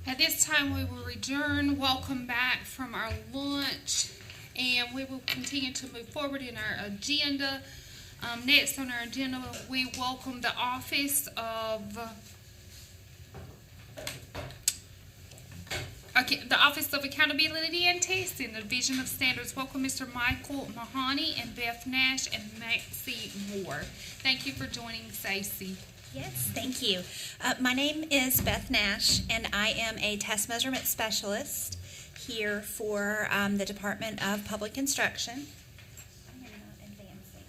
At this time, we will adjourn. Welcome back from our lunch, and we will continue to move forward in our agenda. Next on our agenda, we welcome the Office of Accountability and Testing, the Division of Standards. Welcome Mr. Michael Mahoney and Beth Nash and Maxie Moore. Thank you for joining Stacey. Yes, thank you. My name is Beth Nash, and I am a test measurement specialist here for the Department of Public Instruction. I'm not advancing.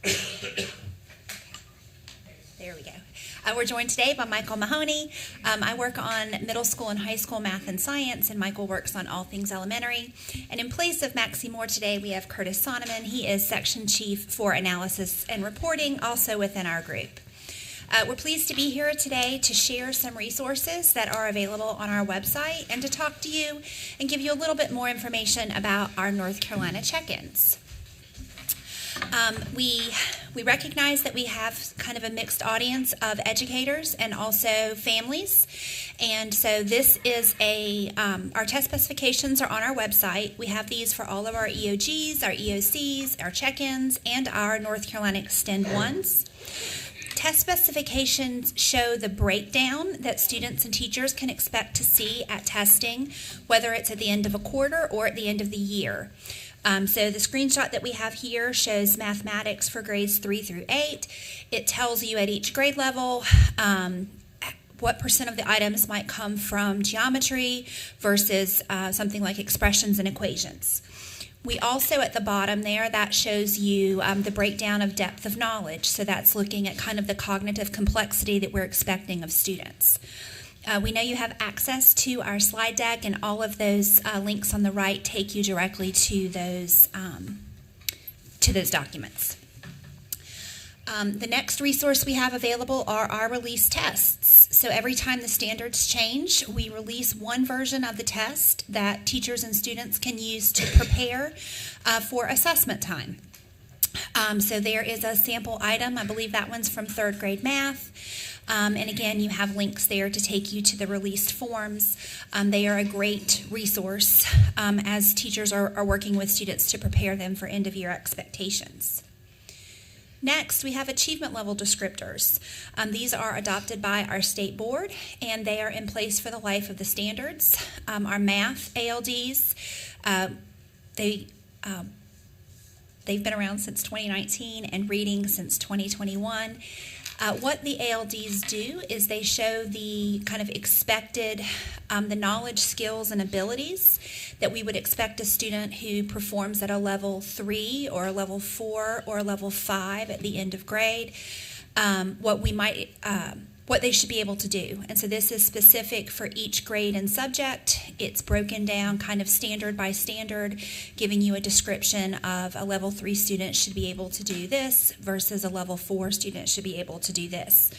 Can you help me? There we go. We're joined today by Michael Mahoney. I work on middle school and high school math and science, and Michael works on all things elementary. And in place of Maxie Moore today, we have Curtis Sonneman. He is section chief for analysis and reporting, also within our group. We're pleased to be here today to share some resources that are available on our website and to talk to you and give you a little bit more information about our North Carolina check-ins. We recognize that we have kind of a mixed audience of educators and also families, and so this is our test specifications are on our website. We have these for all of our EOGs, our EOCs, our check-ins, and our North Carolina Extend 1s. Test specifications show the breakdown that students and teachers can expect to see at testing, whether it's at the end of a quarter or at the end of the year. So the screenshot that we have here shows mathematics for grades 3 through 8. It tells you at each grade level what percent of the items might come from geometry versus something like expressions and equations. We also, at the bottom there, that shows you the breakdown of depth of knowledge. So that's looking at kind of the cognitive complexity that we're expecting of students. We know you have access to our slide deck, and all of those links on the right take you directly to those documents. The next resource we have available are our release tests. So every time the standards change, we release one version of the test that teachers and students can use to prepare for assessment time. So there is a sample item. I believe that one's from third grade math. And again, you have links there to take you to the released forms. They are a great resource as teachers are working with students to prepare them for end-of-year expectations. Next, we have achievement level descriptors. These are adopted by our state board, and they are in place for the life of the standards. Our math ALDs, they've been around since 2019, and reading since 2021. What the ALDs do is they show the kind of expected, the knowledge, skills, and abilities that we would expect a student who performs at a level 3 or a level 4 or a level 5 at the end of grade, what they should be able to do. And so this is specific for each grade and subject. It's broken down kind of standard by standard, giving you a description of a level 3 student should be able to do this versus a level 4 student should be able to do this.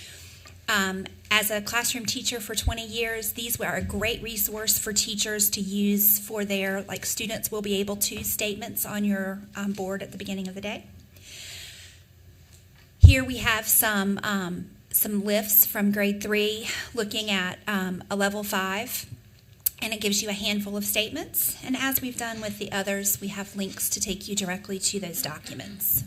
As a classroom teacher for 20 years, these are a great resource for teachers to use for their, students will be able to statements on your board at the beginning of the day. Here we have some lifts from grade 3 looking at a level 5, and it gives you a handful of statements. And as we've done with the others, we have links to take you directly to those documents.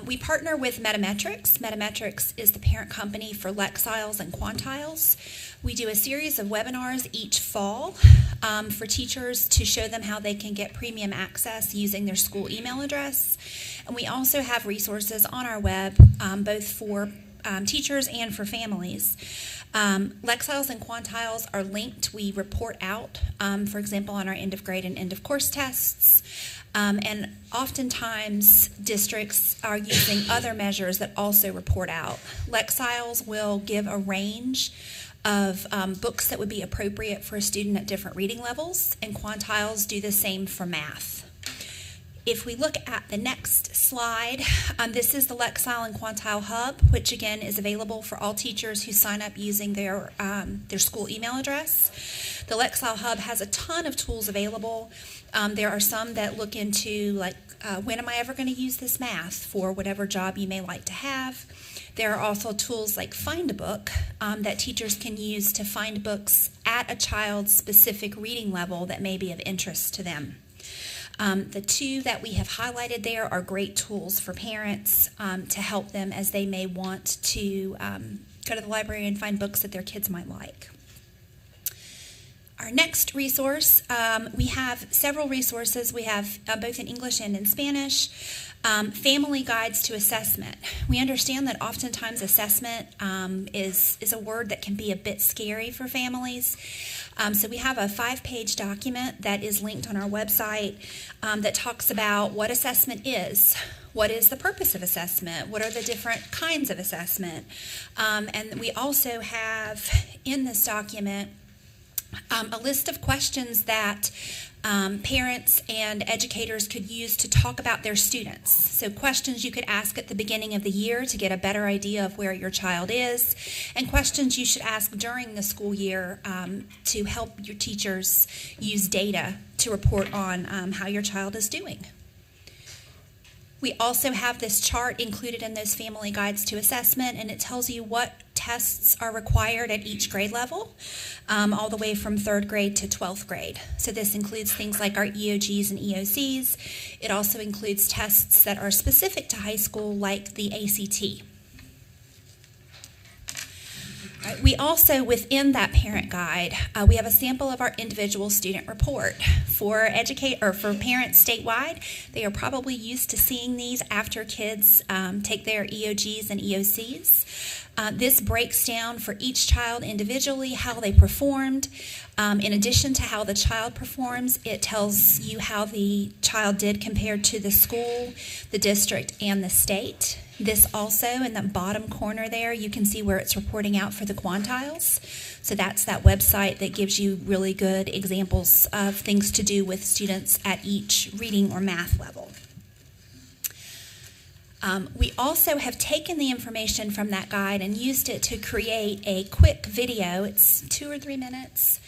We partner with Metametrics. Metametrics is the parent company for Lexiles and Quantiles. We do a series of webinars each fall for teachers to show them how they can get premium access using their school email address. And we also have resources on our web, both for teachers and for families. Lexiles and Quantiles are linked. We report out, for example, on our end of grade and end of course tests. And oftentimes districts are using other measures that also report out. Lexiles will give a range of books that would be appropriate for a student at different reading levels, and Quantiles do the same for math. If we look at the next slide, this is the Lexile and Quantile Hub, which again is available for all teachers who sign up using their school email address. The Lexile Hub has a ton of tools available. There are some that look into like, when am I ever going to use this math for whatever job you may like to have. There are also tools like Find a Book that teachers can use to find books at a child's specific reading level that may be of interest to them. The two that we have highlighted there are great tools for parents to help them as they may want to go to the library and find books that their kids might like. Our next resource, we have several resources. We have both in English and in Spanish. Family guides to assessment. We understand that oftentimes assessment is a word that can be a bit scary for families. So we have a 5-page document that is linked on our website that talks about what assessment is. What is the purpose of assessment? What are the different kinds of assessment? And we also have in this document a list of questions that parents and educators could use to talk about their students. So questions you could ask at the beginning of the year to get a better idea of where your child is, and questions you should ask during the school year to help your teachers use data to report on how your child is doing. We also have this chart included in those family guides to assessment, and it tells you what tests are required at each grade level, all the way from 3rd grade to 12th grade. So this includes things like our EOGs and EOCs. It also includes tests that are specific to high school, like the ACT. We also, within that parent guide, we have a sample of our individual student report. For parents statewide, they are probably used to seeing these after kids take their EOGs and EOCs. This breaks down for each child individually how they performed. In addition to how the child performs, it tells you how the child did compared to the school, the district, and the state. This also, in the bottom corner there, you can see where it's reporting out for the quantiles. So that's that website that gives you really good examples of things to do with students at each reading or math level. We also have taken the information from that guide and used it to create a quick video. It's 2 or 3 minutes,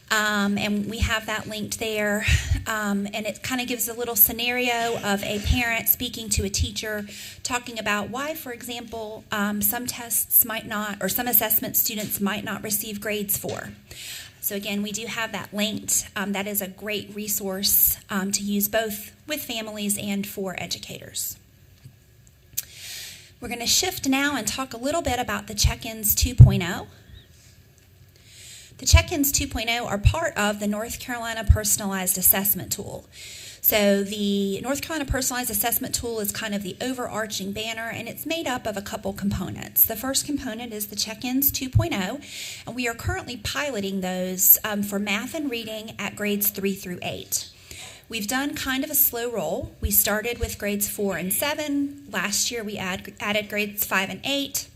and we have that linked there. And it kind of gives a little scenario of a parent speaking to a teacher, talking about why, for example, some tests might not, or some assessment students might not receive grades for. So again, we do have that linked. That is a great resource to use both with families and for educators. We're going to shift now and talk a little bit about the Check-ins 2.0. The Check-ins 2.0 are part of the North Carolina Personalized Assessment Tool. So the North Carolina Personalized Assessment Tool is kind of the overarching banner, and it's made up of a couple components. The first component is the Check-ins 2.0, and we are currently piloting those for math and reading at grades 3 through 8. We've done kind of a slow roll. We started with grades 4 and 7. Last year we added grades 5 and 8.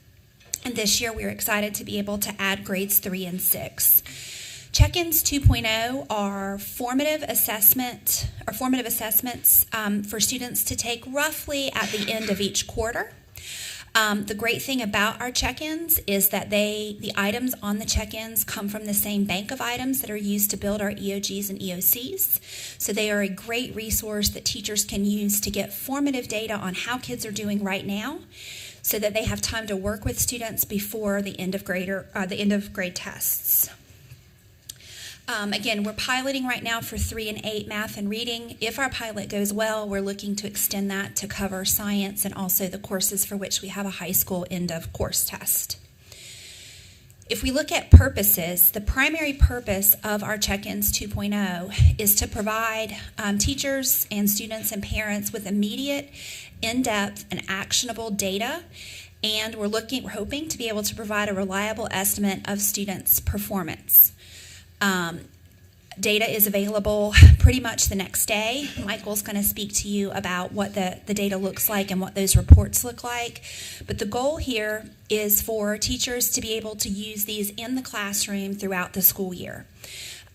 And this year we're excited to be able to add grades 3 and 6. Check-ins 2.0 are formative assessments for students to take roughly at the end of each quarter. The great thing about our check-ins is that the items on the check-ins come from the same bank of items that are used to build our EOGs and EOCs. So they are a great resource that teachers can use to get formative data on how kids are doing right now, so that they have time to work with students before the end of grade tests. Again, we're piloting right now for 3 and 8 math and reading. If our pilot goes well, we're looking to extend that to cover science and also the courses for which we have a high school end of course test. If we look at purposes, the primary purpose of our Check-ins 2.0 is to provide teachers and students and parents with immediate, in-depth, and actionable data, and we're hoping to be able to provide a reliable estimate of students' performance. Data is available pretty much the next day. Michael's going to speak to you about what the data looks like and what those reports look like. But the goal here is for teachers to be able to use these in the classroom throughout the school year.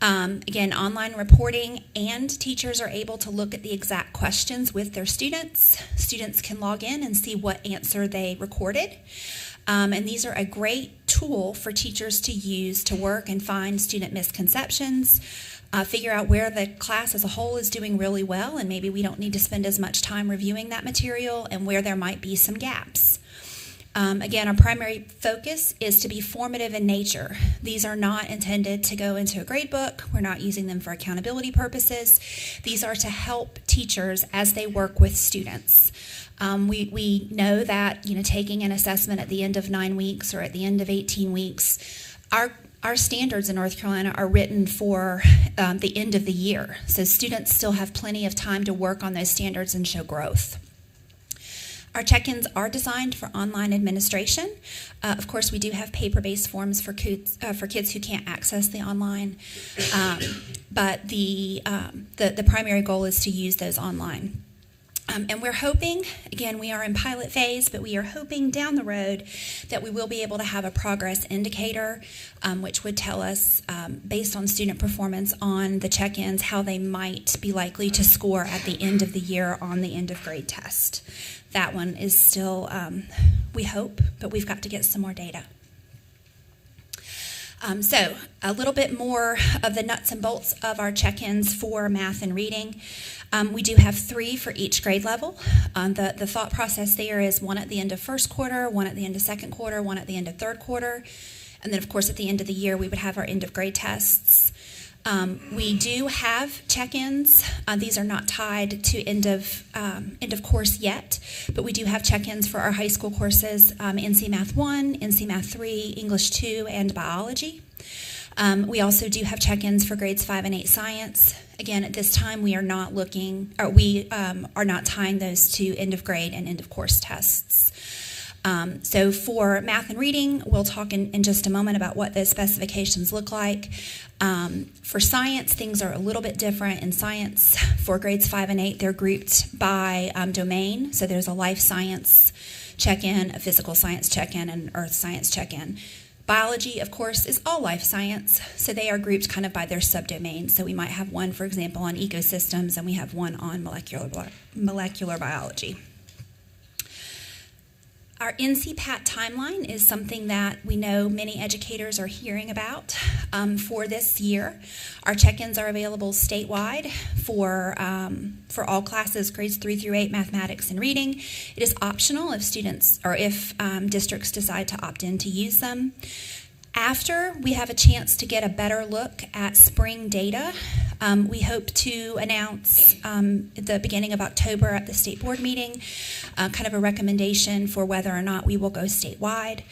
Again, online reporting, and teachers are able to look at the exact questions with their students. Students can log in and see what answer they recorded. And these are a great tool for teachers to use to work and find student misconceptions, figure out where the class as a whole is doing really well, and maybe we don't need to spend as much time reviewing that material, and where there might be some gaps. Again, our primary focus is to be formative in nature. These are not intended to go into a grade book. We're not using them for accountability purposes. These are to help teachers as they work with students. We know that taking an assessment at the end of 9 weeks or at the end of 18 weeks, our standards in North Carolina are written for the end of the year. So students still have plenty of time to work on those standards and show growth. Our check-ins are designed for online administration. Of course, we do have paper-based forms for kids who can't access the online, but the primary goal is to use those online. And we're hoping, again, we are in pilot phase, but we are hoping down the road that we will be able to have a progress indicator, which would tell us, based on student performance on the check-ins, how they might be likely to score at the end of the year on the end of grade test. That one is still, we hope, but we've got to get some more data. So a little bit more of the nuts and bolts of our check-ins for math and reading. We do have 3 for each grade level. The thought process there is 1 at the end of first quarter, 1 at the end of second quarter, 1 at the end of third quarter, and then of course at the end of the year we would have our end of grade tests. We do have check-ins. These are not tied to end of course yet, but we do have check-ins for our high school courses, NC Math 1, NC Math 3, English 2, and biology. We also do have check-ins for grades 5 and 8 science. Again, at this time, we are not tying those to end of grade and end of course tests. So for math and reading, we'll talk in just a moment about what those specifications look like. For science, things are a little bit different. In science, for grades 5 and 8, they're grouped by domain. So there's a life science check-in, a physical science check-in, and an earth science check-in. Biology, of course, is all life science, so they are grouped kind of by their subdomains. So we might have one, for example, on ecosystems, and we have one on molecular biology. Our NCPAT timeline is something that we know many educators are hearing about for this year. Our check-ins are available statewide for all classes, grades 3 through 8, mathematics and reading. It is optional if students or if districts decide to opt in to use them. After we have a chance to get a better look at spring data, we hope to announce at the beginning of October at the state board meeting kind of a recommendation for whether or not we will go statewide.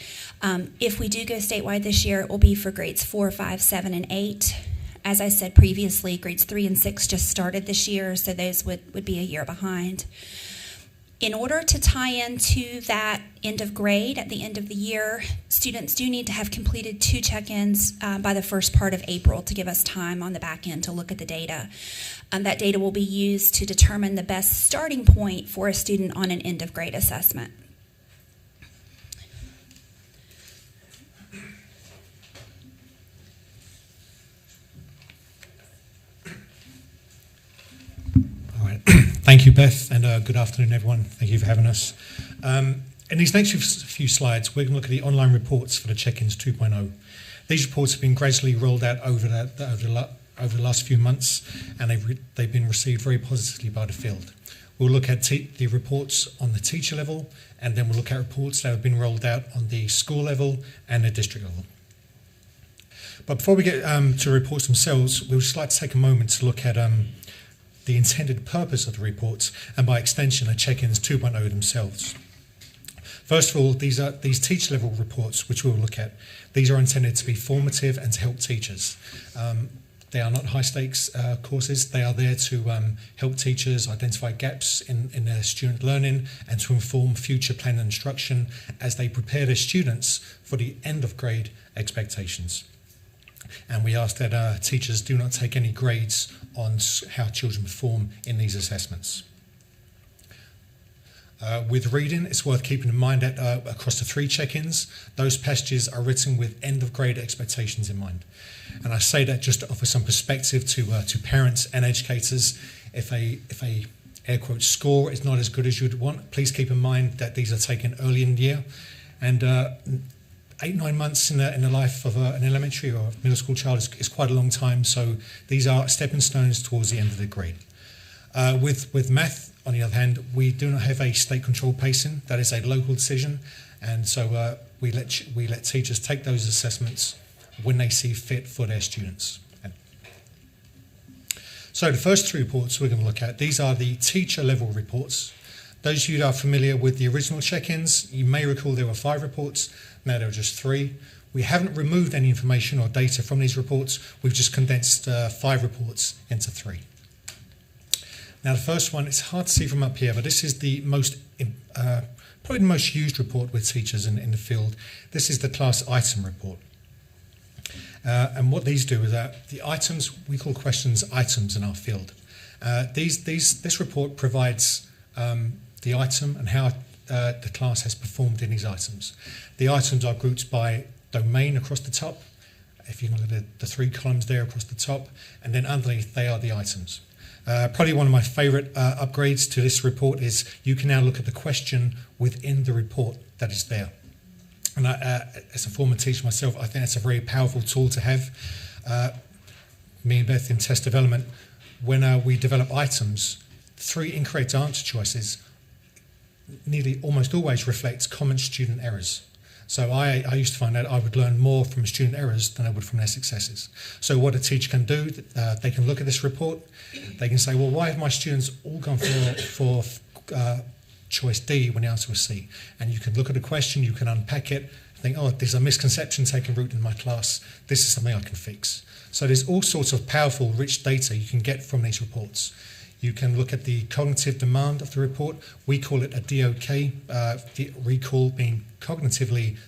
If we do go statewide this year, it will be for grades 4, 5, 7, and 8. As I said previously, grades 3 and 6 just started this year, so those would be a year behind. In order to tie into that end of grade at the end of the year, students do need to have completed 2 check-ins by the first part of April to give us time on the back end to look at the data. That data will be used to determine the best starting point for a student on an end of grade assessment. Thank you, Beth, and good afternoon, everyone. Thank you for having us. In these next few slides, we're going to look at the online reports for the Check-ins 2.0. These reports have been gradually rolled out over the last few months, and they've been received very positively by the field. We'll look at the reports on the teacher level, and then we'll look at reports that have been rolled out on the school level and the district level. But before we get to reports themselves, we'd just like to take a moment to look at the intended purpose of the reports, and by extension, the Check-ins 2.0 themselves. First of all, these teacher-level reports, which we'll look at. These are intended to be formative and to help teachers. They are not high-stakes courses. They are there to help teachers identify gaps in their student learning and to inform future plan and instruction as they prepare their students for the end-of-grade expectations. And we ask that teachers do not take any grades on how children perform in these assessments. With reading, it's worth keeping in mind that across the 3 check-ins, those passages are written with end-of-grade expectations in mind. And I say that just to offer some perspective to parents and educators. If a air quote score is not as good as you'd want, please keep in mind that these are taken early in the year, and 8-9 months in the life of an elementary or middle school child is quite a long time. So these are stepping stones towards the end of the grade. With math, on the other hand, we do not have a state-controlled pacing. That is a local decision, and so we let teachers take those assessments when they see fit for their students. So the first 3 reports we're going to look at, these are the teacher-level reports. Those of you that are familiar with the original check-ins, you may recall there were 5 reports. Now there are just 3. We haven't removed any information or data from these reports. We've just condensed 5 reports into 3. Now the first one, it's hard to see from up here, but this is the probably the most used report with teachers in the field. This is the class item report. And what these do is that the items, we call questions items in our field. This report provides the item and how the class has performed in these items. The items are grouped by domain across the top. If you look at the 3 columns there across the top, and then underneath they are the items. Probably one of my favourite upgrades to this report is you can now look at the question within the report that is there. And as a former teacher myself, I think that's a very powerful tool to have. Me and Beth in test development, when we develop items, 3 incorrect answer choices nearly almost always reflects common student errors. So I used to find that I would learn more from student errors than I would from their successes. So what a teacher can do, they can look at this report, they can say, well, why have my students all gone for choice D when the answer was C? And you can look at the question, you can unpack it, think, oh, there's a misconception taking root in my class, this is something I can fix. So there's all sorts of powerful, rich data you can get from these reports. You can look at the cognitive demand of the report. We call it a DOK, recall being cognitively,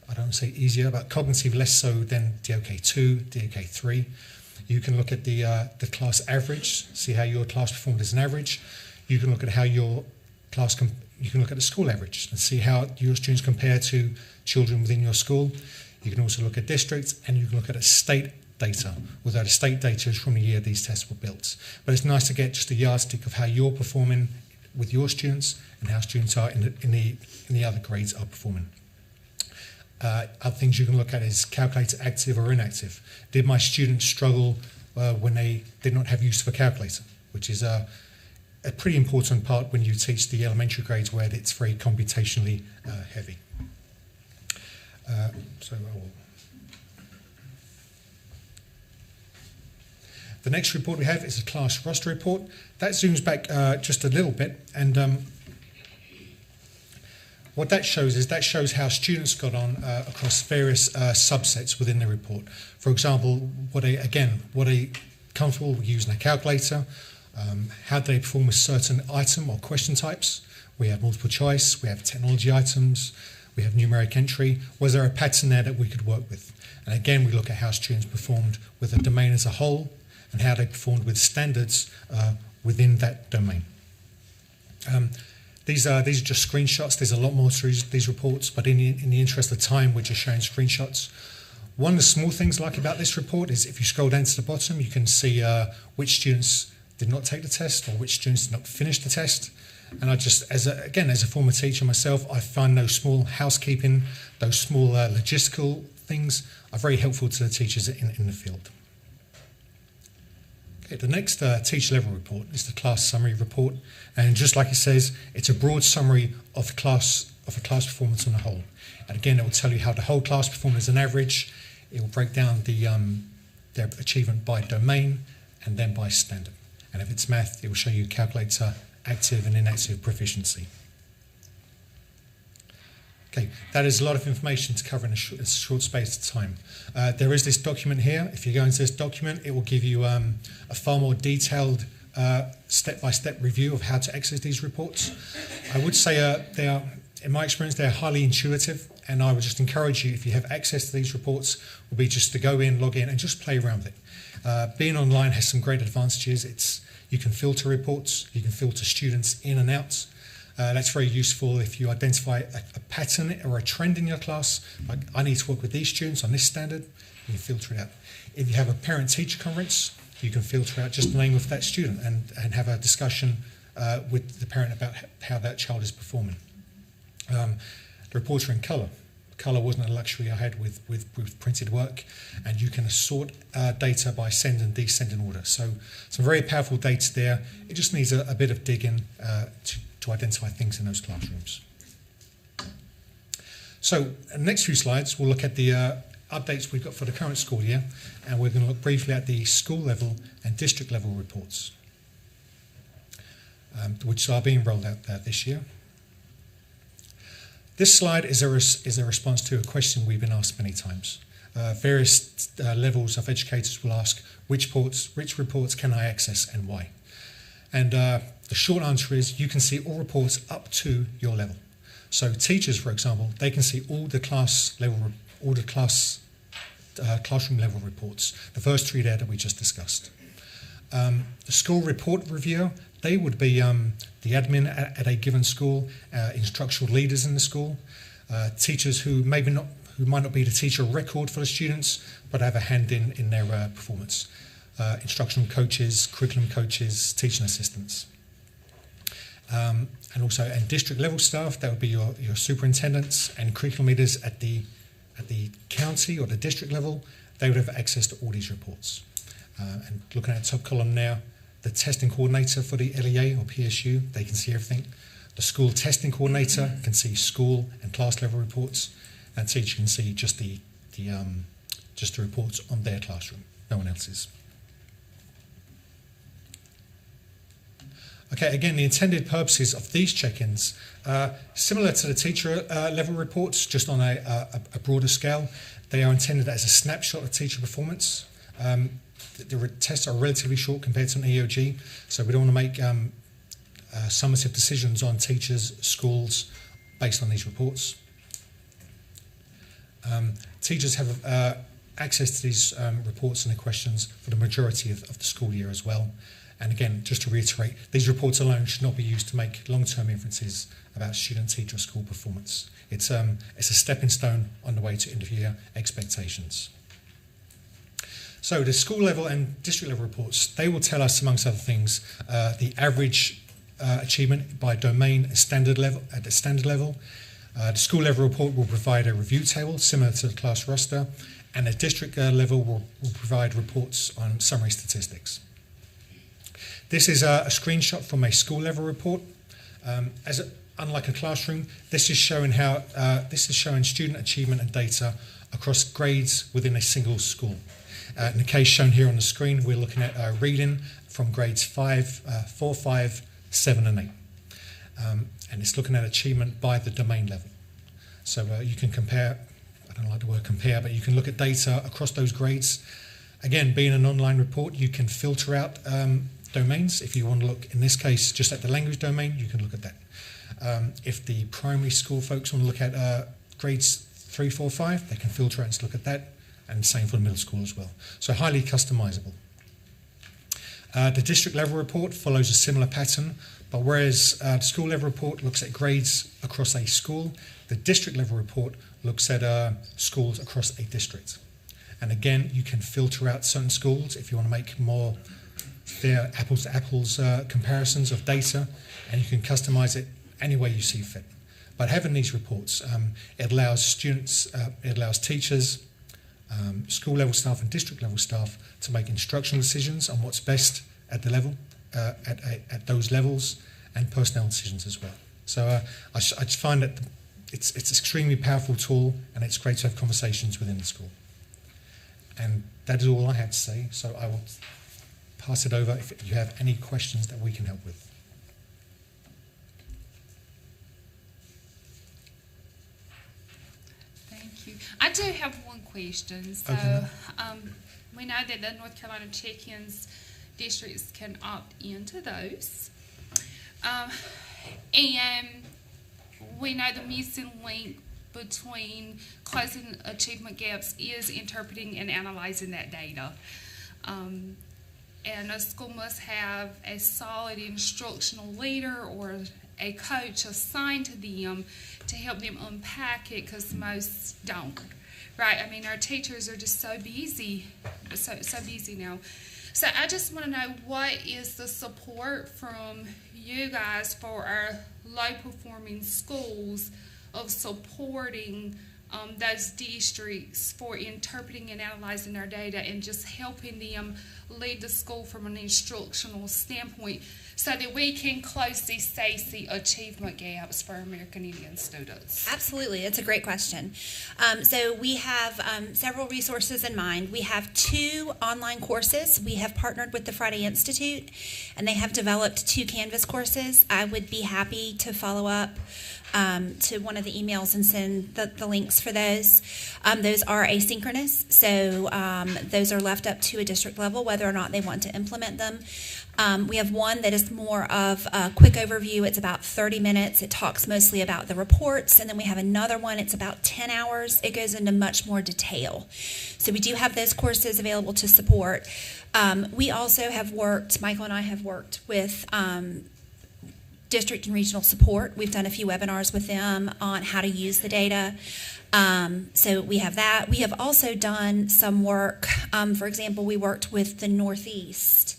I don't want to say easier, but cognitive less so than DOK2, DOK3. You can look at the class average, see how your class performed as an average. You can look at how your class, you can look at the school average and see how your students compare to children within your school. You can also look at districts, and you can look at a state data, although the state data is from the year these tests were built. But it's nice to get just a yardstick of how you're performing with your students and how students are in the other grades are performing. Other things you can look at is calculator active or inactive. Did my students struggle when they did not have use of a calculator, which is a pretty important part when you teach the elementary grades where it's very computationally heavy. The next report we have is a class roster report. That zooms back just a little bit, and what that shows is how students got on across various subsets within the report. For example, were they comfortable with using a calculator? How did they perform with certain item or question types? We have multiple choice, we have technology items, we have numeric entry. Was there a pattern there that we could work with? And again, we look at how students performed with the domain as a whole and how they performed with standards within that domain. These are just screenshots. There's a lot more to these reports, but in the interest of time, we're just showing screenshots. One of the small things I like about this report is if you scroll down to the bottom, you can see which students did not take the test or which students did not finish the test. And I just, as a former teacher myself, I find those small housekeeping, those small logistical things are very helpful to the teachers in the field. Okay, the next teacher level report is the class summary report, and just like it says, it's a broad summary of a class performance on the whole. And again, it will tell you how the whole class performed as an average. It will break down their achievement by domain and then by standard. And if it's math, it will show you calculator, active and inactive proficiency. Okay, that is a lot of information to cover in a short space of time. There is this document here. If you go into this document, it will give you a far more detailed step-by-step review of how to access these reports. I would say they are, in my experience, they're highly intuitive, and I would just encourage you, if you have access to these reports, will be just to go in, log in, and just play around with it. Being online has some great advantages. You can filter reports, you can filter students in and out. That's very useful if you identify a pattern or a trend in your class, like I need to work with these students on this standard, you can filter it out. If you have a parent-teacher conference, you can filter out just the name of that student and have a discussion with the parent about how that child is performing. The reports are in colour. Colour wasn't a luxury I had with printed work, and you can sort data by send and descend in order. So some very powerful data there. It just needs a bit of digging to identify things in those classrooms. So in the next few slides, we'll look at the updates we've got for the current school year, and we're going to look briefly at the school level and district level reports, which are being rolled out this year. This slide is a response to a question we've been asked many times. Various levels of educators will ask, which reports can I access and why? And the short answer is you can see all reports up to your level. So teachers, for example, they can see all the classroom level reports, the first three there that we just discussed. The school report reviewer, they would be the admin at a given school, instructional leaders in the school, teachers who might not be the teacher record for the students, but have a hand in their performance. Instructional coaches, curriculum coaches, teaching assistants. And district level staff, that would be your superintendents and curriculum leaders at the county or the district level. They would have access to all these reports. And looking at the top column now, the testing coordinator for the LEA or PSU, they can see everything. The school testing coordinator can see school and class level reports, and teacher can see just the reports on their classroom, no one else's. Okay, again, the intended purposes of these check-ins are similar to the teacher level reports, just on a broader scale. They are intended as a snapshot of teacher performance. The tests are relatively short compared to an EOG, so we don't want to make summative decisions on teachers, schools, based on these reports. Teachers have access to these reports and the questions for the majority of the school year as well. And again, just to reiterate, these reports alone should not be used to make long-term inferences about student, teacher, or school performance. It's a stepping stone on the way to end-of-year expectations. So the school level and district level reports, they will tell us, amongst other things, the average achievement by domain at the standard level. The school level report will provide a review table similar to the class roster, and the district level will provide reports on summary statistics. This is a screenshot from a school level report. Unlike a classroom, this is showing student achievement and data across grades within a single school. In the case shown here on the screen, we're looking at reading from grades 4, 5, 7 and 8. And it's looking at achievement by the domain level. So you can compare, I don't like the word compare, but you can look at data across those grades. Again, being an online report, you can filter out domains. If you want to look, in this case, just at the language domain, you can look at that. If the primary school folks want to look at grades 3, 4, 5, they can filter out and look at that. And same for the middle school as well. So highly customizable. The district level report follows a similar pattern, but whereas the school level report looks at grades across a school, the district level report looks at schools across a district. And again, you can filter out certain schools if you want to make more fair apples to apples comparisons of data, and you can customize it any way you see fit. But having these reports, it allows students, it allows teachers, school level staff and district level staff to make instructional decisions on what's best at the level, at those levels, and personnel decisions as well. So I just find that it's an extremely powerful tool, and it's great to have conversations within the school. And that is all I have to say, so I will pass it over if you have any questions that we can help with. Thank you. I do have one question. So we know that the North Carolina check-ins districts can opt into those. And we know the missing link between closing achievement gaps is interpreting and analyzing that data. And a school must have a solid instructional leader or a coach assigned to them to help them unpack it, because most don't. Right? I mean, our teachers are just so busy, so busy now. So I just want to know, what is the support from you guys for our low-performing schools of supporting those districts for interpreting and analyzing our data and just helping them lead the school from an instructional standpoint so that we can close these SACE achievement gaps for American Indian students? Absolutely. It's a great question. So we have several resources in mind. We have 2 online courses. We have partnered with the Friday Institute, and they have developed 2 Canvas courses. I would be happy to follow up to one of the emails and send the links for those. Those are asynchronous, so those are left up to a district level whether or not they want to implement them. We have one that is more of a quick overview. It's about 30 minutes. It talks mostly about the reports. And then we have another one. It's about 10 hours. It goes into much more detail. So we do have those courses available to support. We also have worked, Michael and I have worked with district and regional support. We've done a few webinars with them on how to use the data. So we have that. We have also done some work. For example, we worked with the Northeast.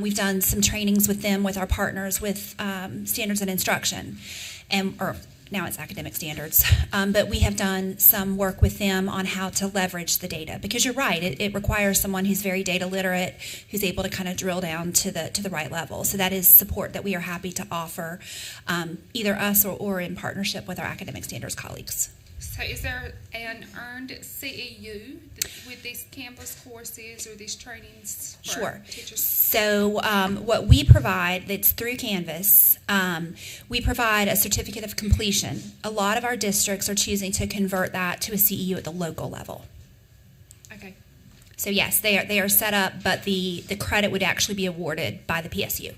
We've done some trainings with them, with our partners, with Standards and Instruction, or now it's Academic Standards. But we have done some work with them on how to leverage the data, because you're right, it requires someone who's very data literate, who's able to kind of drill down to the right level. So that is support that we are happy to offer, either us or in partnership with our Academic Standards colleagues. So is there an earned CEU with these Canvas courses or these trainings for Sure. teachers? So what we provide, that's through Canvas, we provide a certificate of completion. A lot of our districts are choosing to convert that to a CEU at the local level. Okay. So yes, they are set up, but the credit would actually be awarded by the PSU.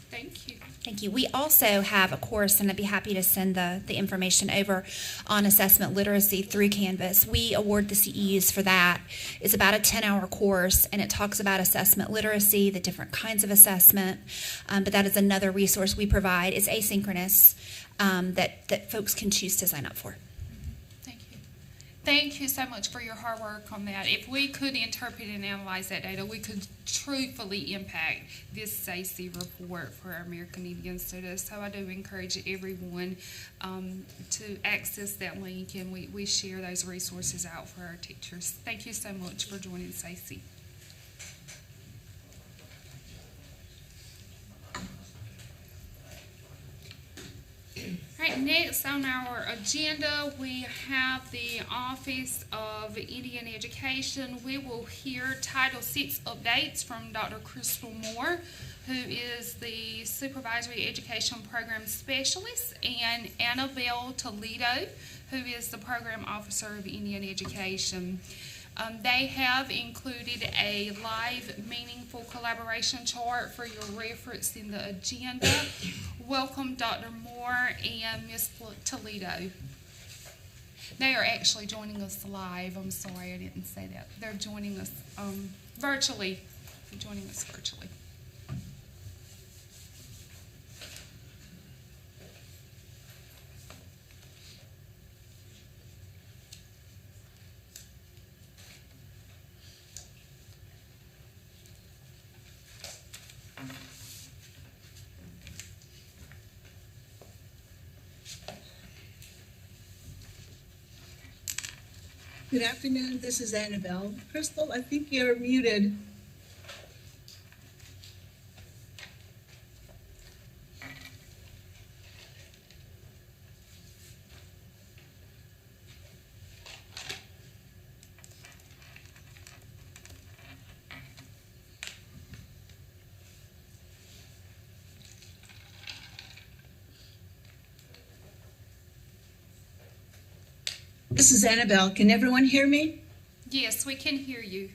Thank you. Thank you. We also have a course, and I'd be happy to send the information over, on assessment literacy through Canvas. We award the CEUs for that. It's about a 10-hour course, and it talks about assessment literacy, the different kinds of assessment. But that is another resource we provide. It's asynchronous, that folks can choose to sign up for. Thank you. Thank you so much for your hard work on that. If we could interpret and analyze that data, we could truthfully impact this SACE report for our American Indian students. So I do encourage everyone to access that link, and we share those resources out for our teachers. Thank you so much for joining SACE. All right, next on our agenda, we have the Office of Indian Education. We will hear Title VI updates from Dr. Crystal Moore, who is the Supervisory Education Program Specialist, and Annabelle Toledo, who is the Program Officer of Indian Education. They have included a live, meaningful collaboration chart for your reference in the agenda. Welcome, Dr. Moore and Ms. Toledo. They are actually joining us live. I'm sorry I didn't say that. They're joining us virtually. They're joining us virtually. Good afternoon, this is Annabelle. Crystal, I think you're muted. This is Annabelle. Can everyone hear me? Yes, we can hear you.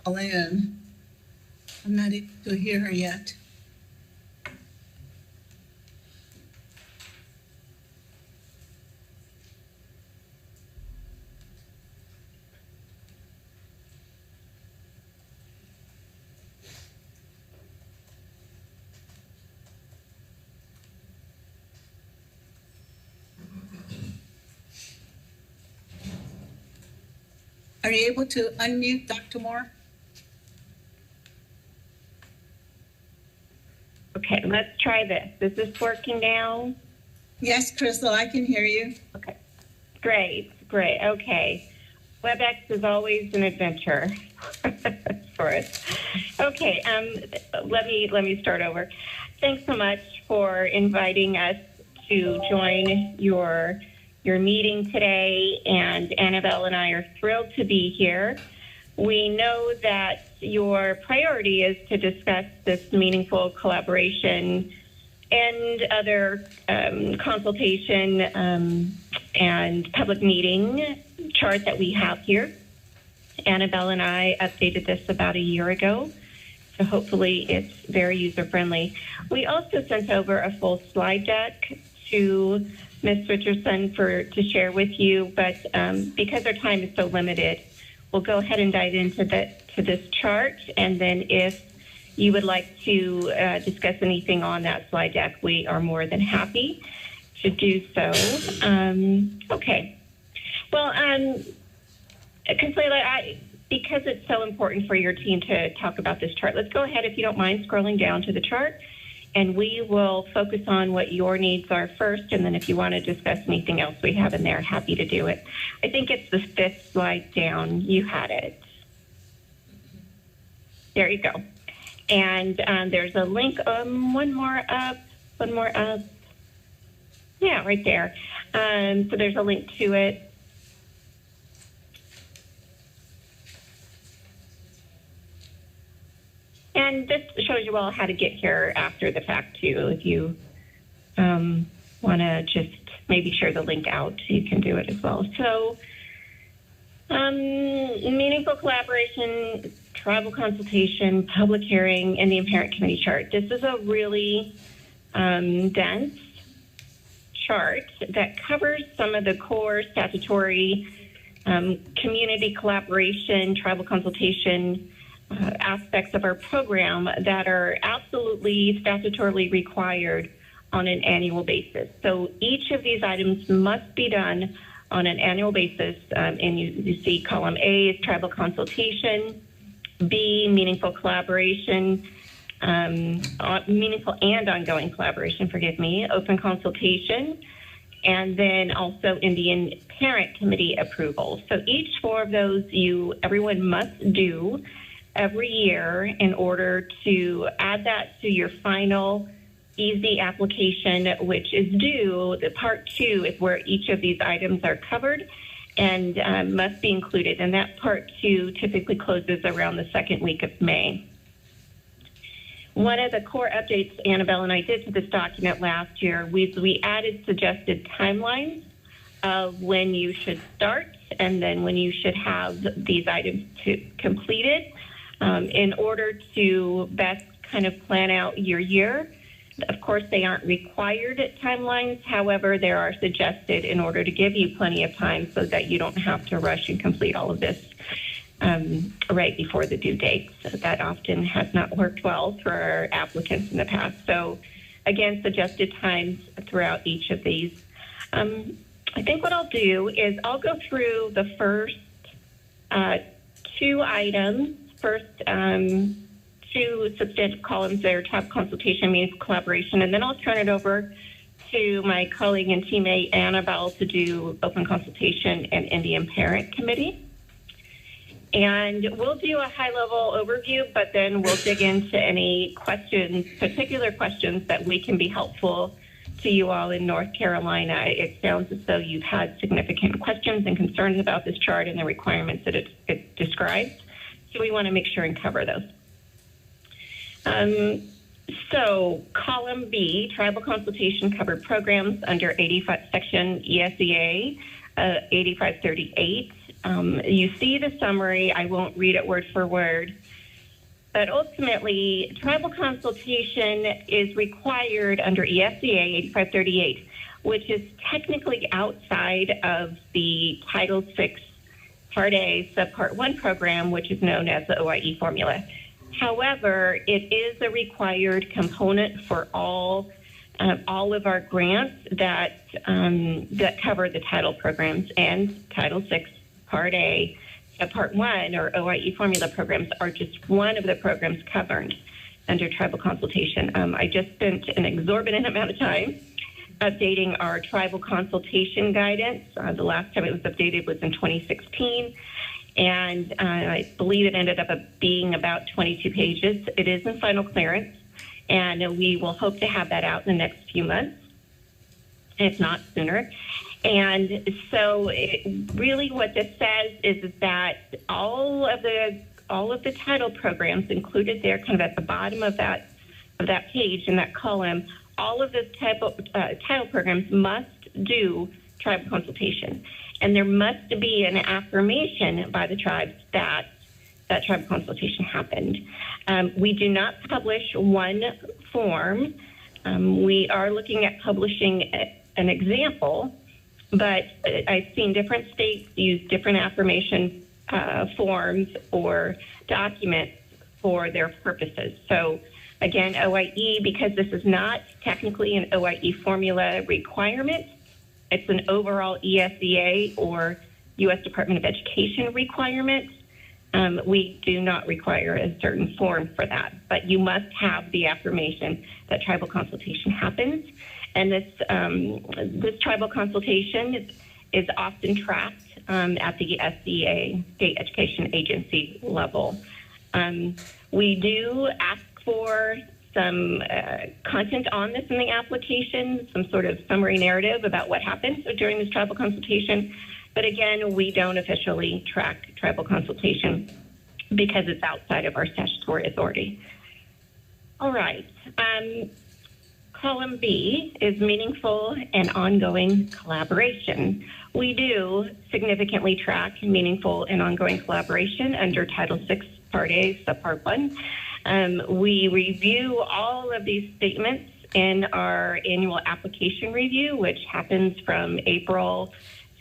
call in. I'm not able to hear her yet. Are you able to unmute Dr. Moore? Okay, let's try this. Is this working now? Yes, Crystal, I can hear you. Okay, great. Okay, WebEx is always an adventure for us. Okay, let me start over. Thanks so much for inviting us to join your meeting today, and Annabelle and I are thrilled to be here. We know that your priority is to discuss this meaningful collaboration and other consultation and public meeting chart that we have here. Annabelle and I updated this about a year ago, so hopefully it's very user-friendly. We also sent over a full slide deck to Ms. Richardson to share with you, but because our time is so limited, we'll go ahead and dive into this chart, and then if you would like to discuss anything on that slide deck, we are more than happy to do so. Okay. Well, Consuela, because it's so important for your team to talk about this chart, let's go ahead, if you don't mind, scrolling down to the chart, and we will focus on what your needs are first, and then if you want to discuss anything else we have in there, happy to do it. I think it's the 5th slide down. You had it. There you go. And there's a link, one more up. Yeah, right there. So there's a link to it. And this shows you all how to get here after the fact, too. If you want to just maybe share the link out, you can do it as well. So meaningful collaboration, tribal consultation, public hearing, and the parent committee chart. This is a really dense chart that covers some of the core statutory community collaboration, tribal consultation aspects of our program that are absolutely statutorily required on an annual basis. So each of these items must be done on an annual basis, and you see column A is tribal consultation, B, meaningful collaboration, meaningful and ongoing collaboration, open consultation, and then also Indian Parent Committee approval. So each 4 of those everyone must do every year in order to add that to your final easy application, which is due. The part 2 is where each of these items are covered and must be included. And that part 2 typically closes around the 2nd week of May. One of the core updates Annabelle and I did to this document last year, we added suggested timelines of when you should start and then when you should have these items completed in order to best kind of plan out your year. Of course, they aren't required timelines. However, they are suggested in order to give you plenty of time so that you don't have to rush and complete all of this right before the due date. So that often has not worked well for our applicants in the past. So again, suggested times throughout each of these. I think what I'll do is I'll go through the first 2 items. First, 2 substantive columns there, tribal consultation, meaningful collaboration, and then I'll turn it over to my colleague and teammate Annabelle to do open consultation and Indian Parent Committee. And we'll do a high-level overview, but then we'll dig into any questions, particular questions that we can be helpful to you all in North Carolina. It sounds as though you've had significant questions and concerns about this chart and the requirements that it describes. So we want to make sure and cover those. So column B, tribal consultation covered programs under 85 section ESEA 8538. You see the summary. I won't read it word for word. But ultimately, tribal consultation is required under ESDA 8538, which is technically outside of the Title VI Part A, Subpart 1 program, which is known as the OIE formula. However, it is a required component for all of our grants that cover the title programs, and Title VI Part A, Part 1, or OIE formula programs are just one of the programs covered under tribal consultation. I just spent an exorbitant amount of time updating our tribal consultation guidance. The last time it was updated was in 2016, and I believe it ended up being about 22 pages. It is in final clearance, and we will hope to have that out in the next few months, if not sooner. And so really what this says is that all of the title programs included there, kind of at the bottom of that page in that column, all of those title programs must do tribal consultation. And there must be an affirmation by the tribes that tribal consultation happened. We do not publish one form. We are looking at publishing an example, but I've seen different states use different affirmation forms or documents for their purposes. So again, OIE, because this is not technically an OIE formula requirement, it's an overall ESDA or U.S. Department of Education requirement. We do not require a certain form for that, but you must have the affirmation that tribal consultation happens. And this tribal consultation is often tracked at the SDA, State Education Agency level. We do ask for some content on this in the application, some sort of summary narrative about what happened during this tribal consultation. But again, we don't officially track tribal consultation because it's outside of our statutory authority. All right. Column B is meaningful and ongoing collaboration. We do significantly track meaningful and ongoing collaboration under Title VI Part A, Subpart 1. We review all of these statements in our annual application review, which happens from April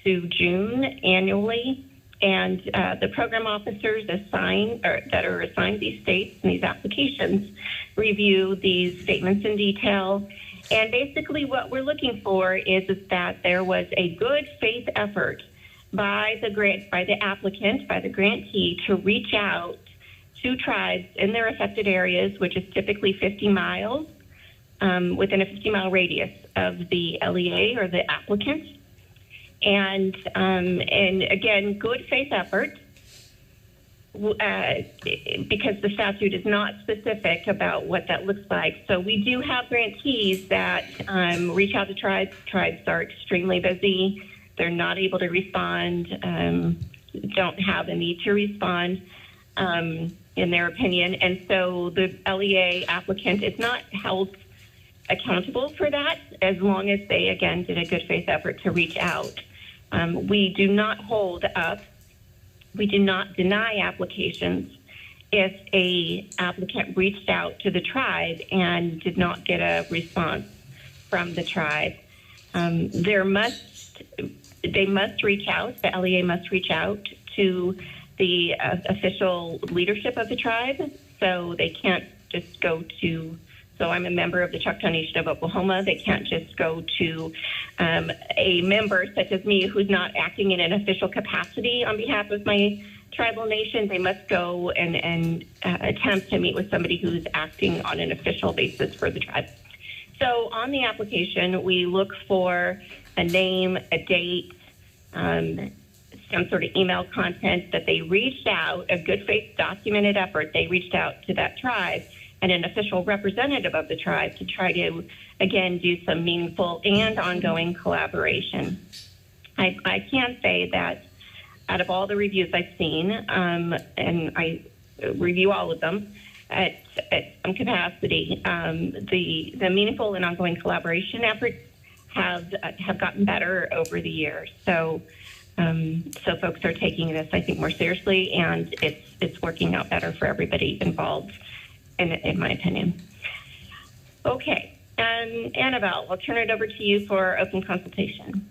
to June annually. And the program officers that are assigned these states and these applications review these statements in detail. And basically what we're looking for is that there was a good faith effort by the applicant, by the grantee, to reach out to tribes in their affected areas, which is typically 50 miles, within a 50-mile radius of the LEA or the applicant. And again, good faith effort, because the statute is not specific about what that looks like. So we do have grantees that reach out to tribes. Tribes are extremely busy. They're not able to respond, don't have a need to respond, in their opinion. And so the LEA applicant is not held accountable for that as long as they, again, did a good faith effort to reach out. We do not hold up, we do not deny applications if a applicant reached out to the tribe and did not get a response from the tribe. They must reach out, the LEA must reach out to the official leadership of the tribe, so they can't just go to, so I'm a member of the Choctaw Nation of Oklahoma. They can't just go to a member such as me who's not acting in an official capacity on behalf of my tribal nation. They must go and attempt to meet with somebody who's acting on an official basis for the tribe. So on the application, we look for a name, a date, some sort of email content that they reached out, a good faith documented effort. They reached out to that tribe and an official representative of the tribe to try to, again, do some meaningful and ongoing collaboration. I can say that out of all the reviews I've seen, and I review all of them at some capacity, the meaningful and ongoing collaboration efforts have gotten better over the years. So So folks are taking this, I think, more seriously, and it's working out better for everybody involved, in my opinion. Okay, Annabelle, I'll turn it over to you for open consultation.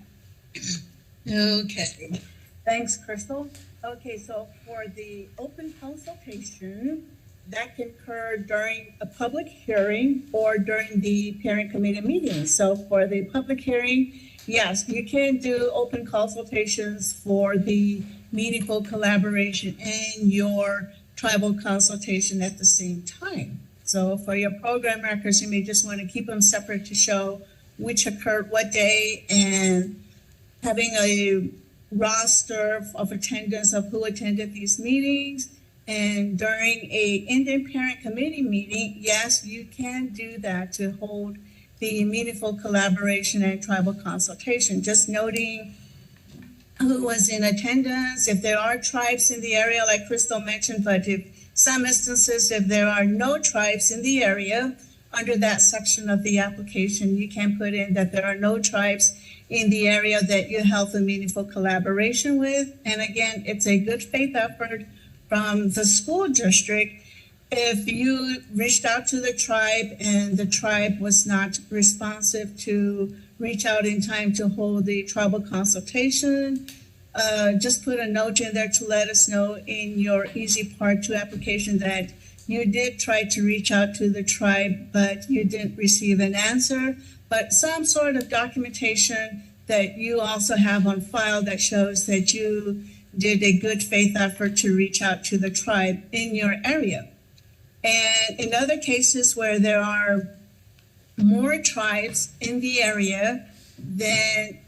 Okay, thanks, Crystal. Okay, so for the open consultation, that can occur during a public hearing or during the parent committee meeting. So for the public hearing, yes, you can do open consultations for the meaningful collaboration and your tribal consultation at the same time. So for your program records, you may just want to keep them separate to show which occurred what day, and having a roster of attendance of who attended these meetings. And during a Indian Parent Committee meeting, yes, you can do that to hold the meaningful collaboration and tribal consultation. Just noting who was in attendance, if there are tribes in the area, like Crystal mentioned, but if some instances, if there are no tribes in the area, under that section of the application, you can put in that there are no tribes in the area that you held a meaningful collaboration with. And again, it's a good faith effort from the school district. If you reached out to the tribe and the tribe was not responsive to reach out in time to hold the tribal consultation, just put a note in there to let us know in your Easy Part 2 application that you did try to reach out to the tribe, but you didn't receive an answer. But some sort of documentation that you also have on file that shows that you did a good faith effort to reach out to the tribe in your area. And in other cases where there are more tribes in the area, then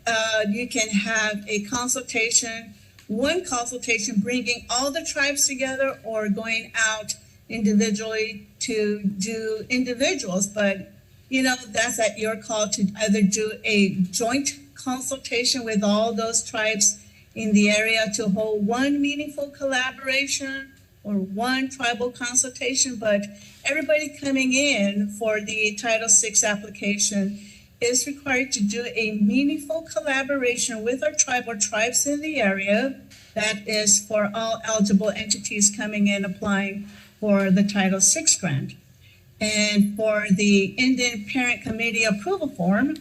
you can have a consultation, one consultation bringing all the tribes together, or going out individually to do individuals. But, you know, that's at your call to either do a joint consultation with all those tribes in the area to hold one meaningful collaboration or one tribal consultation. But everybody coming in for the Title VI application is required to do a meaningful collaboration with our tribe or tribes in the area. That is for all eligible entities coming in applying for the Title VI grant. And for the Indian Parent Committee approval form,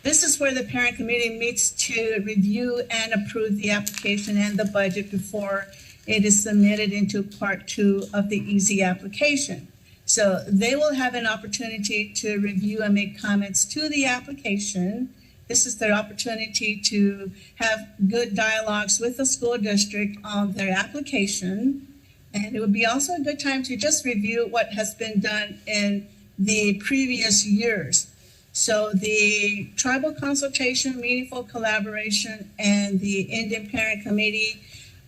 this is where the parent committee meets to review and approve the application and the budget before it is submitted into Part 2 of the EASY application. So they will have an opportunity to review and make comments to the application. This is their opportunity to have good dialogues with the school district on their application. And it would be also a good time to just review what has been done in the previous years. So the tribal consultation, meaningful collaboration, and the Indian Parent Committee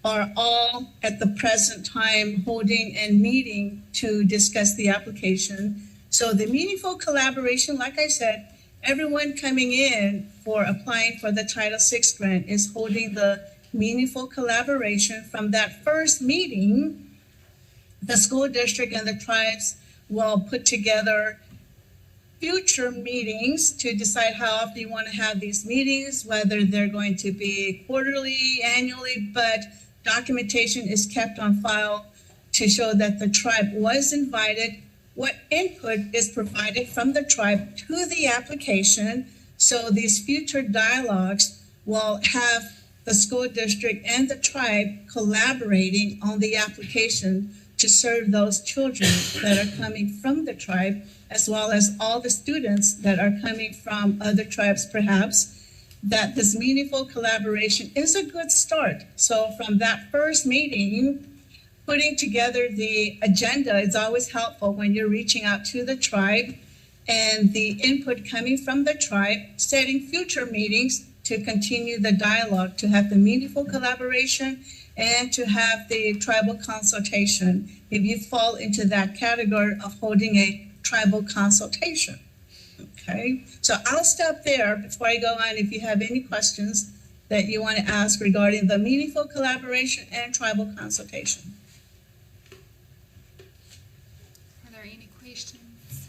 are all at the present time holding and meeting to discuss the application. So the meaningful collaboration, like I said, everyone coming in for applying for the Title VI grant is holding the meaningful collaboration. From that first meeting, the school district and the tribes will put together future meetings to decide how often you want to have these meetings, whether they're going to be quarterly, annually, but documentation is kept on file to show that the tribe was invited, what input is provided from the tribe to the application. So these future dialogues will have the school district and the tribe collaborating on the application to serve those children that are coming from the tribe, as well as all the students that are coming from other tribes, perhaps, that this meaningful collaboration is a good start. So from that first meeting, putting together the agenda is always helpful when you're reaching out to the tribe, and the input coming from the tribe, setting future meetings to continue the dialogue, to have the meaningful collaboration and to have the tribal consultation, if you fall into that category of holding a tribal consultation. Okay, so I'll stop there before I go on. If you have any questions that you want to ask regarding the meaningful collaboration and tribal consultation. Are there any questions?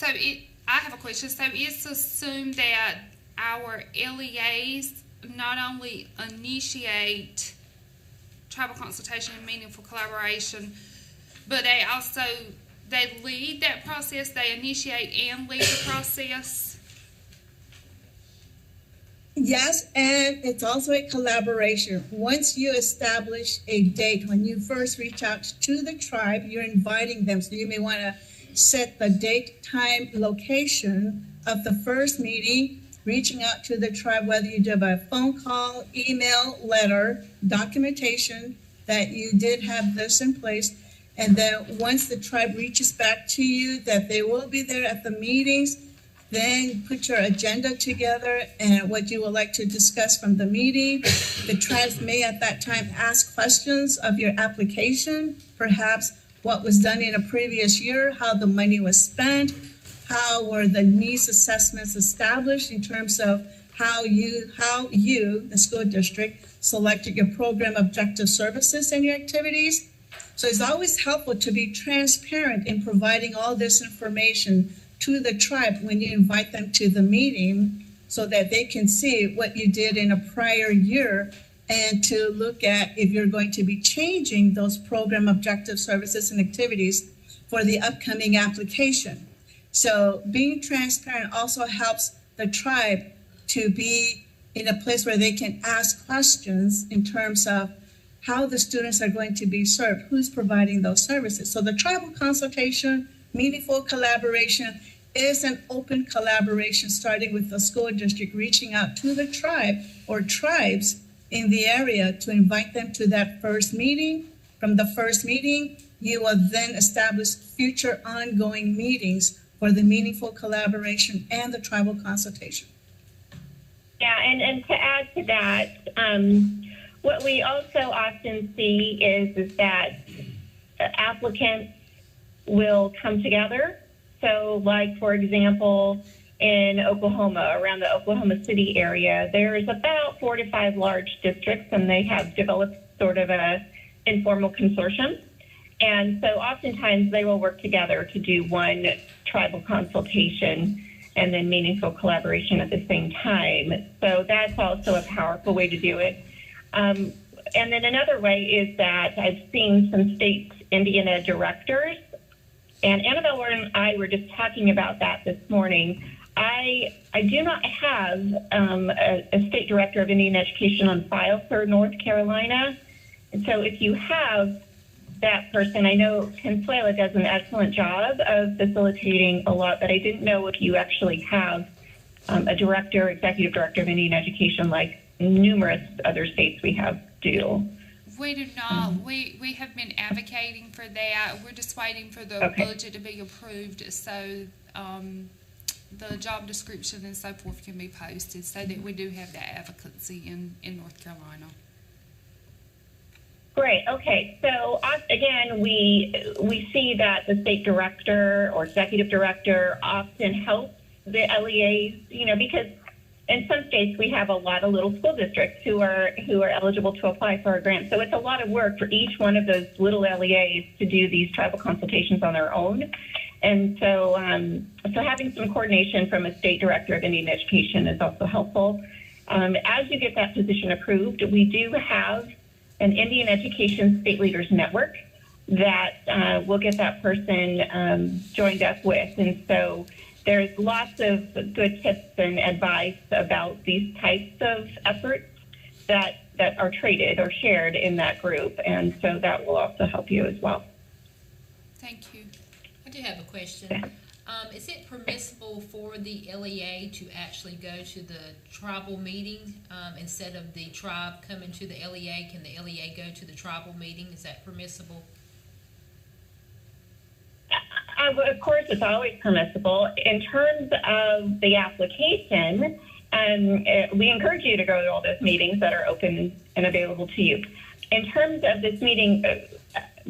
I have a question. So it's assumed that our LEAs not only initiate tribal consultation and meaningful collaboration, but they lead that process, they initiate and lead the process? Yes, and it's also a collaboration. Once you establish a date, when you first reach out to the tribe, you're inviting them. So you may want to set the date, time, location of the first meeting, reaching out to the tribe, whether you do by phone call, email, letter, documentation that you did have this in place. And then once the tribe reaches back to you that they will be there at the meetings, then put your agenda together and what you would like to discuss from the meeting. The tribes may at that time ask questions of your application, perhaps what was done in a previous year, how the money was spent, how were the needs assessments established in terms of how you, the school district, selected your program objective services and your activities. So it's always helpful to be transparent in providing all this information to the tribe when you invite them to the meeting so that they can see what you did in a prior year and to look at if you're going to be changing those program objective services and activities for the upcoming application. So being transparent also helps the tribe to be in a place where they can ask questions in terms of how the students are going to be served, who's providing those services. So the tribal consultation, meaningful collaboration, is an open collaboration starting with the school district reaching out to the tribe or tribes in the area to invite them to that first meeting. From the first meeting, you will then establish future ongoing meetings for the meaningful collaboration and the tribal consultation. Yeah, and to add to that, what we also often see is that applicants will come together. So like, for example, in Oklahoma, around the Oklahoma City area, there's about 4 to 5 large districts, and they have developed sort of a informal consortium. And so oftentimes they will work together to do one tribal consultation and then meaningful collaboration at the same time. So that's also a powerful way to do it. And then another way is that I've seen some state Indiana directors, and Annabelle and I were just talking about that this morning. I do not have a state director of Indian education on file for North Carolina. And so if you have that person, I know Consuela does an excellent job of facilitating a lot, but I didn't know if you actually have a director, executive director of Indian education like numerous other states we have do. We do not. We have been advocating for that. We're just waiting for the budget to be approved so the job description and so forth can be posted so that we do have that advocacy in North Carolina. Great. Okay. So again, we see that the state director or executive director often helps the LEAs, because in some states we have a lot of little school districts who are eligible to apply for our grant. So it's a lot of work for each one of those little LEAs to do these tribal consultations on their own. And so so having some coordination from a state director of Indian education is also helpful. As you get that position approved, we do have an Indian Education State Leaders Network that we'll get that person joined up with. And so there's lots of good tips and advice about these types of efforts that are traded or shared in that group. And so that will also help you as well. Thank you. I do have a question. Is it permissible for the LEA to actually go to the tribal meeting instead of the tribe coming to the LEA? Can the LEA go to the tribal meeting? Is that permissible? Of course, it's always permissible. In terms of the application, we encourage you to go to all those meetings that are open and available to you. In terms of this meeting,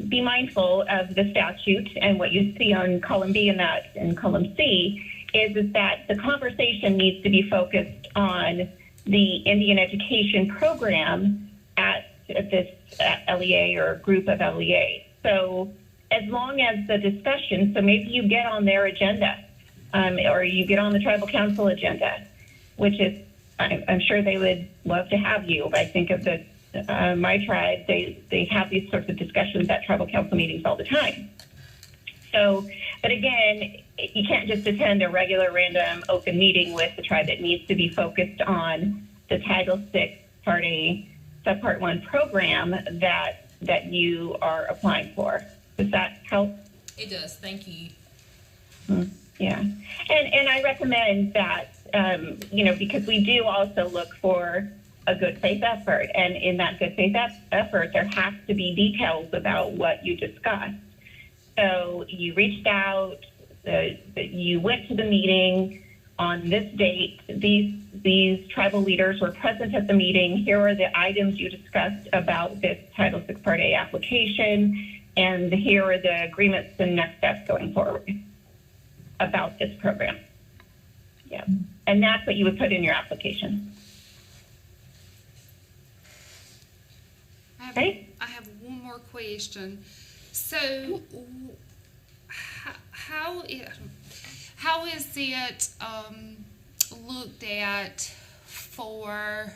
be mindful of the statute, and what you see on column B and column C is that the conversation needs to be focused on the Indian education program at this LEA or group of LEA. So as long as the discussion, so maybe you get on their agenda or you get on the tribal council agenda, which is, I'm sure they would love to have you. But I think of my tribe, they have these sorts of discussions at tribal council meetings all the time. So, but again, you can't just attend a regular random open meeting with the tribe. It needs to be focused on the Title VI Part A, Subpart 1 program that you are applying for. Does that help? It does. Thank you. Yeah. And I recommend that, because we do also look for a good faith effort. And in that good faith effort, there has to be details about what you discussed. So you reached out, you went to the meeting on this date. These tribal leaders were present at the meeting. Here are the items you discussed about this Title VI Part A application, and here are the agreements and next steps going forward about this program. Yeah, and that's what you would put in your application. Okay. I have one more question. So, how is it looked at for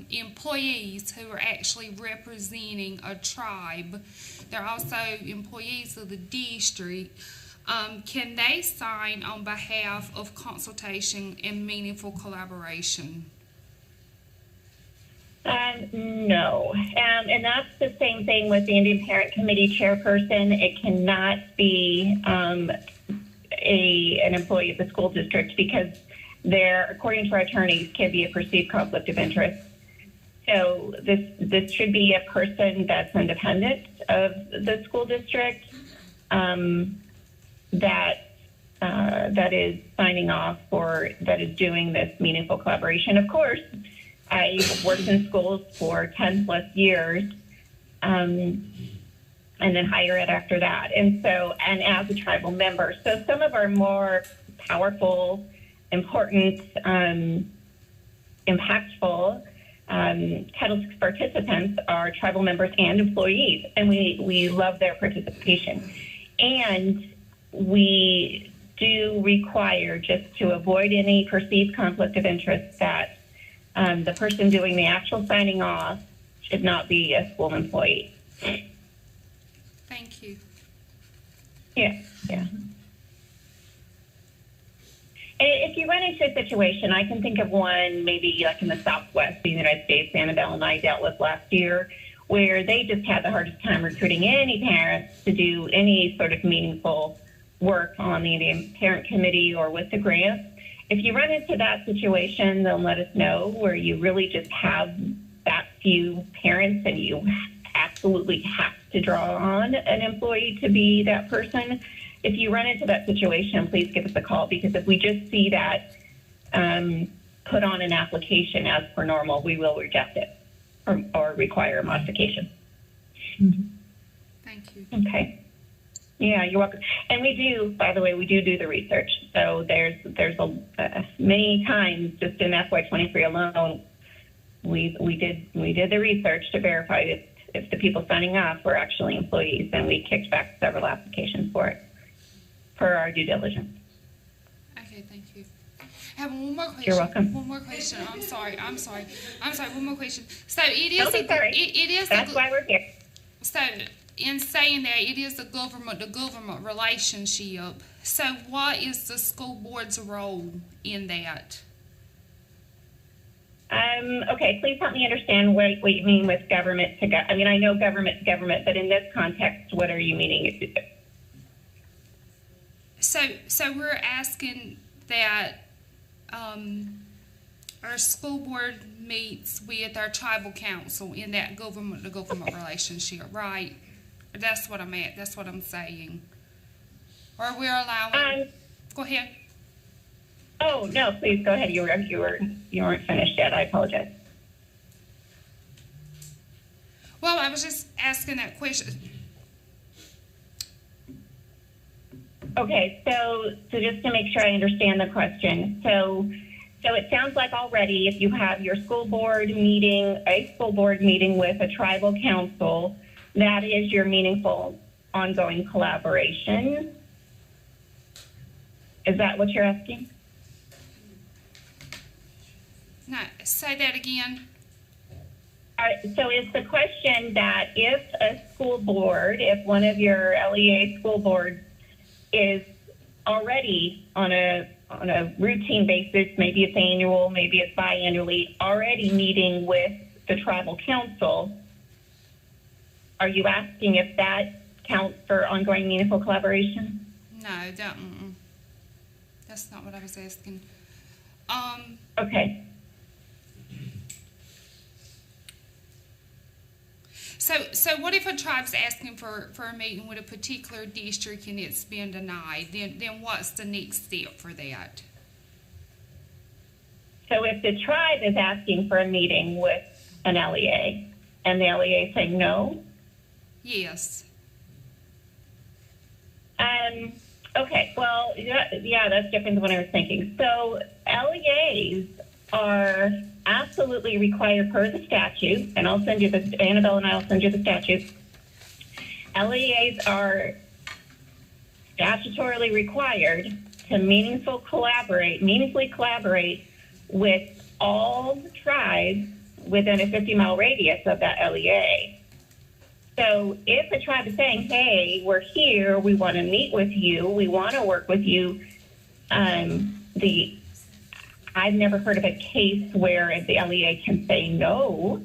employees who are actually representing a tribe? They're also employees of the district. Can they sign on behalf of consultation and meaningful collaboration? No, and that's the same thing with the Indian Parent Committee chairperson. It cannot be an employee of the school district because there, according to our attorneys, can be a perceived conflict of interest. So this should be a person that's independent of the school district that is signing off or that is doing this meaningful collaboration. Of course, I've worked in schools for 10 plus years, and then higher ed after that. And as a tribal member. So some of our more powerful, important, impactful Title VI participants are tribal members and employees, and we love their participation. And we do require, just to avoid any perceived conflict of interest, that the person doing the actual signing off should not be a school employee. Thank you. Yeah. If you run into a situation, I can think of one maybe like in the Southwest of the United States, Annabelle and I dealt with last year, where they just had the hardest time recruiting any parents to do any sort of meaningful work on the Indian Parent Committee or with the grants. If you run into that situation, then let us know, where you really just have that few parents and you absolutely have to draw on an employee to be that person. If you run into that situation, please give us a call, because if we just see that put on an application as per normal, we will reject it or require a modification. Thank you. Okay. Yeah, you're welcome. And we do, by the way, we do the research. So there's many times just in FY23 alone, we did the research to verify if the people signing off were actually employees, and we kicked back several applications for it for our due diligence. Okay, thank you. I have one more question. You're welcome. One more question. I'm sorry. One more question. So it is. Don't be sorry. It is. That's why we're here. So in saying that, it is the government relationship. So what is the school board's role in that? Okay, please help me understand what you mean with government to I mean, I know government to government, but in this context, what are you meaning? So we're asking that our school board meets with our tribal council in that government to government relationship, right? That's what I'm at. That's what I'm saying. Or we're allowing. Go ahead. Oh no, please go ahead. You weren't finished yet. I apologize. Well, I was just asking that question. Okay, so just to make sure I understand the question, so it sounds like already if you have your school board meeting with a tribal council, that is your meaningful ongoing collaboration. Is that what you're asking? No, say that again. So is the question that if a school board, if one of your LEA school boards is already on a routine basis, maybe it's annual, maybe it's biannually, already meeting with the tribal council, are you asking if that counts for ongoing meaningful collaboration? No, that's not what I was asking. Okay. So what if a tribe's asking for a meeting with a particular district and it's been denied? Then what's the next step for that? So if the tribe is asking for a meeting with an LEA and the LEA is saying no? Yes. Okay, well, yeah, that's different than what I was thinking. So LEAs are absolutely required per the statute, and I'll send you the, Annabelle and I will send you the statute. LEAs are statutorily required to meaningfully collaborate with all the tribes within a 50-mile radius of that LEA. So if a tribe is saying, hey, we're here, we want to meet with you, we want to work with you, I've never heard of a case where the LEA can say no.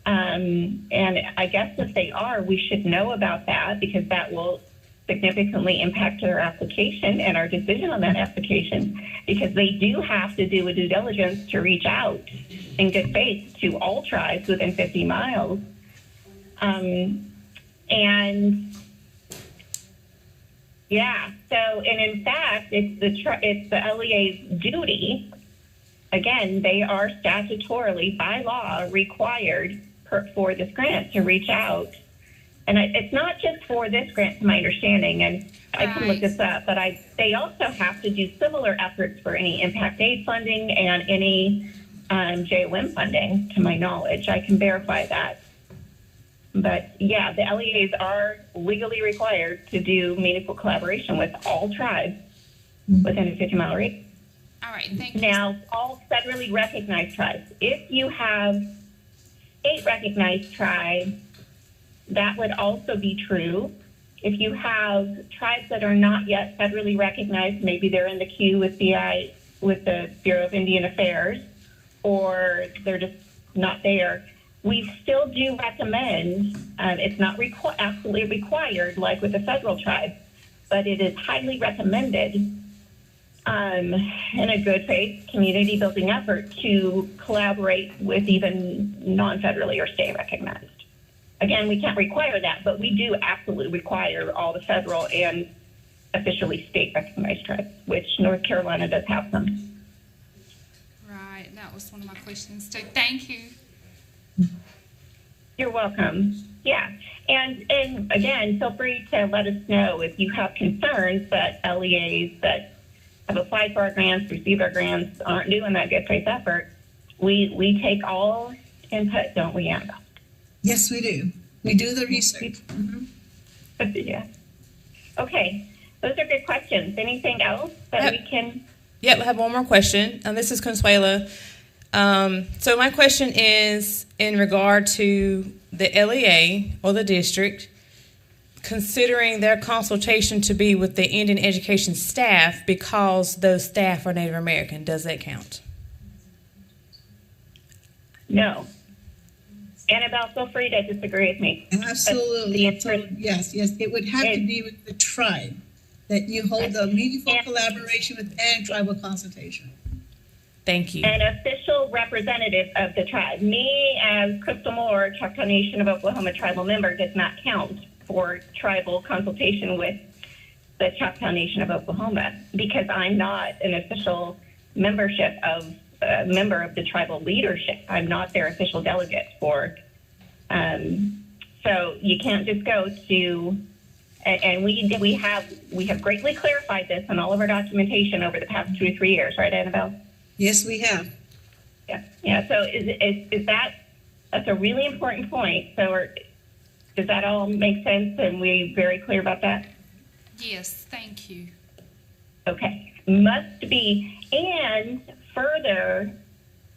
And I guess if they are, we should know about that because that will significantly impact our application and our decision on that application because they do have to do a due diligence to reach out in good faith to all tribes within 50 miles. And yeah, so, and in fact, it's the LEA's duty. Again, they are statutorily, by law, required for this grant to reach out. And it's not just for this grant, to my understanding, and I can look this up, but they also have to do similar efforts for any impact aid funding and any JOM funding, to my knowledge. I can verify that. But yeah, the LEAs are legally required to do meaningful collaboration with all tribes within a 50-mile radius. All right, thank you. Now, all federally recognized tribes. If you have state-recognized tribes, that would also be true. If you have tribes that are not yet federally recognized, maybe they're in the queue with the Bureau of Indian Affairs, or they're just not there. We still do recommend, it's not absolutely required like with the federal tribes, but it is highly recommended in a good faith community building effort to collaborate with even non-federally or state recognized. Again, we can't require that, but we do absolutely require all the federal and officially state recognized tribes, which North Carolina does have some. Right, that was one of my questions too. Thank you. You're welcome. Yeah. And again, feel free to let us know if you have concerns that LEAs that have applied for our grants, received our grants, aren't doing that good faith effort. We take all input, don't we, Annabelle? Yes, we do. We do the research. Yeah. Okay. Those are good questions. Anything else that we can? Yep, I have one more question. This is Consuela. So my question is in regard to the LEA or the district considering their consultation to be with the Indian education staff because those staff are Native American. Does that count? No. Annabelle, feel free to disagree with me. Absolutely. So, yes, it would have to be with the tribe that you hold a meaningful collaboration with and tribal consultation. Thank you. An official representative of the tribe. Me, as Crystal Moore, Choctaw Nation of Oklahoma tribal member, does not count for tribal consultation with the Choctaw Nation of Oklahoma because I'm not an official member of the tribal leadership. I'm not their official delegate for. So you can't just go to. And we have greatly clarified this in all of our documentation over the past 2 or 3 years, right, Annabelle? Yes, we have. Yeah. So is that's a really important point. So does that all make sense? And we very clear about that? Yes, thank you. Okay. must be, and further,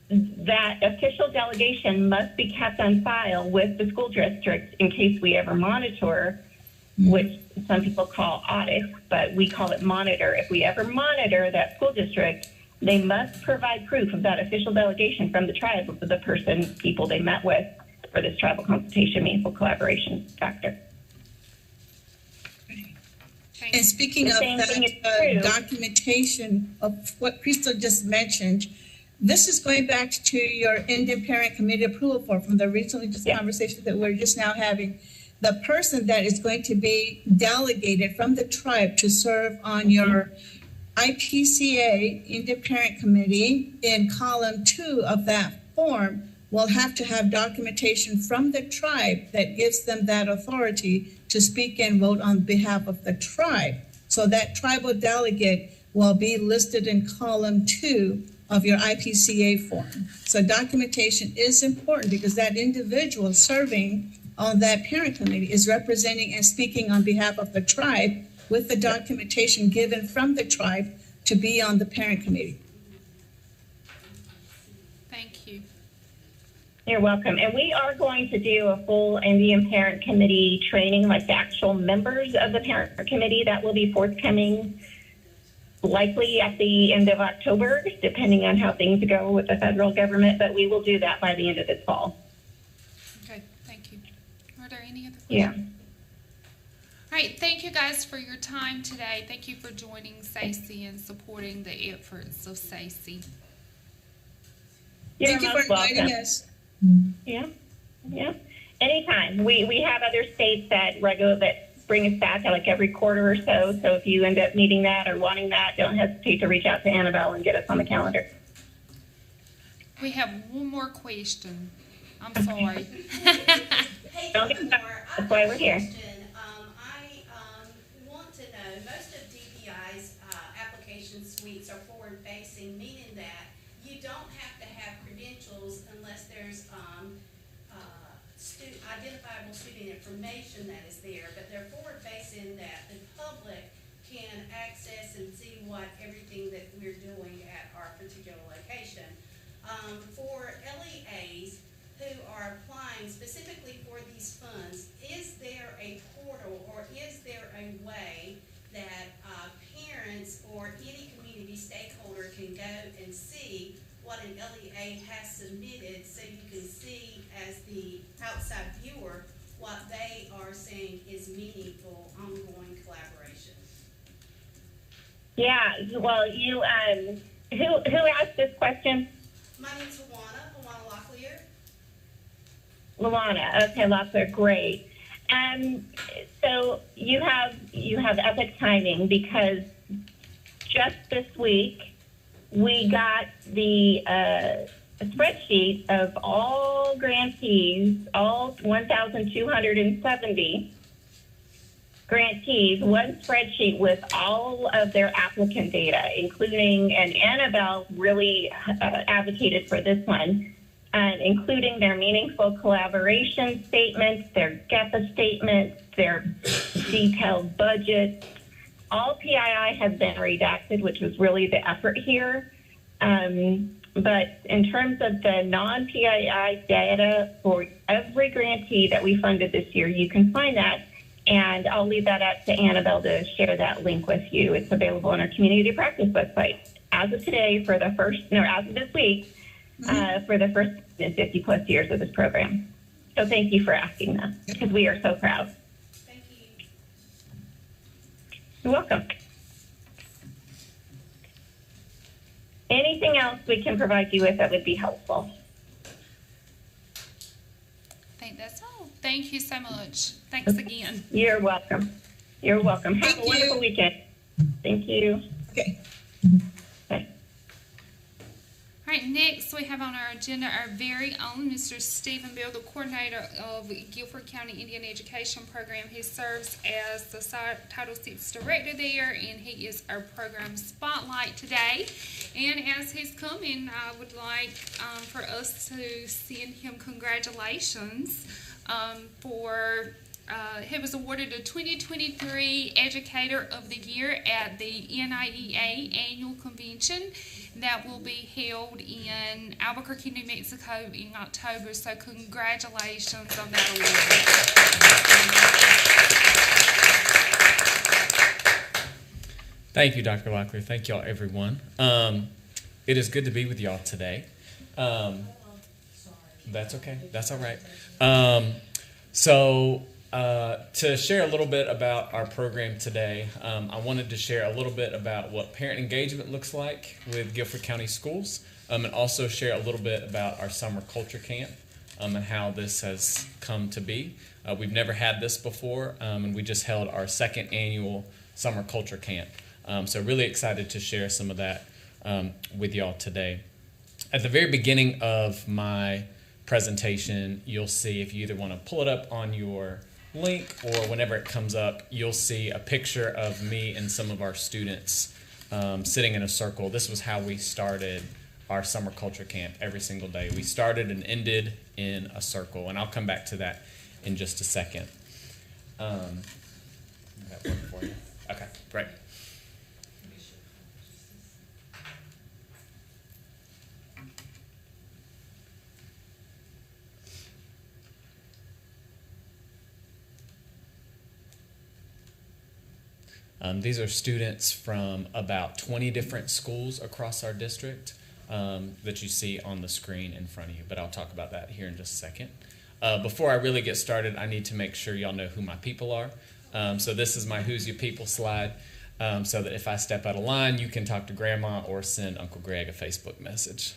that official delegation must be kept on file with the school district in case we ever monitor, which some people call audit, but we call it monitor. If we ever monitor that school district, they must provide proof of that official delegation from the tribe of the people they met with for this tribal consultation meaningful collaboration factor. Thank And you. speaking The of same thing is that true. documentation of what Crystal just mentioned, this is going back to your Indian Parent Committee approval form from the recently just Yeah. conversation that we're just now having. The person that is going to be delegated from the tribe to serve on your IPCA, Indian Parent Committee, in column 2 of that form will have to have documentation from the tribe that gives them that authority to speak and vote on behalf of the tribe. So that tribal delegate will be listed in column 2 of your IPCA form. So documentation is important because that individual serving on that parent committee is representing and speaking on behalf of the tribe with the documentation given from the tribe to be on the parent committee. Thank you. You're welcome. And we are going to do a full Indian Parent Committee training, like the actual members of the parent committee. That will be forthcoming likely at the end of October, depending on how things go with the federal government, but we will do that by the end of this fall. Okay, thank you. Are there any other questions? Yeah. All right, thank you guys for your time today. Thank you for joining SACY and supporting the efforts of SACY. You're Thank you for most inviting welcome. us. Yeah, yeah. Anytime. We have other states that bring us back like every quarter or so. So if you end up needing that or wanting that, don't hesitate to reach out to Annabelle and get us on the calendar. We have one more question. I'm sorry. Hey, Don't one get- more. that's why we're here. I want to know, most of DPI's application suites are forward-facing, meaning that you don't have to have credentials unless there's identifiable student information that is there, but they're forward-facing that the public can access and see what everything that we're doing at our particular location. For LEAs who are applying specifically for these funds, is there a portal or is there a way that parents or any community stakeholder can go and see what an LEA has submitted so you can see as the outside viewer what they are saying is meaningful ongoing collaboration? Yeah, well, you, who asked this question? My name's Luana Locklear. Luana. Okay, Locklear, great. So you have epic timing because just this week we got the spreadsheet of all grantees, all 1,270 grantees, one spreadsheet with all of their applicant data, including, and Annabelle really advocated for this one, including their meaningful collaboration statements, their GEPA statements, their detailed budgets. All PII has been redacted, which was really the effort here. But in terms of the non-PII data for every grantee that we funded this year, you can find that. And I'll leave that up to Annabelle to share that link with you. It's available on our community practice website. As of today, as of this week, for the first 50 plus years of this program. So thank you for asking that, because we are so proud. Thank you. You're welcome. Anything else we can provide you with that would be helpful? I think that's all. Thank you so much. Thanks again. You're welcome. You're welcome. Have Thank a wonderful you. weekend. Thank you. Okay. Bye. All right, next we have on our agenda our very own Mr. Stephen Bill, the coordinator of Guilford County Indian Education Program. He serves as the Title VI director there, and he is our program spotlight today. And as he's coming, I would like for us to send him congratulations for he was awarded the 2023 Educator of the Year at the NIEA Annual Convention that will be held in Albuquerque, New Mexico in October. So congratulations on that award. Thank you, Dr. Locklear. Thank y'all, everyone. It is good to be with y'all today. That's okay. That's all right. To share a little bit about our program today, I wanted to share a little bit about what parent engagement looks like with Guilford County Schools, and also share a little bit about our summer culture camp and how this has come to be. We've never had this before, and we just held our second annual summer culture camp. So really excited to share some of that with y'all today. At the very beginning of my presentation, you'll see, if you either want to pull it up on your link or whenever it comes up, you'll see a picture of me and some of our students sitting in a circle. This was how we started our summer culture camp every single day. We started and ended in a circle, and I'll come back to that in just a second. That work for you? Okay, great. These are students from about 20 different schools across our district that you see on the screen in front of you, but I'll talk about that here in just a second. Before I really get started, I need to make sure y'all know who my people are. So this is my Who's Your People slide, so that if I step out of line, you can talk to Grandma or send Uncle Greg a Facebook message.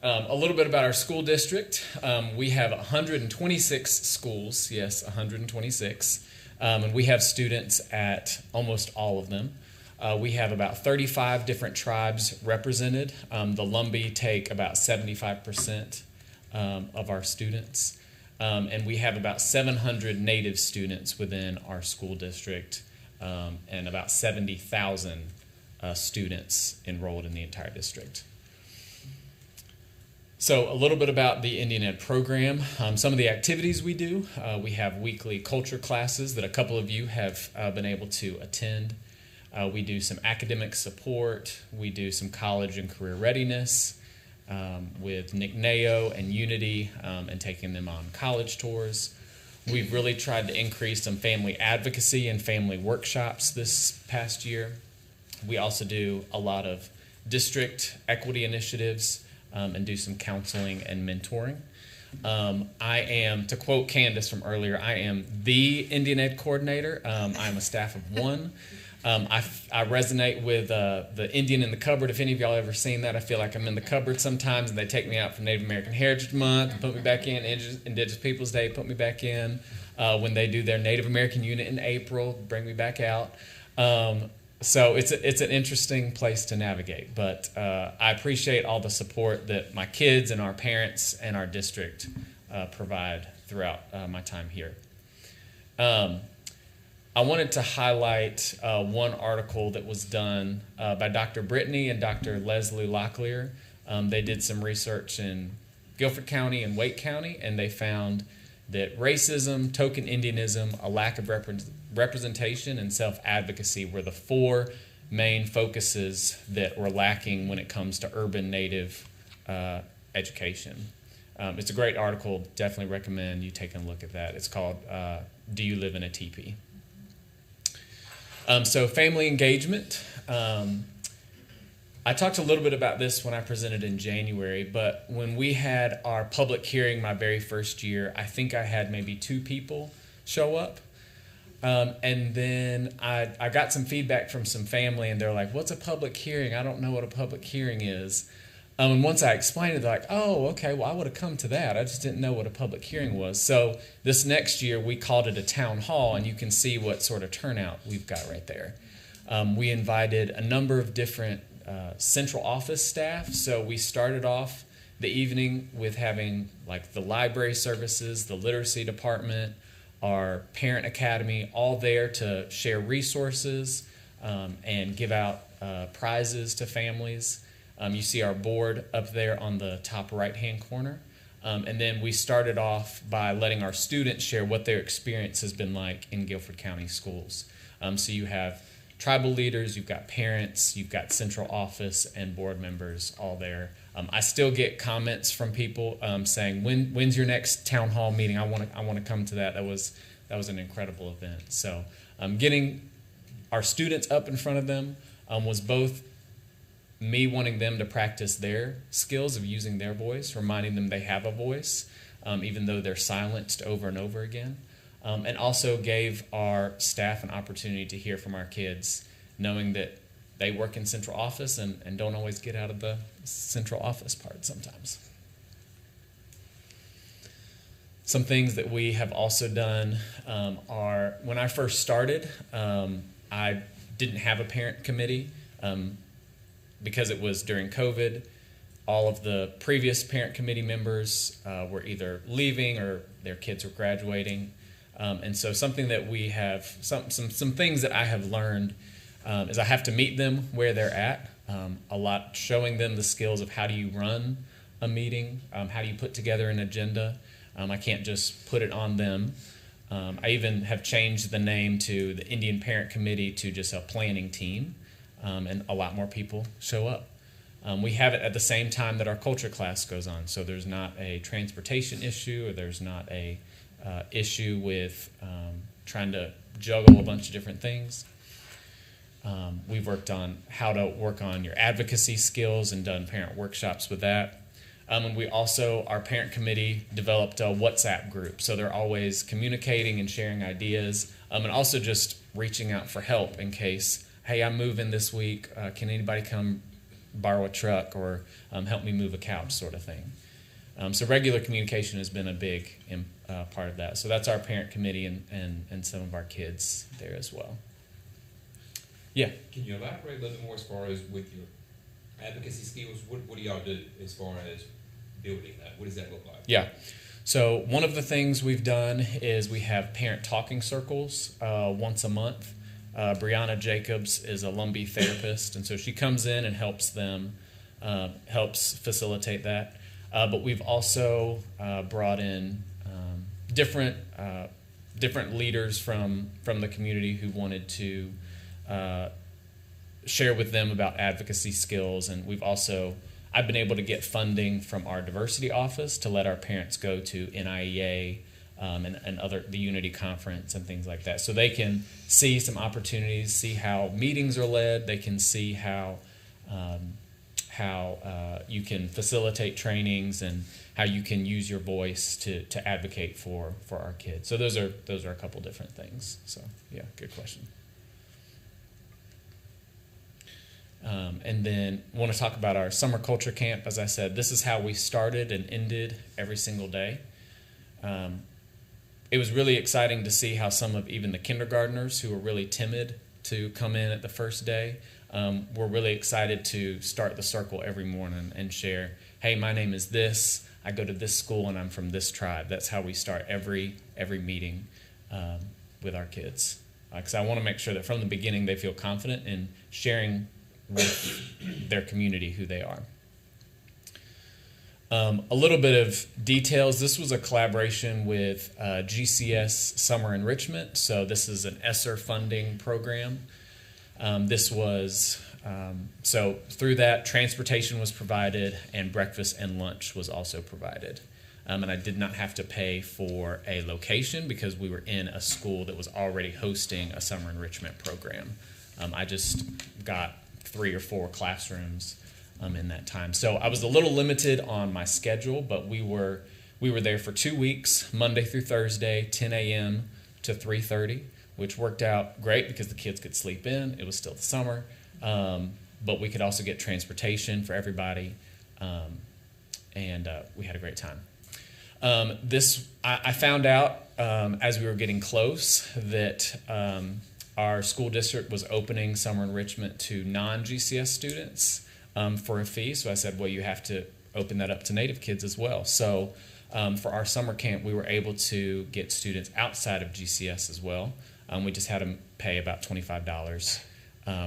A little bit about our school district. We have 126 schools, yes, 126. And we have students at almost all of them. We have about 35 different tribes represented. The Lumbee take about 75% of our students. And we have about 700 Native students within our school district, and about 70,000 students enrolled in the entire district. So a little bit about the Indian Ed program. Some of the activities we do. We have weekly culture classes that a couple of you have been able to attend. We do some academic support. We do some college and career readiness with Nick Nao and Unity, and taking them on college tours. We've really tried to increase some family advocacy and family workshops this past year. We also do a lot of district equity initiatives, and do some counseling and mentoring. I am, to quote Candace from earlier, I am the Indian Ed coordinator. I'm a staff of one. I resonate with the Indian in the cupboard. If any of y'all ever seen that, I feel like I'm in the cupboard sometimes, and they take me out for Native American Heritage Month and put me back in. Indigenous Peoples Day, put me back in. When they do their Native American unit in April, bring me back out. So it's an interesting place to navigate, but I appreciate all the support that my kids and our parents and our district provide throughout my time here. I wanted to highlight one article that was done by Dr. Brittany and Dr. Leslie Locklear. They did some research in Guilford County and Wake County, and they found that racism, token Indianism, a lack of representation, and self-advocacy were the four main focuses that were lacking when it comes to urban Native education. It's a great article. Definitely recommend you taking a look at that. It's called Do You Live in a Teepee? So family engagement. I talked a little bit about this when I presented in January, but when we had our public hearing my very first year, I think I had maybe 2 people show up. And then I got some feedback from some family, and they're like, what's a public hearing? I don't know what a public hearing is. And once I explained it, they're like, oh, okay, well, I would have come to that. I just didn't know what a public hearing was. So this next year, we called it a town hall, and you can see what sort of turnout we've got right there. We invited a number of different central office staff. So we started off the evening with having like the library services, the literacy department, our parent academy, all there to share resources and give out prizes to families. You see our board up there on the top right-hand corner. And then we started off by letting our students share what their experience has been like in Guilford County schools. So you have tribal leaders, you've got parents, you've got central office and board members all there. I still get comments from people saying, "When's your next town hall meeting? I want to come to that." That was an incredible event. So getting our students up in front of them was both me wanting them to practice their skills of using their voice, reminding them they have a voice, even though they're silenced over and over again, and also gave our staff an opportunity to hear from our kids, knowing that they work in central office and don't always get out of the central office part sometimes. Some things that we have also done are, when I first started, I didn't have a parent committee because it was during COVID. All of the previous parent committee members were either leaving or their kids were graduating. And so something that we have, some things that I have learned is I have to meet them where they're at, a lot showing them the skills of how do you run a meeting, how do you put together an agenda. I can't just put it on them. I even have changed the name to the Indian Parent Committee to just a planning team, and a lot more people show up. We have it at the same time that our culture class goes on, so there's not a transportation issue, or there's not a issue with trying to juggle a bunch of different things. We've worked on how to work on your advocacy skills and done parent workshops with that. And we also, our parent committee developed a WhatsApp group, so they're always communicating and sharing ideas, and also just reaching out for help in case, hey, I'm moving this week, can anybody come borrow a truck or help me move a couch, sort of thing. So regular communication has been a big part of that. So that's our parent committee and some of our kids there as well. Yeah. Can you elaborate a little bit more as far as with your advocacy skills? What do y'all do as far as building that? What does that look like? Yeah. So one of the things we've done is we have parent talking circles once a month. Brianna Jacobs is a Lumbee therapist, and so she comes in and helps them, helps facilitate that. But we've also brought in different leaders from the community who wanted to share with them about advocacy skills, and I've been able to get funding from our diversity office to let our parents go to NIEA and the Unity Conference and things like that, so they can see some opportunities, see how meetings are led. They can see how you can facilitate trainings and how you can use your voice to advocate for our kids. So those are a couple different things. So yeah, good question. And then I want to talk about our summer culture camp. As I said, this is how we started and ended every single day. It was really exciting to see how some of even the kindergartners who were really timid to come in at the first day were really excited to start the circle every morning and share, hey, my name is this, I go to this school, and I'm from this tribe. That's how we start every meeting with our kids. Because I want to make sure that from the beginning they feel confident in sharing with their community who they are. A little bit of details. This was a collaboration with GCS Summer Enrichment. So this is an ESSER funding program. So through that, transportation was provided and breakfast and lunch was also provided. And I did not have to pay for a location because we were in a school that was already hosting a summer enrichment program. I just got 3 or 4 classrooms in that time. So I was a little limited on my schedule, but we were there for 2 weeks, Monday through Thursday, 10 a.m. to 3:30, which worked out great because the kids could sleep in. It was still the summer, but we could also get transportation for everybody, and we had a great time. I found out as we were getting close that our school district was opening summer enrichment to non-GCS students for a fee. So I said, well, you have to open that up to Native kids as well. So for our summer camp, we were able to get students outside of GCS as well. We just had to pay about $25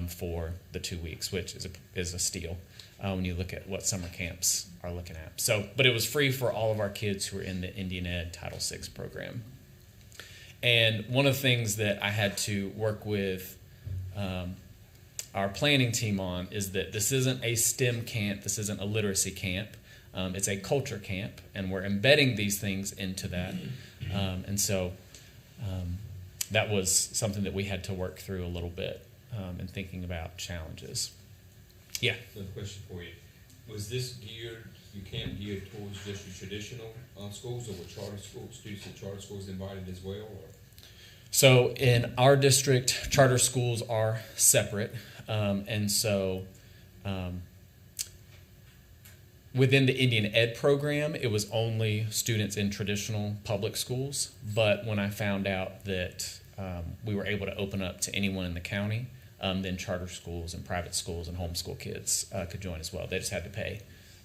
for the 2 weeks, which is a steal. when you look at what summer camps are looking at. So, but it was free for all of our kids who were in the Indian Ed Title VI program. And one of the things that I had to work with our planning team on is that this isn't a STEM camp, this isn't a literacy camp. It's a culture camp, and we're embedding these things into that. And so that was something that we had to work through a little bit in thinking about challenges. Yeah. Another question for you. Was this your camp geared towards just your traditional schools, or were charter schools, students at charter schools invited as well? Or? So in our district, charter schools are separate. And so within the Indian Ed program, it was only students in traditional public schools. But when I found out that we were able to open up to anyone in the county, then charter schools and private schools and homeschool kids could join as well. They just had to pay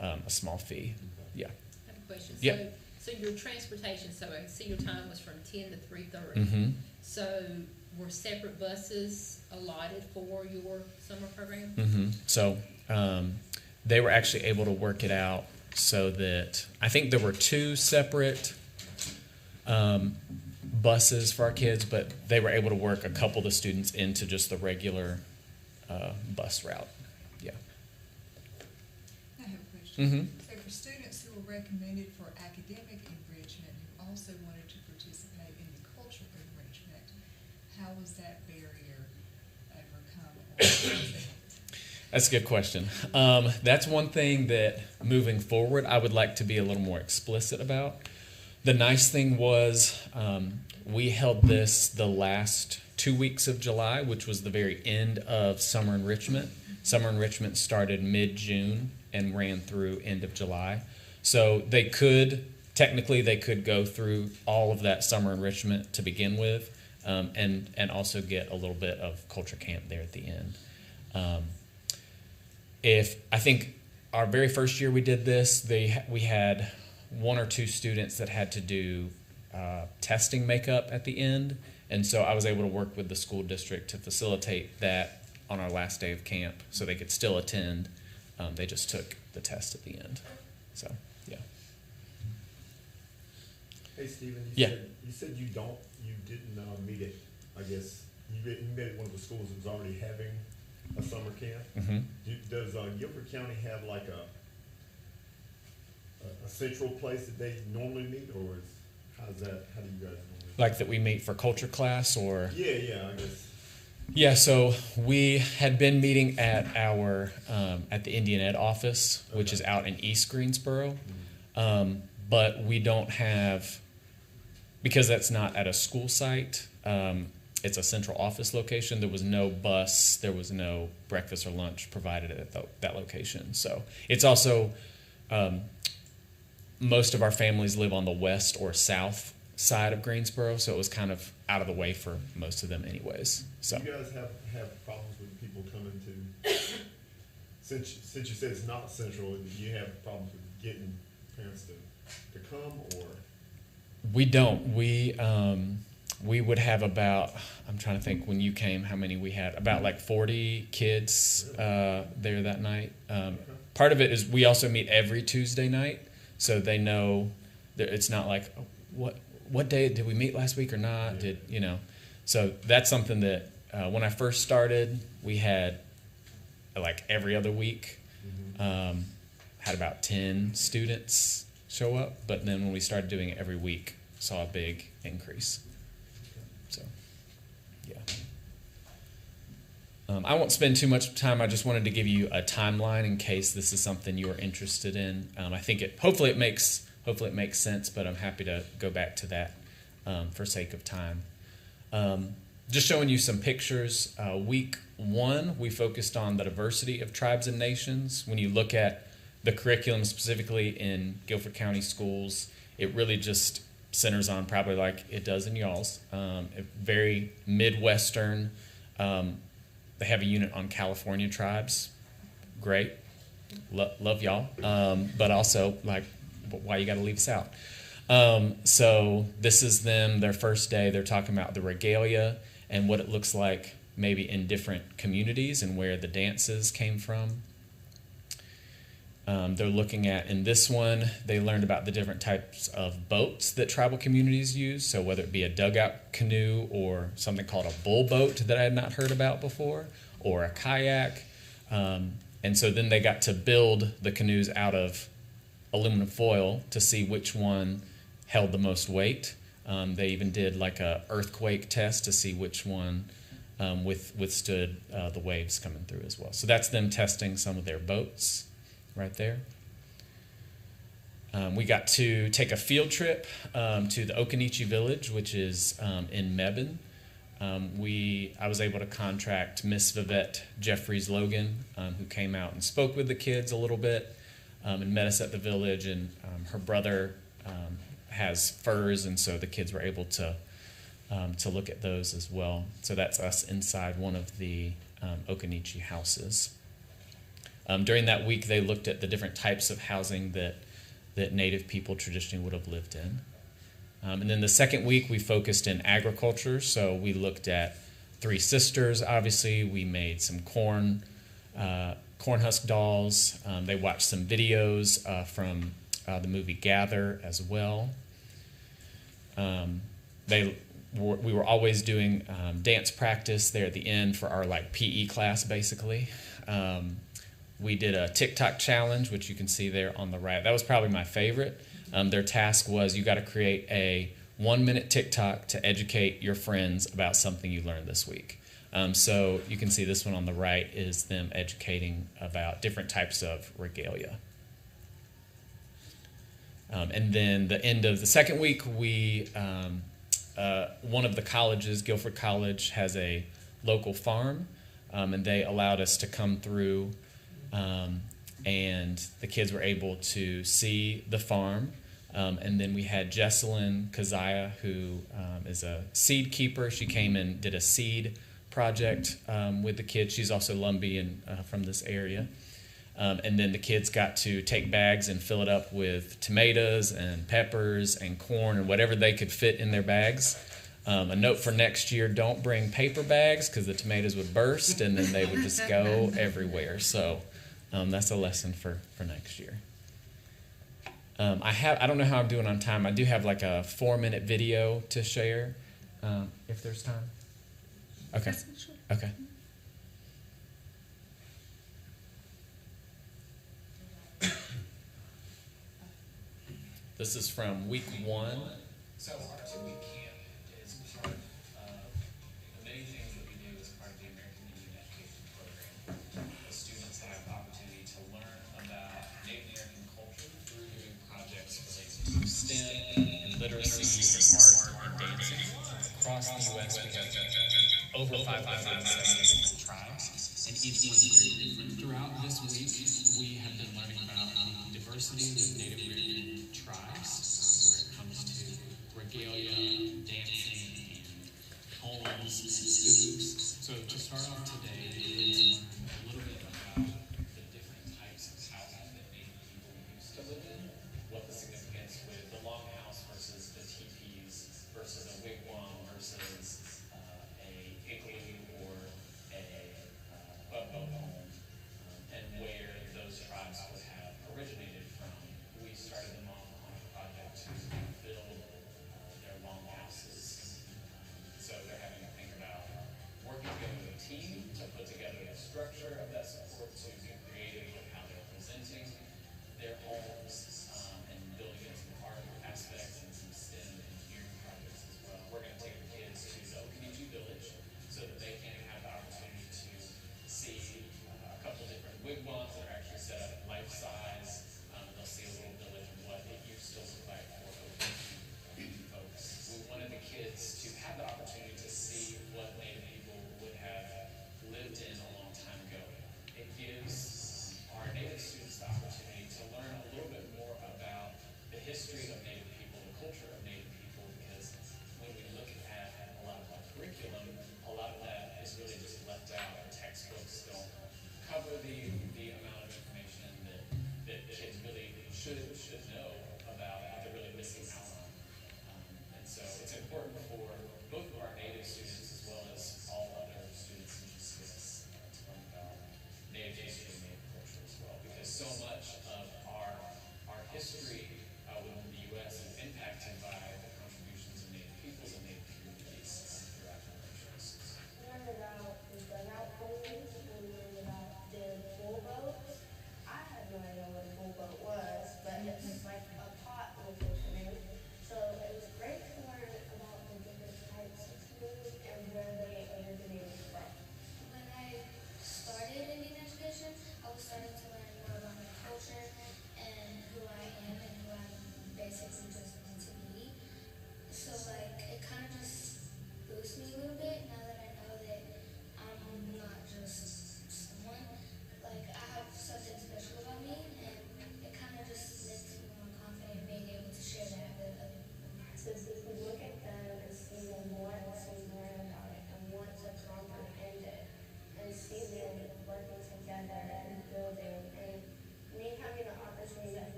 a small fee. Yeah. I have a question. Yeah. So your transportation, so I see your time was from 10 to 3:30. Mm-hmm. So were separate buses allotted for your summer program? Mm-hmm. So they were actually able to work it out so that I think there were 2 separate buses for our kids, but they were able to work a couple of the students into just the regular bus route. Yeah. I have a question. Mm-hmm. So for students who were recommended for academic enrichment who also wanted to participate in the cultural enrichment, how was that barrier overcome? That's a good question. That's one thing that moving forward I would like to be a little more explicit about. The nice thing was we held this the last 2 weeks of July, which was the very end of summer enrichment. Summer enrichment started mid-June and ran through end of July. So they could go through all of that summer enrichment to begin with, and also get a little bit of culture camp there at the end. I think our very first year we did this, we had 1 or 2 students that had to do testing makeup at the end, and so I was able to work with the school district to facilitate that on our last day of camp, so they could still attend. They just took the test at the end. So, yeah. Hey, Stephen. Yeah. You said you didn't meet it. I guess you met at one of the schools that was already having a summer camp. Mm-hmm. Does Guilford County have like a central place that they normally meet, or how do you guys normally? Like that we meet for culture class, or? Yeah, I guess. Yeah, so we had been meeting at our at the Indian Ed office, which is out in East Greensboro, but we don't have, because that's not at a school site. It's a central office location. There was no bus, there was no breakfast or lunch provided at that location. So it's also, most of our families live on the west or south side of Greensboro, so it was kind of out of the way for most of them anyways. So Do you guys have problems with people coming to, since you said it's not central, do you have problems with getting parents to come, or? We don't. We would have about, I'm trying to think when you came, how many we had, about like 40 kids there that night. Part of it is we also meet every Tuesday night, so they know that it's not like, what day did we meet last week or not? So that's something that when I first started, we had like every other week, had about 10 students show up, but then when we started doing it every week, saw a big increase. So, yeah. I won't spend too much time. I just wanted to give you a timeline in case this is something you are interested in. I think hopefully it makes sense, but I'm happy to go back to that for sake of time. Just showing you some pictures. Week 1, we focused on the diversity of tribes and nations. When you look at the curriculum specifically in Guilford County schools, it really just centers on probably like it does in y'all's. Very Midwestern. They have a unit on California tribes. Great. Love y'all. But also, like, why you got to leave us out? So this is them, their first day. They're talking about the regalia and what it looks like maybe in different communities and where the dances came from. They're looking at, in this one, they learned about the different types of boats that tribal communities use. So whether it be a dugout canoe or something called a bull boat that I had not heard about before, or a kayak. And so then they got to build the canoes out of aluminum foil to see which one held the most weight. They even did like a earthquake test to see which one withstood the waves coming through as well. So that's them testing some of their boats right there. We got to take a field trip to the Okanichi Village, which is in Mebane. I was able to contract Miss Vivette Jeffries Logan, who came out and spoke with the kids a little bit and met us at the village. And her brother has furs, and so the kids were able to look at those as well. So that's us inside one of the Okanichi houses. During that week, they looked at the different types of housing that Native people traditionally would have lived in. And then the second week, we focused in agriculture. So we looked at Three Sisters, obviously. We made some corn husk dolls. They watched some videos from the movie Gather as well. We were always doing dance practice there at the end for our PE class, basically. We did a TikTok challenge, which you can see there on the right. That was probably my favorite. Their task was you got to create a 1-minute TikTok to educate your friends about something you learned this week. So you can see this one on the right is them educating about different types of regalia. And then the end of the second week, one of the colleges, Guilford College, has a local farm, and they allowed us to come through, and the kids were able to see the farm. And then we had Jesselyn Kazaya, who is a seed keeper. She came and did a seed project with the kids. She's also Lumbee and from this area. And then the kids got to take bags and fill it up with tomatoes and peppers and corn and whatever they could fit in their bags. A note for next year, don't bring paper bags because the tomatoes would burst and then they would just go everywhere. So that's a lesson for next year. I don't know how I'm doing on time. I do have a 4-minute video to share, if there's time. Okay. Okay. This is from week 1. So our 2-week camp is part of many things that we do as part of the American Indian Education Program. The students have the opportunity to learn about Native American culture through doing projects related to STEM and literacy and art and dancing. Across the U.S., we have over 570 tribes, and each one is very different. Throughout this week, we have been learning about the diversity of Native American tribes where it comes to regalia, dancing, and homes, and foods. So to start off today, is learn a little bit about the different types of housing that Native people used to live in, what the significance with the longhouse versus the teepees versus a wigwam versus a igloo or a boat home, and where those tribes would have originated from. We started them off on a project to build their longhouses. So they're having to think about working together as a team to put together a structure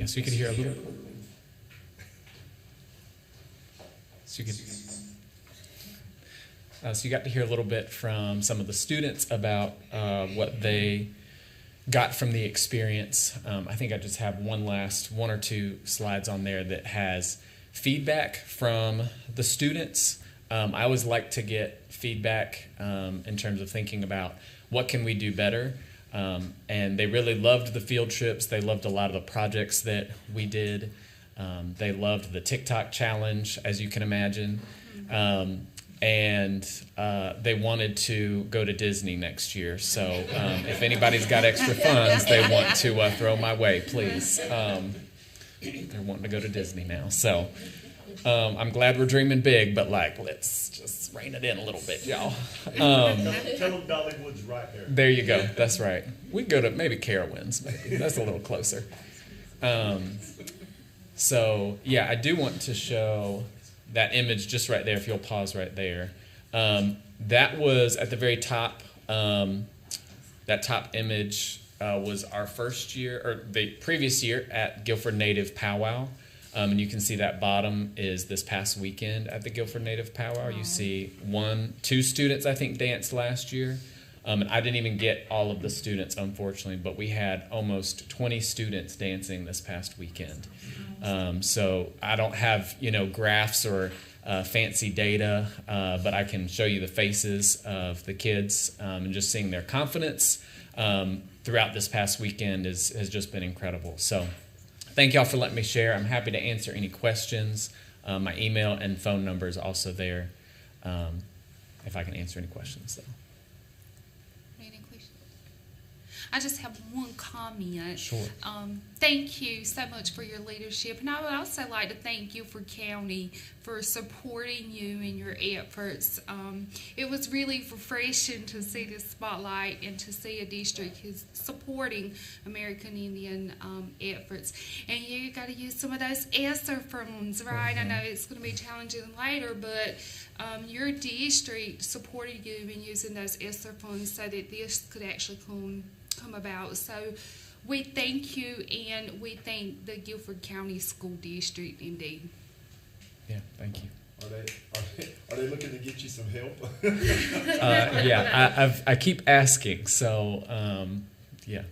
so you could hear a little. So you got to hear a little bit from some of the students about what they got from the experience. I think I just have one or two slides on there that has feedback from the students. I always like to get feedback in terms of thinking about what can we do better. And they really loved the field trips. They loved a lot of the projects that we did. They loved the TikTok challenge, as you can imagine. And they wanted to go to Disney next year. So if anybody's got extra funds they want to throw my way, please. They're wanting to go to Disney now. So I'm glad we're dreaming big, but let's just rein it in a little bit, y'all. Tell them Dollywood's right there. There you go. That's right. We can go to maybe Carowinds. Maybe that's a little closer. So yeah, I do want to show that image just right there. If you'll pause right there, that was at the very top. That top image was our first year or the previous year at Guilford Native Powwow. And you can see that bottom is this past weekend at the Guilford Native Powwow. You see 2 students, I think, danced last year. And I didn't even get all of the students, unfortunately, but we had almost 20 students dancing this past weekend. So I don't have, graphs or fancy data, but I can show you the faces of the kids, and just seeing their confidence throughout this past weekend has just been incredible. So thank y'all for letting me share. I'm happy to answer any questions. My email and phone number is also there, if I can answer any questions, though. Any questions? I just have one comment. Sure. Thank you so much for your leadership, and I would also like to thank Guilford County for supporting you in your efforts. It was really refreshing to see this spotlight and to see a district who's supporting American Indian efforts. And you got to use some of those ESSER funds, right? Mm-hmm. I know it's going to be challenging later, but your district supported you in using those ESSER funds so that this could actually come about. So we thank you, and we thank the Guilford County School District indeed. Yeah, thank you. Are they looking to get you some help? Yeah, I keep asking, so yeah,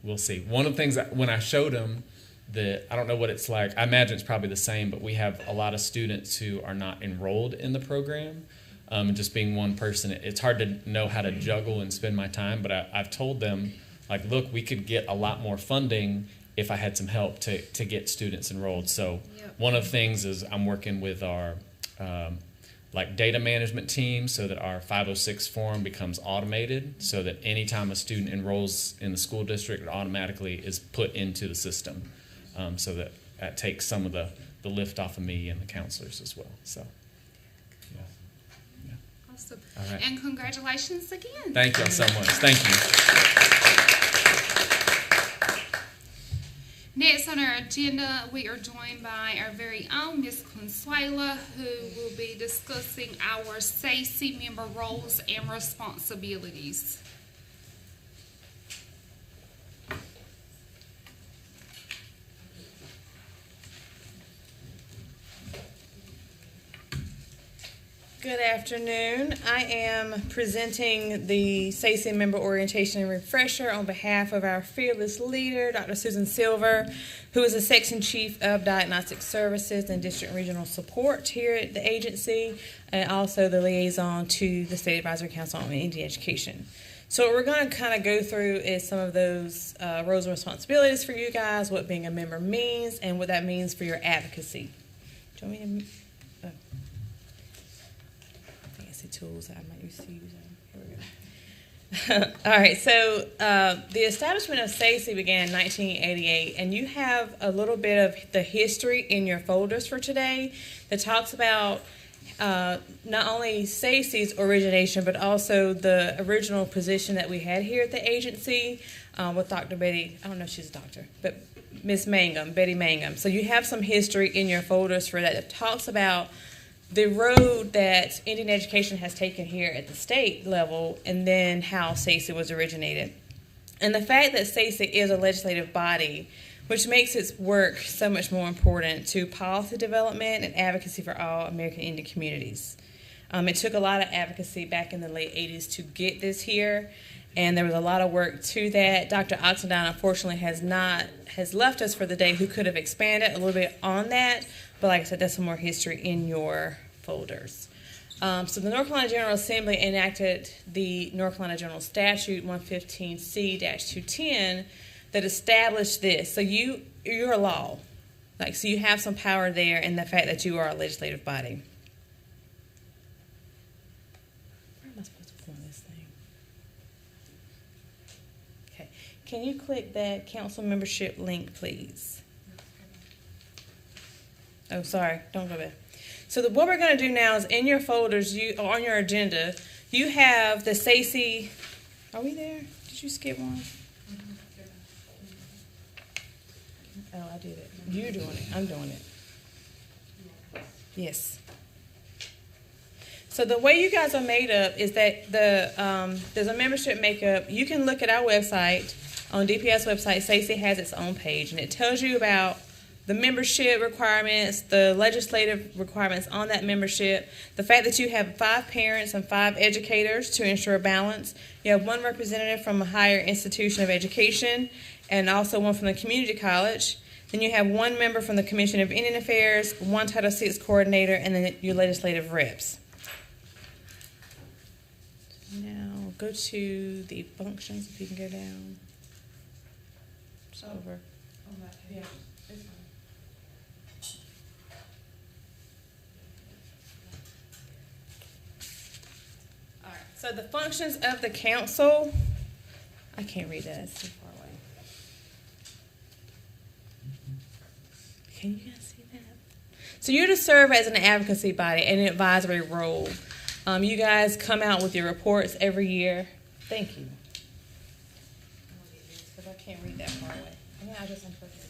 we'll see. One of the things when I showed them that I don't know what it's like. I imagine it's probably the same, but we have a lot of students who are not enrolled in the program. And just being one person, it's hard to know how to juggle and spend my time. But I've told them, look, we could get a lot more funding if I had some help to get students enrolled. So one of the things is I'm working with our data management team so that our 506 form becomes automated, so that anytime a student enrolls in the school district, it automatically is put into the system, so that takes some of the lift off of me and the counselors as well. So yeah. Awesome. All right. And congratulations again. Thank you all so much. Thank you. Next on our agenda, we are joined by our very own Ms. Consuela, who will be discussing our SACE member roles and responsibilities. Good afternoon. I am presenting the SACE member orientation and refresher on behalf of our fearless leader, Dr. Susan Silver, who is the section chief of diagnostic services and district regional support here at the agency, and also the liaison to the State Advisory Council on Indian Education. So what we're going to kind of go through is some of those roles and responsibilities for you guys, what being a member means, and what that means for your advocacy. Do you want me to... tools that I might use to use. Here we go. All right, so the establishment of SACE began in 1988, and you have a little bit of the history in your folders for today that talks about not only SACE's origination, but also the original position that we had here at the agency with Dr. Betty, I don't know if she's a doctor, but Miss Mangum, Betty Mangum. So you have some history in your folders for that talks about the road that Indian education has taken here at the state level, and then how SACE was originated. And the fact that SACE is a legislative body, which makes its work so much more important to policy development and advocacy for all American Indian communities. It took a lot of advocacy back in the late 80s to get this here, and there was a lot of work to that. Dr. Oxendine, unfortunately, has left us for the day, who could have expanded a little bit on that, but like I said, that's some more history in your folders. So the North Carolina General Assembly enacted the North Carolina General Statute 115C-210 that established this. So you're a law. So you have some power there in the fact that you are a legislative body. Where am I supposed to point this thing? Okay. Can you click that council membership link, please? Oh, sorry. Don't go back. So what we're going to do now is in your folders, or on your agenda, you have the SACE. Are we there? Did you skip one? Oh, I did it. You're doing it. I'm doing it. Yes. So the way you guys are made up is that there's a membership makeup. You can look at our website. On DPS website, SACE has its own page, and it tells you about the membership requirements, the legislative requirements on that membership, the fact that you have 5 parents and 5 educators to ensure balance. You have 1 representative from a higher institution of education and also 1 from the community college. Then you have 1 member from the Commission of Indian Affairs, 1 Title VI coordinator, and then your legislative reps. Now go to the functions if you can go down. It's over. Yeah. So the functions of the council, I can't read that, it's too far away. Can you guys see that? So you're to serve as an advocacy body and an advisory role. You guys come out with your reports every year. Thank you. Because I can't read that far away. I just unplugged it.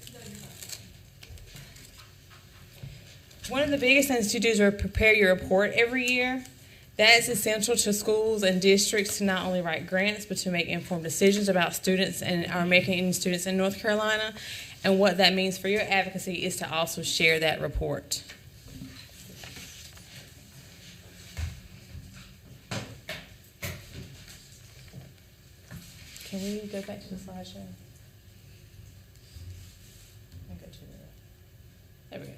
One of the biggest things you do is prepare your report every year. That is essential to schools and districts to not only write grants, but to make informed decisions about students and our American Indian students in North Carolina. And what that means for your advocacy is to also share that report. Can we go back to the slideshow? There we go.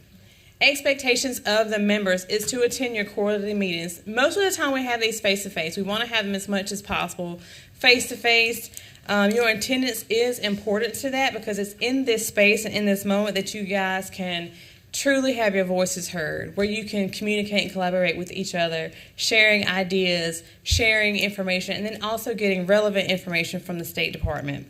Expectations of the members is to attend your quarterly meetings. Most of the time we have these face-to-face. We want to have them as much as possible face-to-face. Your attendance is important to that because it's in this space and in this moment that you guys can truly have your voices heard, where you can communicate and collaborate with each other, sharing ideas, sharing information, and then also getting relevant information from the State Department.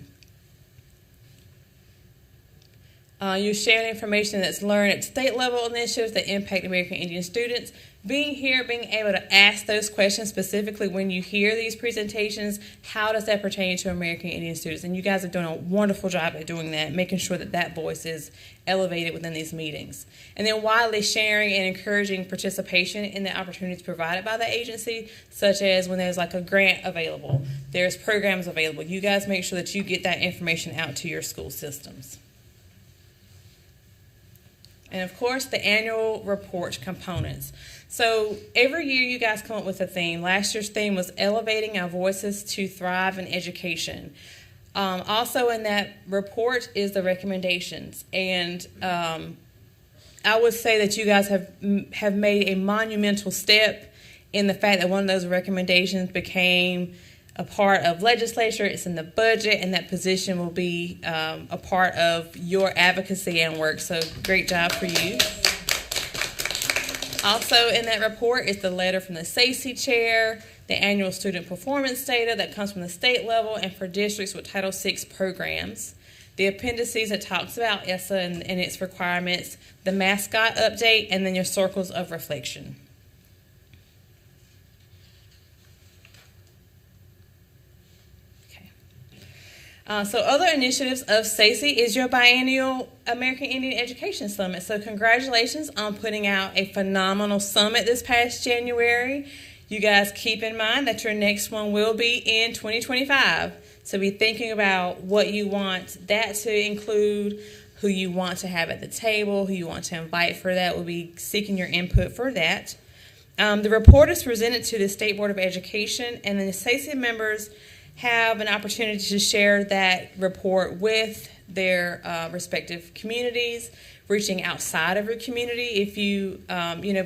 You share information that's learned at state level initiatives that impact American Indian students. Being here, being able to ask those questions specifically when you hear these presentations, how does that pertain to American Indian students? And you guys have done a wonderful job at doing that, making sure that that voice is elevated within these meetings. And then widely sharing and encouraging participation in the opportunities provided by the agency, such as when there's like a grant available, there's programs available. You guys make sure that you get that information out to your school systems. And of course, the annual report components. So every year you guys come up with a theme. Last year's theme was elevating our voices to thrive in education. Also in that report is the recommendations. And I would say that you guys have made a monumental step in the fact that one of those recommendations became a part of legislature, it's in the budget, and that position will be a part of your advocacy and work. So great job for you. Also in that report is the letter from the SACE chair, the annual student performance data that comes from the state level and for districts with Title VI programs, the appendices that talks about ESSA and its requirements, the mascot update, and then your circles of reflection. So other initiatives of SACE is your biennial American Indian Education Summit. So congratulations on putting out a phenomenal summit this past January. You guys keep in mind that your next one will be in 2025. So be thinking about what you want that to include, who you want to have at the table, who you want to invite for that. We'll be seeking your input for that. The report is presented to the State Board of Education, and then the SACE members have an opportunity to share that report with their respective communities, reaching outside of your community if you,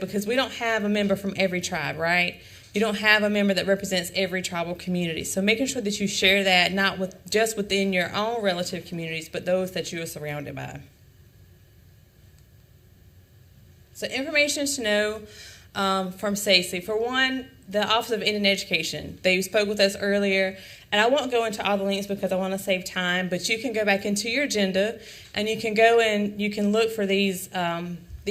because we don't have a member from every tribe, right? You don't have a member that represents every tribal community. So making sure that you share that not with just within your own relative communities, but those that you are surrounded by. So information to know from SACE. For one, the Office of Indian Education. They spoke with us earlier, and I won't go into all the links because I want to save time, but you can go back into your agenda and you can go and you can look for these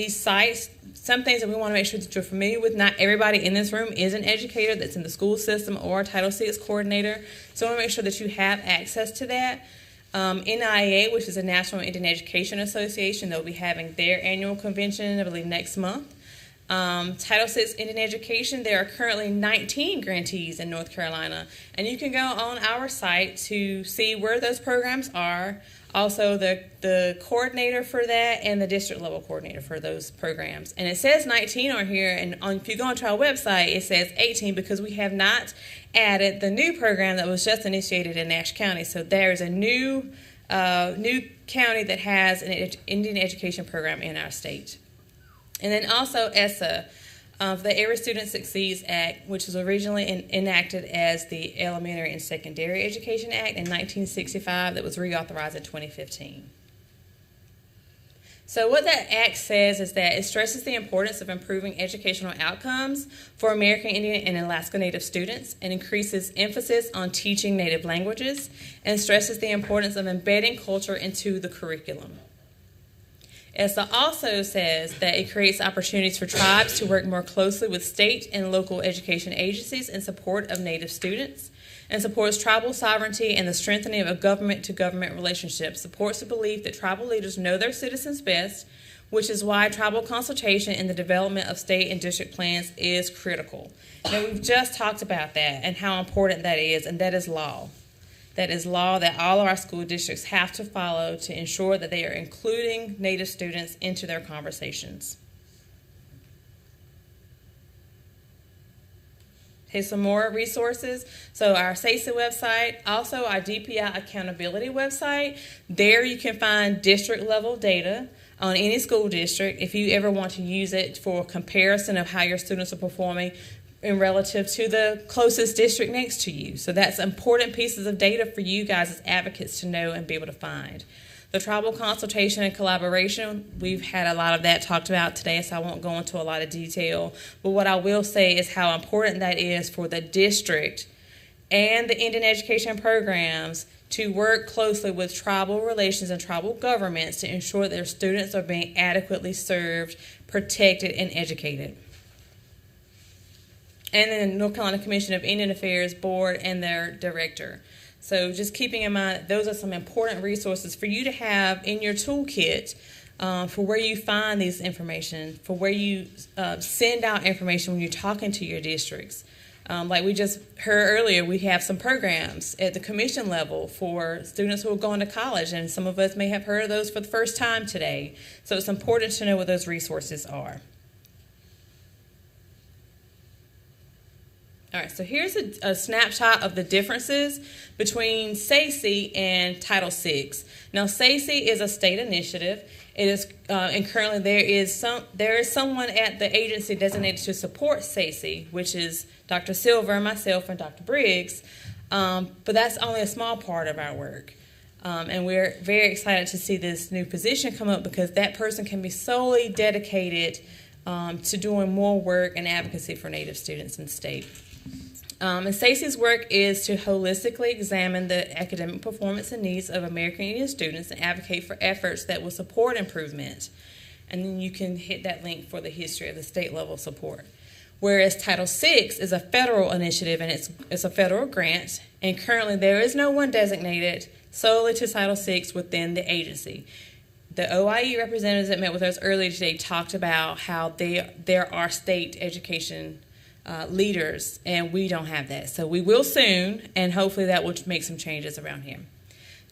sites. Some things that we want to make sure that you're familiar with. Not everybody in this room is an educator that's in the school system or a Title VI coordinator, so I want to make sure that you have access to that. NIA, which is the National Indian Education Association, they'll be having their annual convention, I believe, next month. Title VI Indian Education, there are currently 19 grantees in North Carolina, and you can go on our site to see where those programs are. Also, the coordinator for that and the district level coordinator for those programs. And it says 19 on here, and if you go onto our website, it says 18 because we have not added the new program that was just initiated in Nash County. So there's a new county that has an Indian education program in our state. And then also ESSA, the Every Student Succeeds Act, which was originally enacted as the Elementary and Secondary Education Act in 1965 that was reauthorized in 2015. So what that act says is that it stresses the importance of improving educational outcomes for American Indian and Alaska Native students and increases emphasis on teaching Native languages and stresses the importance of embedding culture into the curriculum. ESSA also says that it creates opportunities for tribes to work more closely with state and local education agencies in support of Native students, and supports tribal sovereignty and the strengthening of government-to-government relationships, supports the belief that tribal leaders know their citizens best, which is why tribal consultation in the development of state and district plans is critical. Now, we've just talked about that and how important that is, and that is law. That is law that all of our school districts have to follow to ensure that they are including Native students into their conversations. Here's some more resources. So our SACE website, also our DPI accountability website. There you can find district level data on any school district if you ever want to use it for comparison of how your students are performing in relative to the closest district next to you. So that's important pieces of data for you guys as advocates to know and be able to find. The tribal consultation and collaboration, we've had a lot of that talked about today, so I won't go into a lot of detail. But what I will say is how important that is for the district and the Indian education programs to work closely with tribal relations and tribal governments to ensure that their students are being adequately served, protected, and educated. And then the North Carolina Commission of Indian Affairs Board and their director. So just keeping in mind, those are some important resources for you to have in your toolkit for where you find this information, for where you send out information when you're talking to your districts. Like we just heard earlier, we have some programs at the commission level for students who are going to college, and some of us may have heard of those for the first time today. So it's important to know what those resources are. All right, so here's a snapshot of the differences between SACE and Title VI. Now, SACE is a state initiative. It is, and currently there is someone at the agency designated to support SACE, which is Dr. Silver, myself, and Dr. Briggs. But that's only a small part of our work. And we're very excited to see this new position come up because that person can be solely dedicated to doing more work and advocacy for Native students in the state. And SACE's work is to holistically examine the academic performance and needs of American Indian students and advocate for efforts that will support improvement. And then you can hit that link for the history of the state level support. Whereas Title VI is a federal initiative and it's a federal grant, and currently there is no one designated solely to Title VI within the agency. The OIE representatives that met with us earlier today talked about how there are state education leaders, and we don't have that. So we will soon, and hopefully that will make some changes around here.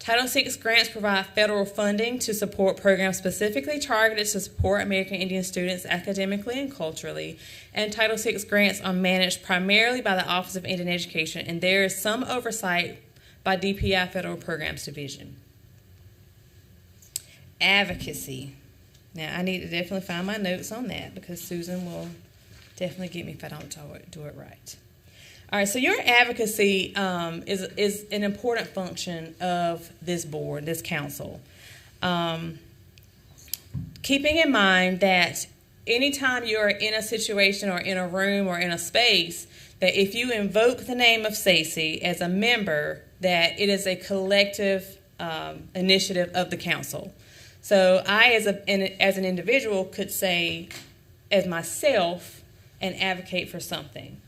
Title VI grants provide federal funding to support programs specifically targeted to support American Indian students academically and culturally. And Title VI grants are managed primarily by the Office of Indian Education, and there is some oversight by DPI Federal Programs Division. Advocacy. Now, I need to definitely find my notes on that because Susan will definitely get me if I don't do it right. All right, so your advocacy is an important function of this board, this council. Keeping in mind that anytime you're in a situation or in a room or in a space, that if you invoke the name of SACY as a member, that it is a collective initiative of the council. So I, as an individual, could say, as myself, and advocate for something.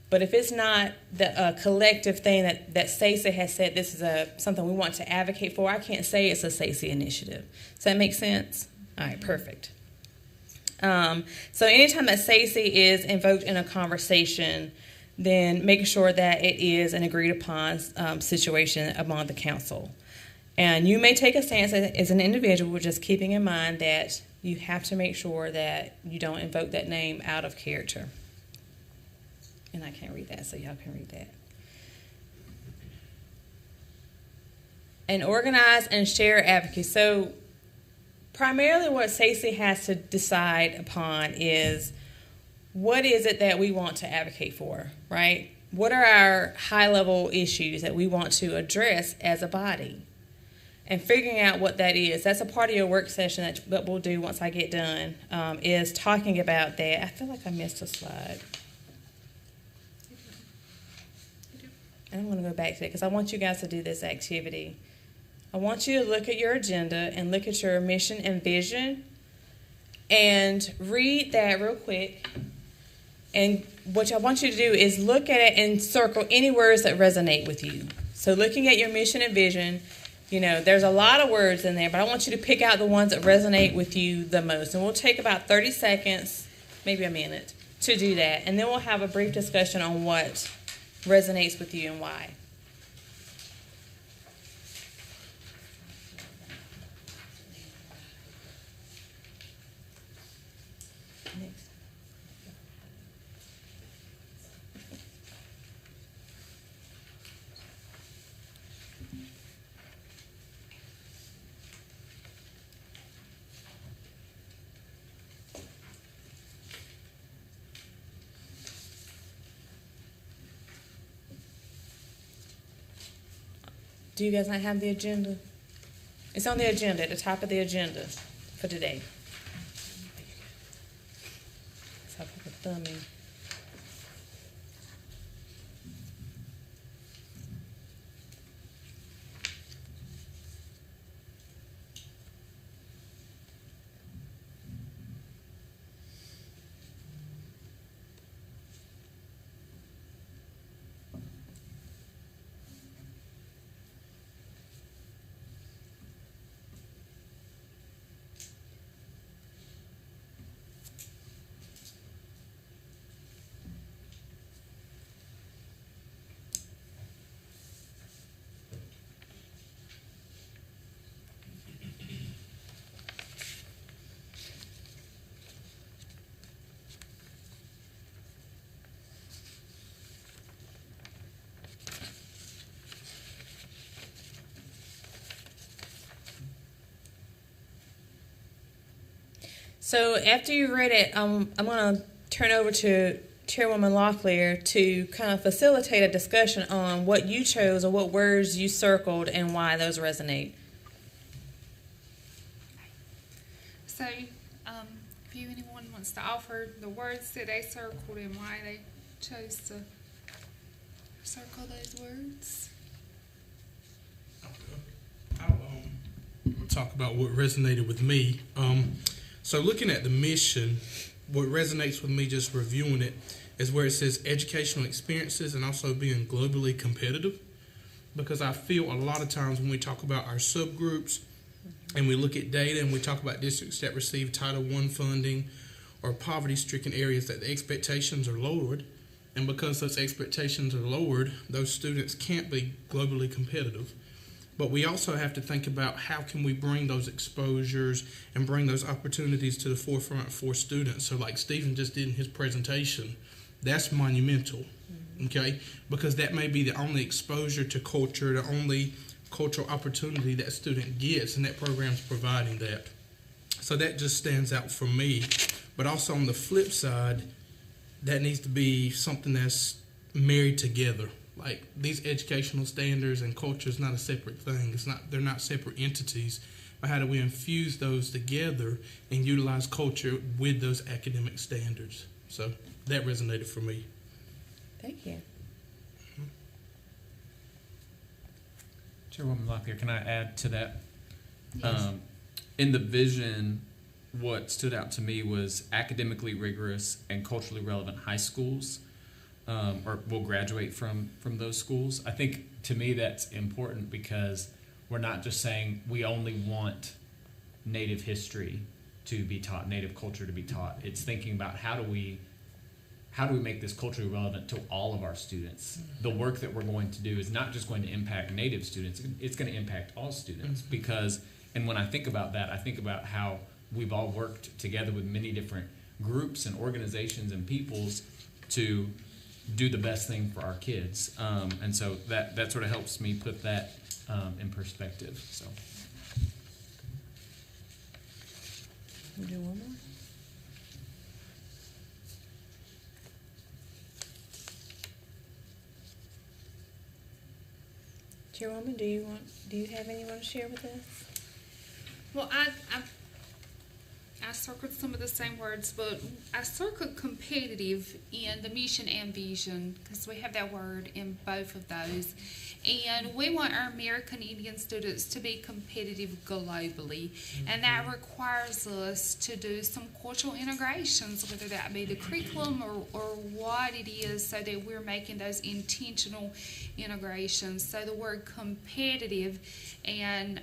But if it's not the collective thing that SACY has said this is something we want to advocate for, I can't say it's a SACY initiative. Does that make sense? All right, perfect. So anytime that SACY is invoked in a conversation, then making sure that it is an agreed upon situation among the council. And you may take a stance as an individual, just keeping in mind that you have to make sure that you don't invoke that name out of character. And I can't read that, so y'all can read that. And organize and share advocacy. So primarily what SACY has to decide upon is what is it that we want to advocate for, right? What are our high-level issues that we want to address as a body? And figuring out what that is. That's a part of your work session that we'll do once I get done, is talking about that. I feel like I missed a slide. And I'm going to go back to it because I want you guys to do this activity. I want you to look at your agenda and look at your mission and vision and read that real quick. And what I want you to do is look at it and circle any words that resonate with you. So looking at your mission and vision, you know, there's a lot of words in there, but I want you to pick out the ones that resonate with you the most. And we'll take about 30 seconds, maybe a minute, to do that. And then we'll have a brief discussion on what resonates with you and why. Next. Do you guys not have the agenda? It's on the agenda, at the top of the agenda for today. So I put a thumb in. So after you read it, I'm going to turn over to Chairwoman Locklear to kind of facilitate a discussion on what you chose or what words you circled and why those resonate. So, if anyone wants to offer the words that they circled and why they chose to circle those words. I'll talk about what resonated with me. So looking at the mission, what resonates with me just reviewing it is where it says educational experiences and also being globally competitive. Because I feel a lot of times when we talk about our subgroups and we look at data and we talk about districts that receive Title I funding or poverty-stricken areas, that the expectations are lowered. And because those expectations are lowered, those students can't be globally competitive. but we also have to think about how can we bring those exposures and bring those opportunities to the forefront for students. So like Stephen just did in his presentation, that's monumental, okay? Because that may be the only exposure to culture, the only cultural opportunity that student gets, and that program's providing that. So that just stands out for me. But also on the flip side, that needs to be something that's married together. Like these educational standards and culture is not a separate thing. They're not separate entities. But how do we infuse those together and utilize culture with those academic standards? So that resonated for me. Thank you. Chairwoman Lapierre, can I add to that? Yes. In the vision, what stood out to me was academically rigorous and culturally relevant high schools, or will graduate from those schools. I think to me that's important because we're not just saying we only want Native history to be taught, Native culture to be taught. It's thinking about how do we make this culturally relevant to all of our students? The work that we're going to do is not just going to impact Native students, it's going to impact all students because, and when I think about that, I think about how we've all worked together with many different groups and organizations and peoples to do the best thing for our kids. And so that sort of helps me put that in perspective. So. We'll do one more. Chairwoman, do you have anyone to share with us? Well, I circled some of the same words, but I circled competitive in the mission and vision because we have that word in both of those. And we want our American Indian students to be competitive globally. And that requires us to do some cultural integrations, whether that be the curriculum or what it is, so that we're making those intentional integrations. So the word competitive and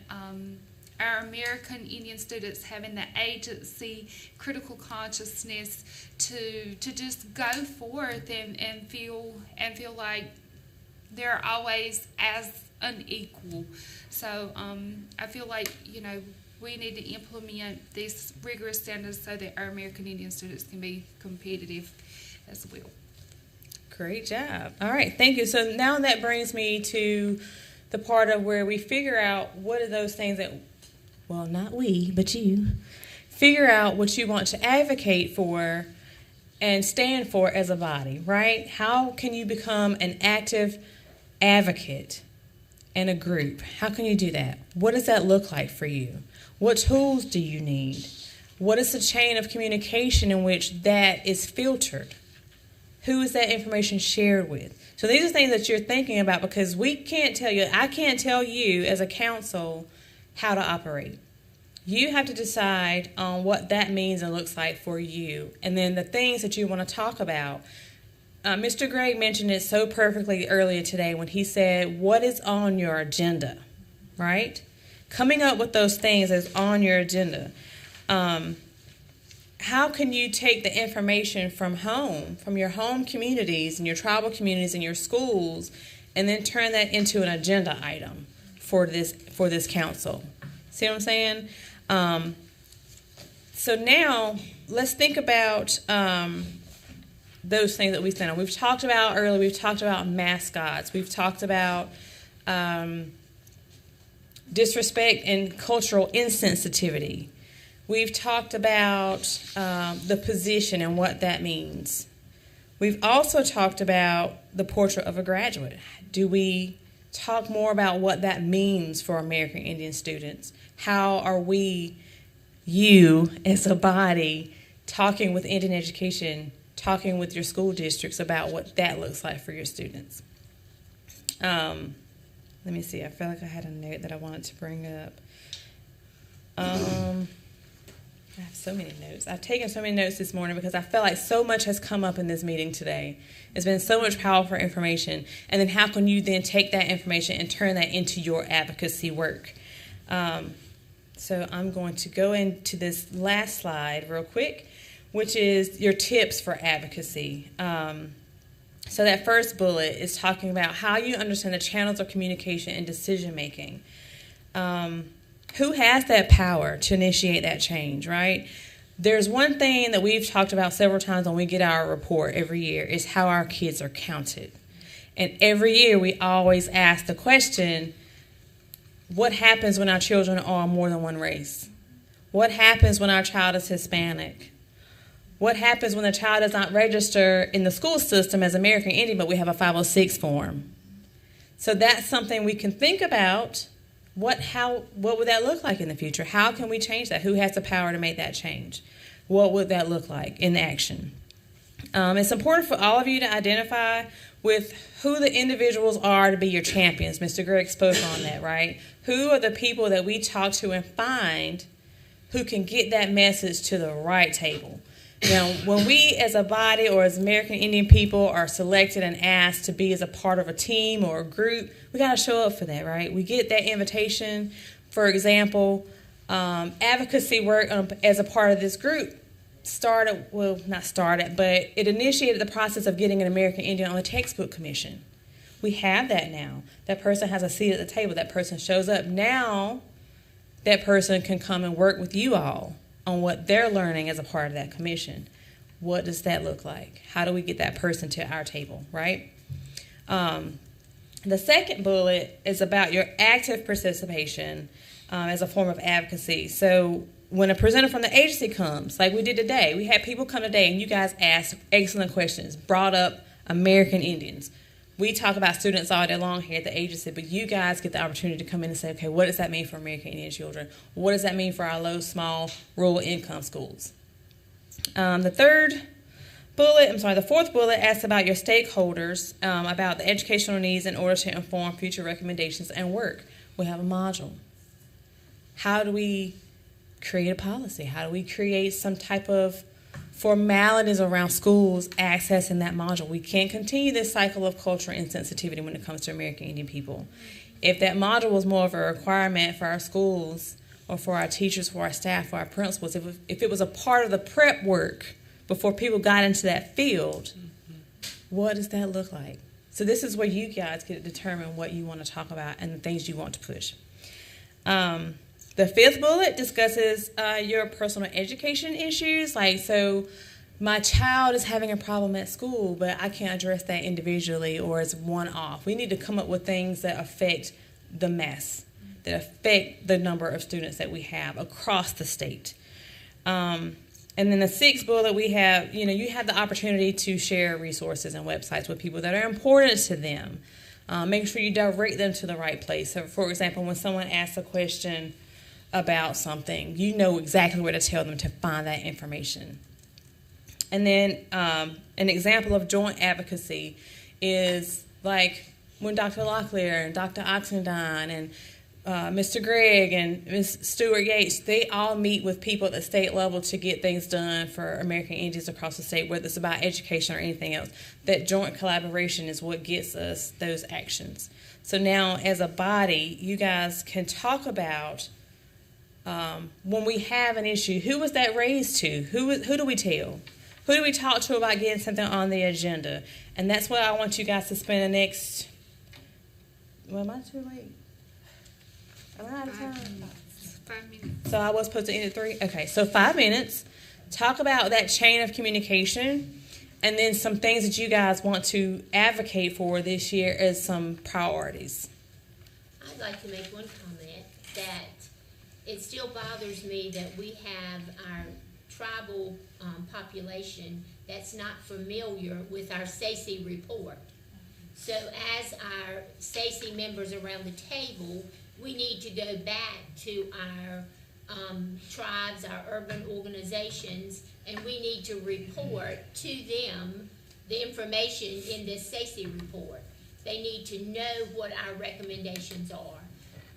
our American Indian students having the agency, critical consciousness to just go forth and feel like they're always as unequal. So I feel like, we need to implement these rigorous standards so that our American Indian students can be competitive as well. Great job. All right, thank you. So now that brings me to the part of where we figure out what are those things that, well, not we, but you, figure out what you want to advocate for and stand for as a body, right? How can you become an active advocate in a group? How can you do that? What does that look like for you? What tools do you need? What is the chain of communication in which that is filtered? Who is that information shared with? So these are things that you're thinking about because we can't tell you, I can't tell you as a council how to operate. You have to decide on what that means and looks like for you. And then the things that you want to talk about. Mr. Gregg mentioned it so perfectly earlier today when he said, what is on your agenda, right? Coming up with those things that's on your agenda. How can you take the information from home, from your home communities and your tribal communities and your schools, and then turn that into an agenda item for this council? See what I'm saying? So now let's think about those things that we stand on. We've talked about earlier, we've talked about mascots. We've talked about disrespect and cultural insensitivity. We've talked about the position and what that means. We've also talked about the portrait of a graduate. Do we talk more about what that means for American Indian students? How are we, you as a body, talking with Indian education, talking with your school districts about what that looks like for your students? Let me see. I feel like I had a note that I wanted to bring up. I have so many notes. I've taken so many notes this morning because I feel like so much has come up in this meeting today. It's been so much powerful information. And then how can you then take that information and turn that into your advocacy work? So I'm going to go into this last slide real quick, which is your tips for advocacy. So that first bullet is talking about how you understand the channels of communication and decision making. Who has that power to initiate that change, right? There's one thing that we've talked about several times when we get our report every year is how our kids are counted. And every year we always ask the question, what happens when our children are more than one race? What happens when our child is Hispanic? What happens when the child does not register in the school system as American Indian, but we have a 506 form? So that's something we can think about. What would that look like in the future? How can we change that? Who has the power to make that change? What would that look like in action? It's important for all of you to identify with who the individuals are to be your champions. Mr. Gregg spoke on that, right? Who are the people that we talk to and find who can get that message to the right table? Now, when we as a body or as American Indian people are selected and asked to be as a part of a team or a group, we got to show up for that, right? We get that invitation. For example, advocacy work as a part of this group not started, but it initiated the process of getting an American Indian on the textbook commission. We have that now. That person has a seat at the table. That person shows up. Now, that person can come and work with you all on what they're learning as a part of that commission. What does that look like? How do we get that person to our table, right? The second bullet is about your active participation as a form of advocacy. So when a presenter from the agency comes, like we did today, we had people come today and you guys asked excellent questions, brought up American Indians. We talk about students all day long here at the agency, but you guys get the opportunity to come in and say, okay, what does that mean for American Indian children? What does that mean for our low, small, rural income schools? The fourth bullet asks about your stakeholders, about the educational needs in order to inform future recommendations and work. We have a module. How do we create a policy? How do we create some type of formalities around schools accessing that module? We can't continue this cycle of cultural insensitivity when it comes to American Indian people. If that module was more of a requirement for our schools or for our teachers, for our staff, for our principals, if it was a part of the prep work before people got into that field, what does that look like? So this is where you guys get to determine what you want to talk about and the things you want to push. The fifth bullet discusses your personal education issues. So my child is having a problem at school, but I can't address that individually or as one-off. We need to come up with things that affect the mass, that affect the number of students that we have across the state. And then the sixth bullet, we have, you have the opportunity to share resources and websites with people that are important to them. Make sure you direct them to the right place. So, for example, when someone asks a question about something, you know exactly where to tell them to find that information. And then an example of joint advocacy is like when Dr. Locklear and Dr. Oxendine and Mr. Gregg and Ms. Stewart Yates, they all meet with people at the state level to get things done for American Indians across the state, whether it's about education or anything else. That joint collaboration is what gets us those actions. So now as a body, you guys can talk about when we have an issue, who was that raised to? Who do we tell? Who do we talk to about getting something on the agenda? And that's what I want you guys to spend the next, am I too late? Am I out of time? 5 minutes. So I was supposed to end at 3? Okay, so 5 minutes. Talk about that chain of communication and then some things that you guys want to advocate for this year as some priorities. I'd like to make one comment that it still bothers me that we have our tribal population that's not familiar with our SACE report. So as our SACE members around the table, we need to go back to our tribes, our urban organizations, and we need to report to them the information in this SACE report. They need to know what our recommendations are.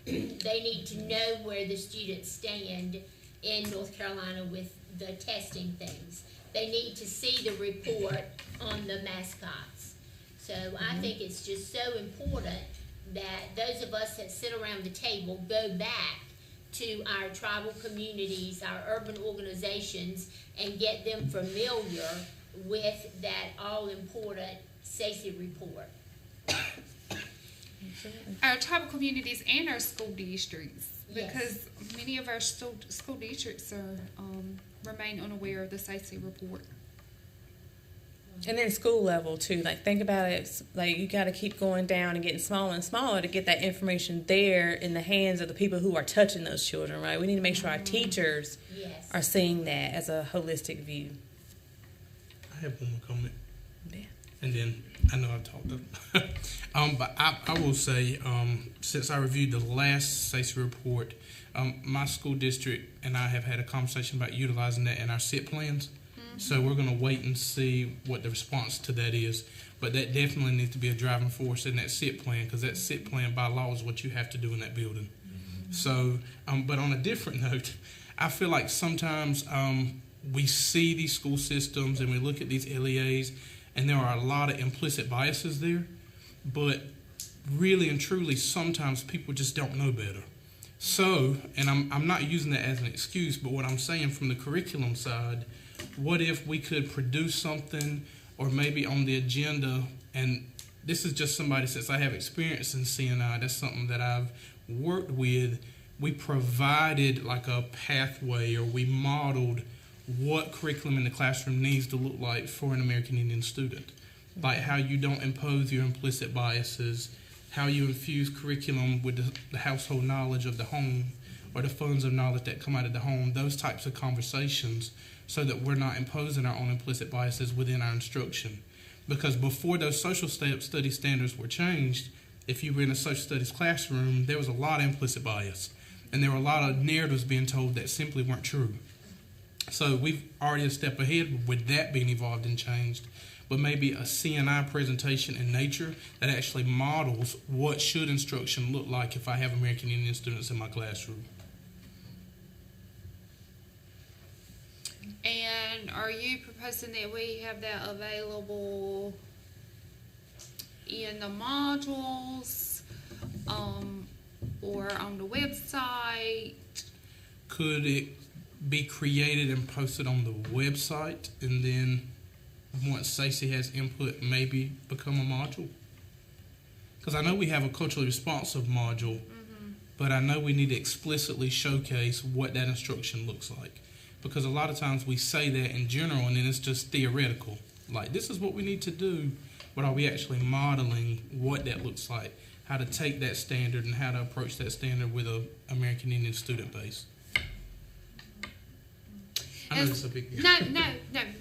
They need to know where the students stand in North Carolina with the testing things. They need to see the report on the mascots. So I think it's just so important that those of us that sit around the table go back to our tribal communities, our urban organizations, and get them familiar with that all-important SACE report. our tribal communities and our school districts, Yes. because many of our school districts are remain unaware of the SACE report. And then school level too. Like think about it. Like you got to keep going down and getting smaller and smaller to get that information there in the hands of the people who are touching those children. Right. We need to make sure our teachers Yes. are seeing that as a holistic view. I have one more comment. Yeah. And then I know I've talked but I will say, since I reviewed the last SACE report, my school district and I have had a conversation about utilizing that in our SIT plans. So we're going to wait and see what the response to that is. But that definitely needs to be a driving force in that SIT plan, because that SIT plan by law is what you have to do in that building. So, but on a different note, I feel like sometimes we see these school systems and we look at these LEAs, and there are a lot of implicit biases there. But really and truly, sometimes people just don't know better. So, and I'm not using that as an excuse, but what I'm saying from the curriculum side, what if we could produce something, or maybe on the agenda, and this is just somebody, since I have experience in CNI, that's something that I've worked with, we provided like a pathway, or we modeled what curriculum in the classroom needs to look like for an American Indian student. Like how you don't impose your implicit biases, how you infuse curriculum with the household knowledge of the home, or the funds of knowledge that come out of the home, those types of conversations, so that we're not imposing our own implicit biases within our instruction. Because before those social study standards were changed, if you were in a social studies classroom, there was a lot of implicit bias. And there were a lot of narratives being told that simply weren't true. So we've already a step ahead with that being evolved and changed. But maybe a CNI presentation in nature that actually models what should instruction look like if I have American Indian students in my classroom. And are you proposing that we have that available in the modules, or on the website? Could it be created and posted on the website, and then once SACE has input, maybe become a module? Because I know we have a culturally responsive module, but I know we need to explicitly showcase what that instruction looks like. Because a lot of times we say that in general, and then it's just theoretical. Like, this is what we need to do, but are we actually modeling what that looks like? How to take that standard and how to approach that standard with an American Indian student base? I know it's a big deal. No,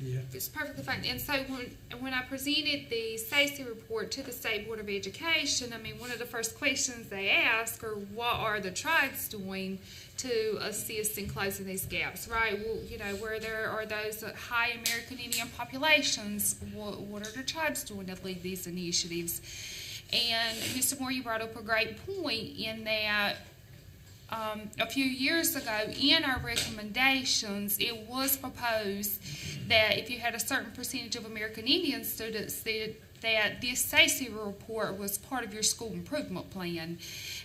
Yeah. it's perfectly fine. And so when I presented the SACE report to the State Board of Education, I mean, one of the first questions they ask are, what are the tribes doing to assist in closing these gaps, right? Well, you know, where there are those high American Indian populations, what are the tribes doing to lead these initiatives? And Mr. Moore, you brought up a great point in that a few years ago, in our recommendations, it was proposed that if you had a certain percentage of American Indian students, that this SACE report was part of your school improvement plan.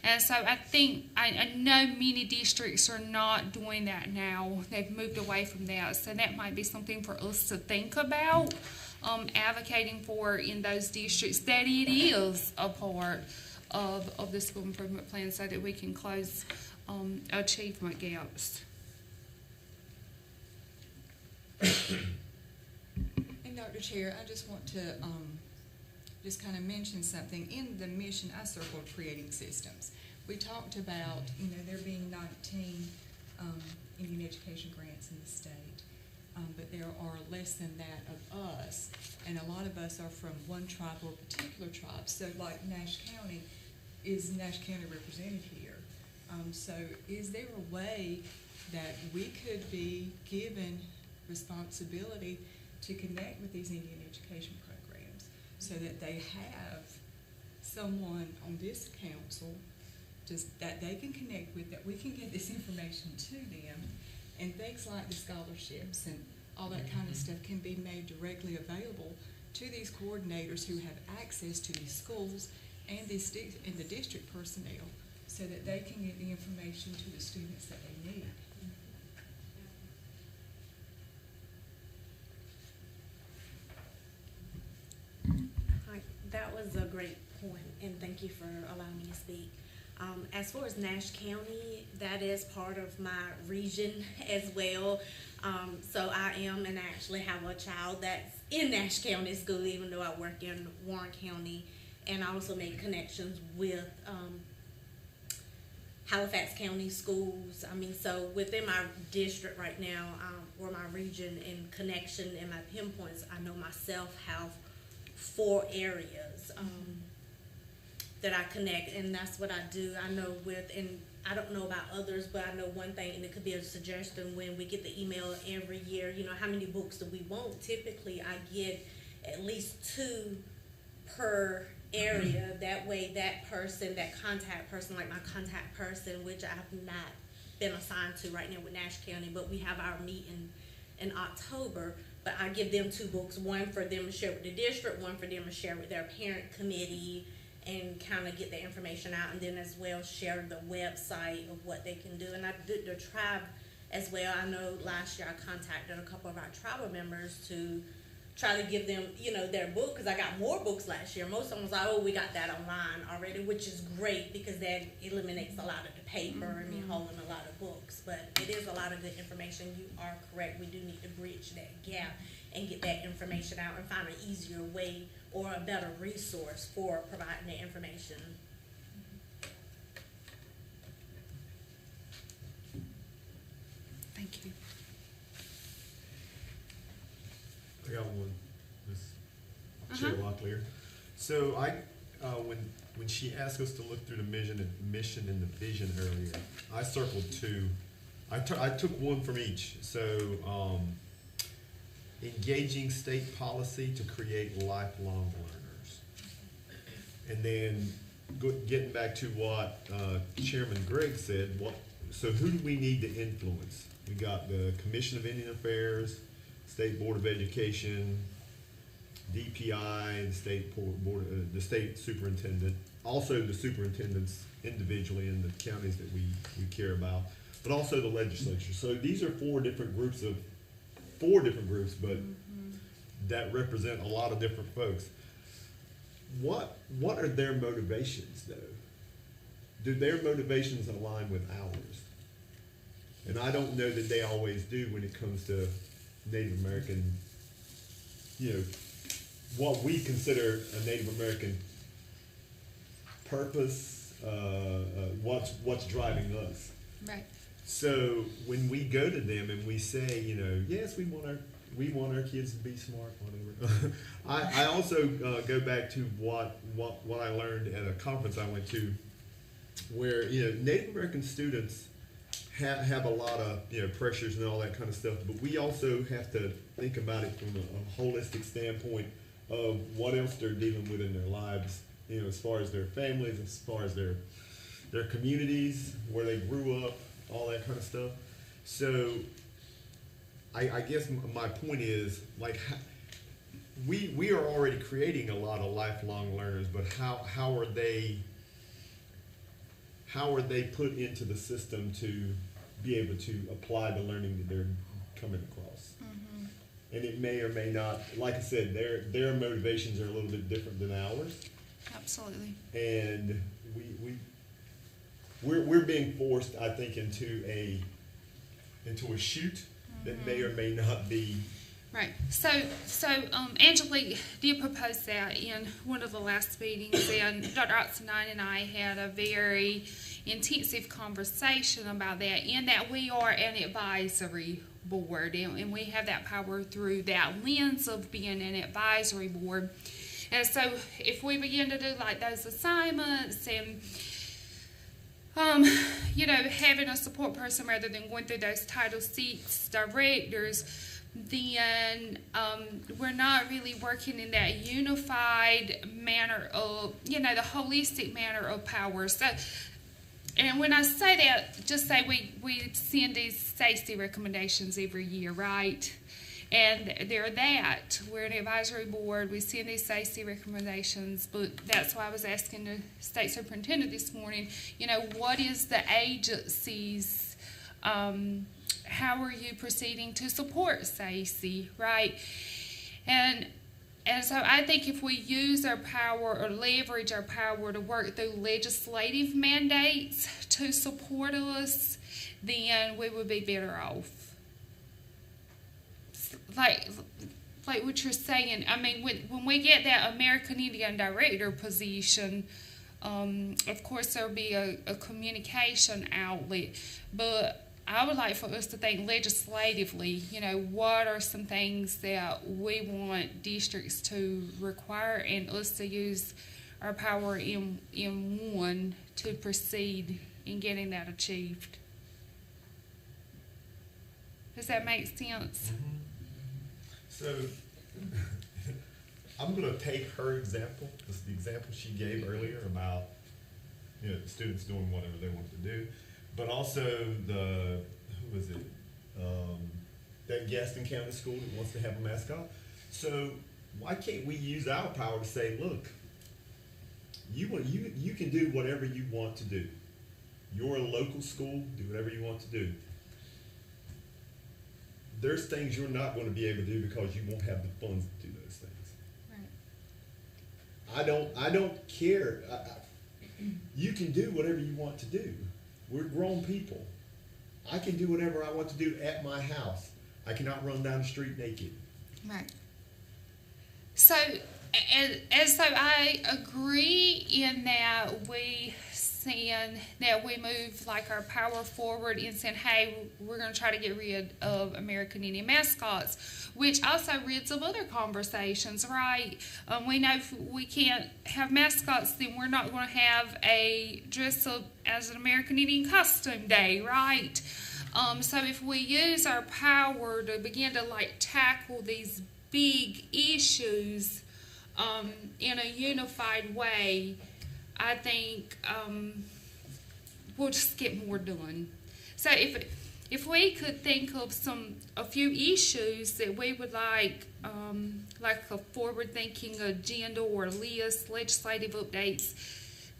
And so I know many districts are not doing that now. They've moved away from that. So that might be something for us to think about, advocating for in those districts, that it is a part of the school improvement plan, so that we can close achievement gaps. And Dr. Chair, I just want to just kind of mention something. In the mission, I circled creating systems. We talked about, there being 19 Indian education grants in the state, but there are less than that of us, and a lot of us are from one tribe or a particular tribe. So like Nash County, is Nash County represented here? So is there a way that we could be given responsibility to connect with these Indian education programs so that they have someone on this council just that they can connect with, that we can get this information to them, and things like the scholarships and all that kind of stuff can be made directly available to these coordinators who have access to these schools and the district personnel, so that they can get the information to the students that they need. That was a great point, and thank you for allowing me to speak. As far as Nash County, that is part of my region as well. So I am, and I actually have a child that's in Nash County school, even though I work in Warren County, and I also make connections with Halifax County schools. I mean, so within my district right now, or my region, in connection and my pinpoints, I know myself have 4 areas that I connect, and that's what I do. I know and I don't know about others, but I know one thing, and it could be a suggestion when we get the email every year, how many books do we want? Typically, I get at least 2 per area. That way, that person, that contact person, like my contact person, which I have not been assigned to right now with Nash County, but we have our meeting in October. But I give them 2 books, one for them to share with the district, one for them to share with their parent committee, and kind of get the information out, and then as well share the website of what they can do. And I did the tribe as well. I know last year I contacted a couple of our tribal members to try to give them, their book, because I got more books last year. Most of them was like, oh, we got that online already, which is great because that eliminates a lot of the paper and me holding a lot of books. But it is a lot of good information. You are correct. We do need to bridge that gap and get that information out and find an easier way or a better resource for providing the information. Thank you. I got one. Miss Sheila Locklear. So when she asked us to look through the mission and the vision earlier, I circled 2. I took one from each. So engaging state policy to create lifelong learners, and then getting back to what Chairman Gregg said. So who do we need to influence? We got the Commission of Indian Affairs, State Board of Education, DPI, the state board, the state superintendent, also the superintendents individually in the counties that we care about, but also the legislature. So these are 4 different groups, but that represent a lot of different folks. What are their motivations, though? Do their motivations align with ours? And I don't know that they always do when it comes to Native American, what we consider a Native American purpose, what's driving us. Right. So when we go to them and we say, yes, we want our kids to be smart, whatever. I also go back to what I learned at a conference I went to, where Native American students have a lot of pressures and all that kind of stuff, but we also have to think about it from a holistic standpoint of what else they're dealing with in their lives, as far as their families, as far as their communities, where they grew up, all that kind of stuff. So I guess my point is, we are already creating a lot of lifelong learners, but how are they put into the system to be able to apply the learning that they're coming across? And it may or may not, like I said, their motivations are a little bit different than ours. Absolutely. And we're being forced, I think, into a chute that may or may not be. Right. So Angelique did propose that in one of the last meetings, and Dr. Otzenine and I had a very intensive conversation about that, in that we are an advisory board, and we have that power through that lens of being an advisory board. And so if we begin to do like those assignments and having a support person rather than going through those Title VI directors, then we're not really working in that unified manner of, the holistic manner of power. So, and when I say that, just say we send these SACE recommendations every year, right? And they're that. We're an advisory board. We send these SACE recommendations, but that's why I was asking the state superintendent this morning, what is the agency's, how are you proceeding to support SACE, right? And And so I think if we use our power or leverage our power to work through legislative mandates to support us, then we would be better off. Like what you're saying, I mean, when we get that American Indian Director position, of course there'll be a communication outlet, but I would like for us to think legislatively, what are some things that we want districts to require and us to use our power in one to proceed in getting that achieved. Does that make sense? Mm-hmm. So I'm going to take her example, the example she gave earlier about the students doing whatever they want to do, but also who was it? That Gaston County school that wants to have a mascot. So why can't we use our power to say, look, you can do whatever you want to do. You're a local school, do whatever you want to do. There's things you're not going to be able to do because you won't have the funds to do those things. Right. I don't care. You can do whatever you want to do. We're grown people. I can do whatever I want to do at my house. I cannot run down the street naked. Right. So, so I agree in that we move like our power forward in saying, hey, we're going to try to get rid of American Indian mascots, which also rids of other conversations, right? We know if we can't have mascots, then we're not going to have a dress up as an American Indian costume day, right? So if we use our power to begin to tackle these big issues in a unified way, I think we'll just get more done. So if we could think of a few issues that we would like a forward-thinking agenda or list, legislative updates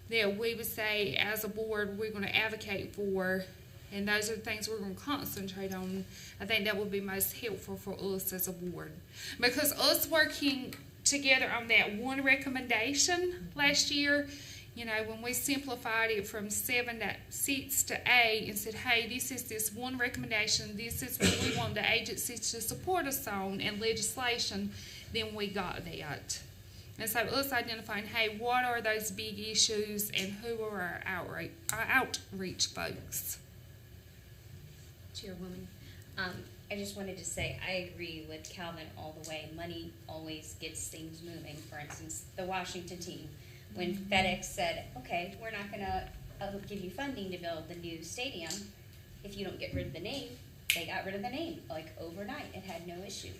that we would say as a board we're going to advocate for, and those are the things we're going to concentrate on, I think that would be most helpful for us as a board. Because us working together on that one recommendation last year, when we simplified it from 7 seats to 8 and said, hey, this is this one recommendation, this is what we want the agencies to support us on and legislation, then we got that. And so us identifying, hey, what are those big issues and who are our outreach folks? Chairwoman, I just wanted to say I agree with Calvin all the way. Money always gets things moving. For instance, the Washington team, when FedEx said, okay, we're not going to give you funding to build the new stadium if you don't get rid of the name, they got rid of the name overnight. It had no issue.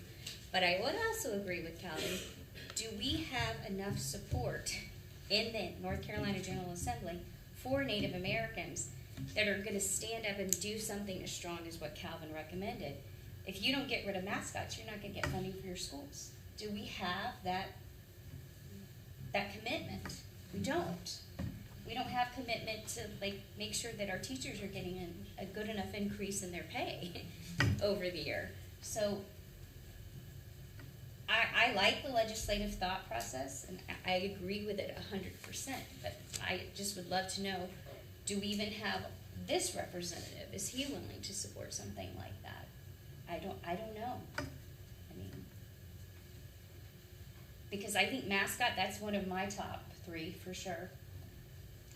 But I would also agree with Calvin. Do we have enough support in the North Carolina General Assembly for Native Americans that are going to stand up and do something as strong as what Calvin recommended? If you don't get rid of mascots, you're not going to get funding for your schools. Do we have that commitment? We don't. We don't have commitment to make sure that our teachers are getting a good enough increase in their pay over the year. So I like the legislative thought process, and I agree with it 100%, but I just would love to know, do we even have this representative? Is he willing to support something like that? I don't know. I mean, because I think mascot, that's one of my top 3 for sure.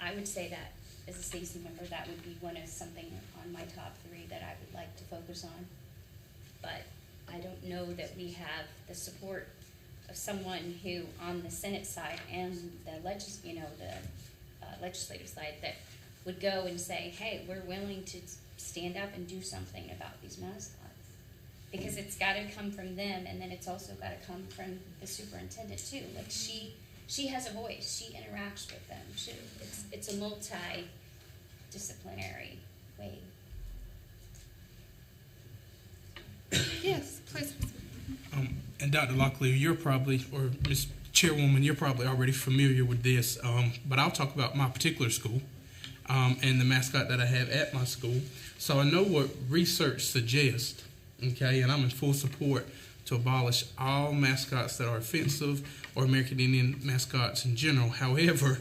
I would say that as a Stacy member, that would be something on my top 3 that I would like to focus on. But I don't know that we have the support of someone who, on the Senate side and the legislative side, that would go and say, hey, we're willing to stand up and do something about these mascots. Because it's got to come from them, and then it's also got to come from the superintendent too. She has a voice. She interacts with them too. It's a multidisciplinary way. Yes, please. And Dr. Locklear, you're probably, or Ms. Chairwoman, you're probably already familiar with this, but I'll talk about my particular school and the mascot that I have at my school. So I know what research suggests, okay, and I'm in full support to abolish all mascots that are offensive or American Indian mascots in general. However,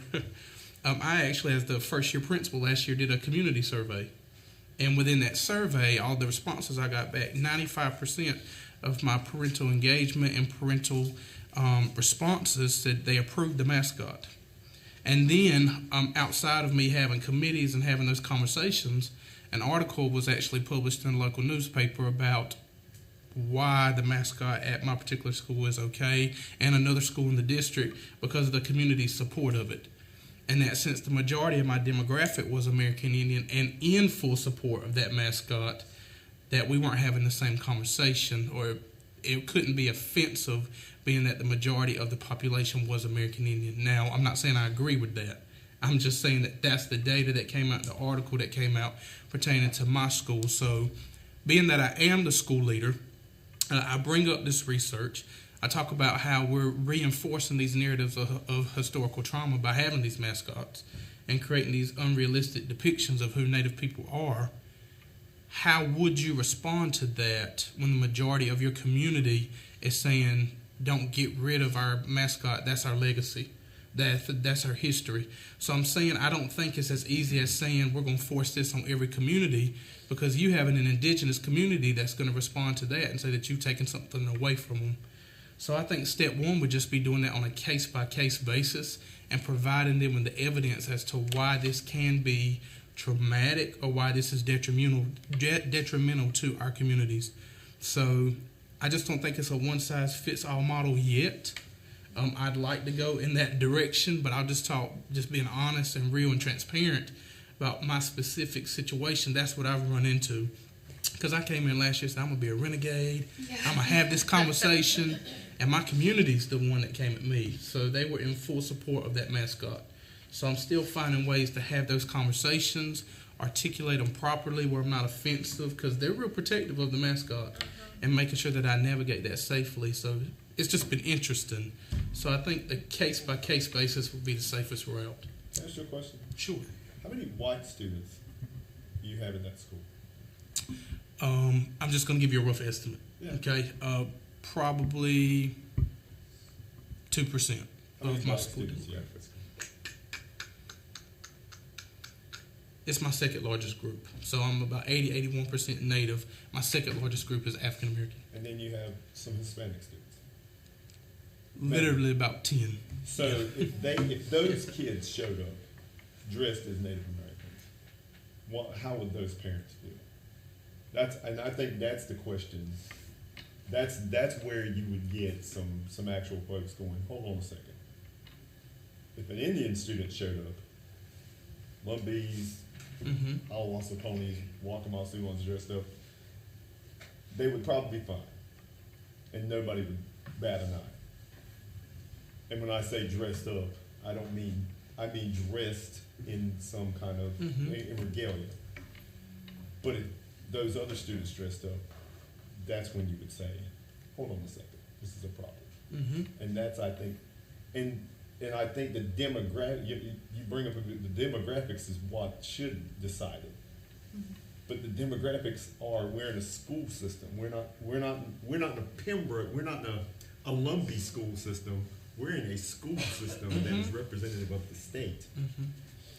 I actually, as the first-year principal last year, did a community survey. And within that survey, all the responses I got back, 95% of my parental engagement and parental responses said they approved the mascot. And then, outside of me having committees and having those conversations, an article was actually published in a local newspaper about why the mascot at my particular school is okay, and another school in the district, because of the community's support of it. In that sense, the majority of my demographic was American Indian and in full support of that mascot, that we weren't having the same conversation, or it couldn't be offensive being that the majority of the population was American Indian. Now, I'm not saying I agree with that. I'm just saying that that's the data that came out, the article that came out pertaining to my school. So being that I am the school leader, I bring up this research. I talk about how we're reinforcing these narratives of historical trauma by having these mascots and creating these unrealistic depictions of who Native people are. How would you respond to that when the majority of your community is saying, don't get rid of our mascot, that's our legacy, that's our history? So I'm saying I don't think it's as easy as saying we're going to force this on every community, because you have an indigenous community that's going to respond to that and say that you've taken something away from them. So I think step one would just be doing that on a case-by-case basis and providing them with the evidence as to why this can be traumatic or why this is detrimental to our communities. So I just don't think it's a one-size-fits-all model yet. I'd like to go in that direction, but I'll just talk, just being honest and real and transparent about my specific situation. That's what I've run into. Because I came in last year and said, I'm going to be a renegade. Yeah. I'm going to have this conversation. And my community's the one that came at me. So they were in full support of that mascot. So I'm still finding ways to have those conversations, articulate them properly where I'm not offensive, because they're real protective of the mascot, and making sure that I navigate that safely. So it's just been interesting. So I think the case-by-case basis would be the safest route. Can I ask you a question? Sure. How many white students do you have in that school? I'm just going to give you a rough estimate. Yeah. Okay, probably 2% of my school. It's my second largest group. So I'm about 81% Native. My second largest group is African American. And then you have some Hispanic students. Literally about 10. So if those kids showed up dressed as Native Americans, how would those parents feel? And I think that's the question. That's where you would get some actual folks going, hold on a second. If an Indian student showed up, Lumbees, Awawasa ponies, Waccamaw ones dressed up, they would probably be fine. And nobody would bat an eye. And when I say dressed up, I mean dressed in some kind of in regalia. But if those other students dressed up, that's when you would say, hold on a second, this is a problem. And that's, I think, and I think the demographic, you bring up the demographics is what should decide it. But the demographics are, we're in a school system. We're not in a Pembroke, we're not in a Lumbee school system. We're in a school system that is representative of the state.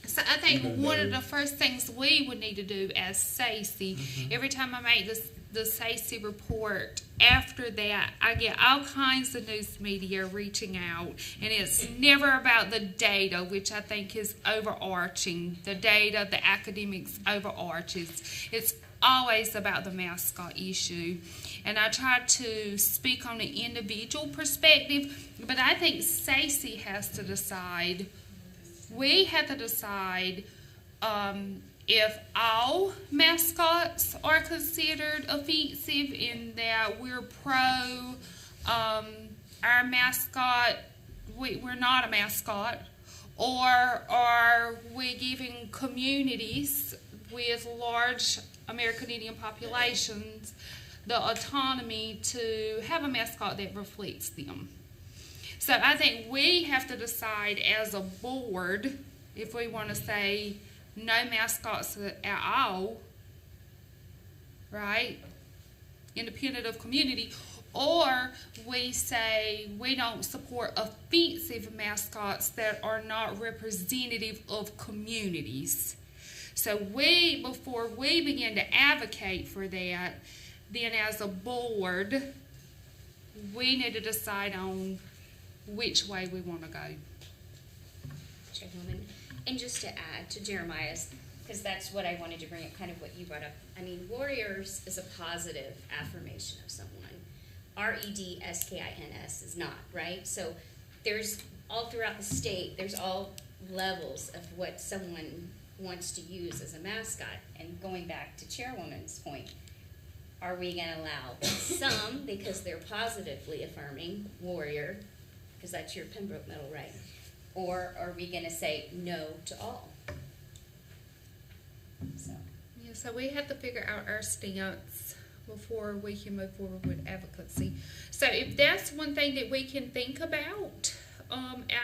So I think one of the first things we would need to do as SACE, every time I make the SACE report, after that I get all kinds of news media reaching out, and it's never about the data, which I think is overarching. The data, the academics overarches. It's always about the mascot issue. And I try to speak on the individual perspective, but I think SACE has to decide. We have to decide if all mascots are considered offensive, in that we're pro our mascot, we're not a mascot, or are we giving communities with large American Indian populations the autonomy to have a mascot that reflects them. So I think we have to decide as a board if we want to say no mascots at all, right, independent of community, Or we say we don't support offensive mascots that are not representative of communities. So before we begin to advocate for that, then as a board, we need to decide on which way we want to go. Chairwoman, and just to add to Jeremiah's, because that's what I wanted to bring up, kind of what you brought up. I mean, warriors is a positive affirmation of someone. REDSKINS is not, right? So there's all throughout the state, there's all levels of what someone wants to use as a mascot. And going back to Chairwoman's point, are we going to allow some, because they're positively affirming warrior, because that's your Pembroke Medal, right? Or are we going to say no to all? So. Yeah, so we have to figure out our stance before we can move forward with advocacy. So if that's one thing that we can think about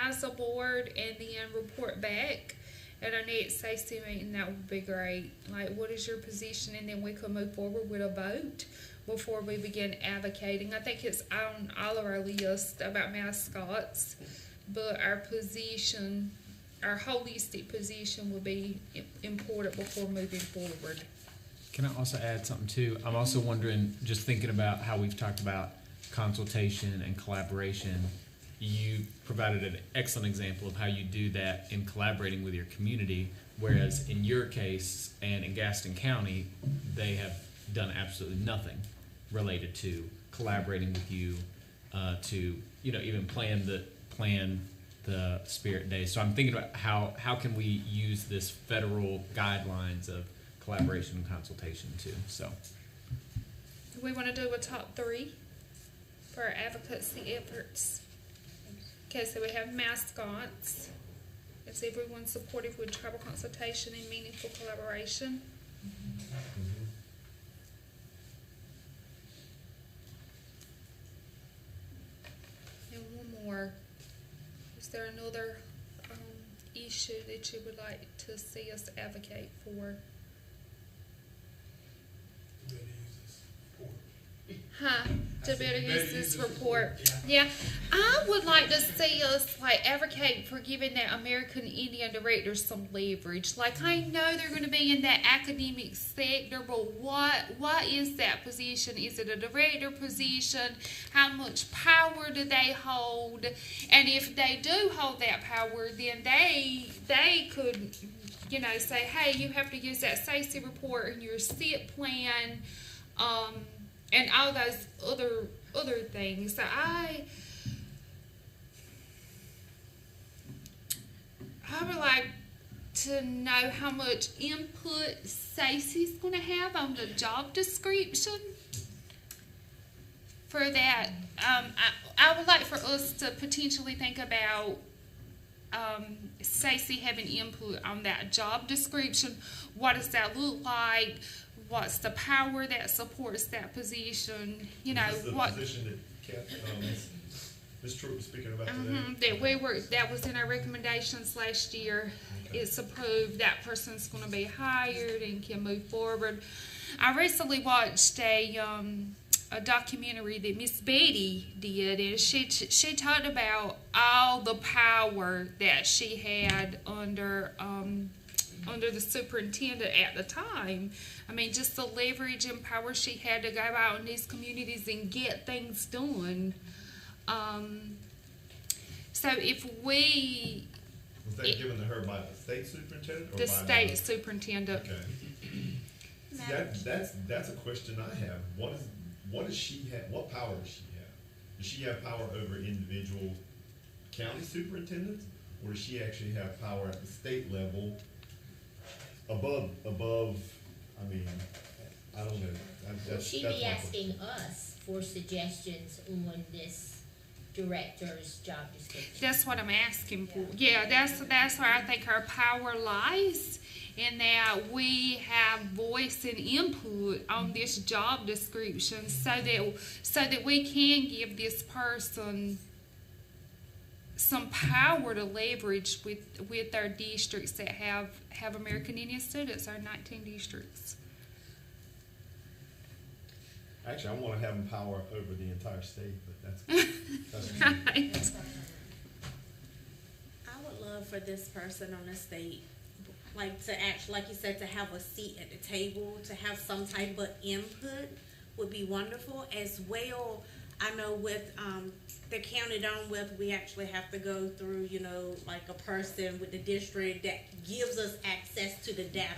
as a board and then report back at our next SACE meeting, that would be great. Like, what is your position? And then we could move forward with a vote before we begin advocating. I think it's on all of our list about mascots, but our position, our holistic position would be important before moving forward. Can I also add something too? I'm also wondering, just thinking about how we've talked about consultation and collaboration. You provided an excellent example of how you do that in collaborating with your community, whereas in your case and in Gaston County, they have done absolutely nothing related to collaborating with you to, you know, even plan the Spirit Day. So I'm thinking about how can we use this federal guidelines of collaboration and consultation too. So Do we want to do a top 3 for our advocacy efforts? Okay, so we have mascots. Is everyone supportive with tribal consultation and meaningful collaboration? And one more. Is there another issue that you would like to see us advocate for? Huh? To better use this report. Yeah. I would like to see us advocate for giving that American Indian director some leverage. I know they're going to be in that academic sector, but what is that position? Is it a director position? How much power do they hold? And if they do hold that power, then they could, say, hey, you have to use that SACE report in your SIP plan. And all those other things. So I would like to know how much input SACE is going to have on the job description for that. I would like for us to potentially think about SACE having input on that job description. What does that look like? What's the power that supports that position? Is this what the position that Ms. Troop was speaking about today? that was in our recommendations last year. Okay. It's approved. That person's going to be hired and can move forward. I recently watched a documentary that Miss Betty did, and she talked about all the power that she had under the superintendent at the time. I mean, just the leverage and power she had to go out in these communities and get things done. So if we... Was that given to her by the state superintendent? Or the by state superintendent. Okay. See, that's a question I have. What does she have? What power does she have? Does she have power over individual county superintendents? Or does she actually have power at the state level above, I mean, I don't know. Will she be asking us for suggestions on this director's job description? That's what I'm asking for. Yeah, that's where I think our power lies, in that we have voice and input on this job description, so that we can give this person some power to leverage with our districts that have American Indian students, our 19 districts. Actually, I want to have them power over the entire state, but that's Right. I would love for this person on the state, like to actually, like you said, to have a seat at the table, to have some type of input would be wonderful as well. I know with the county down with, we actually have to go through, you know, like a person with the district that gives us access to the data.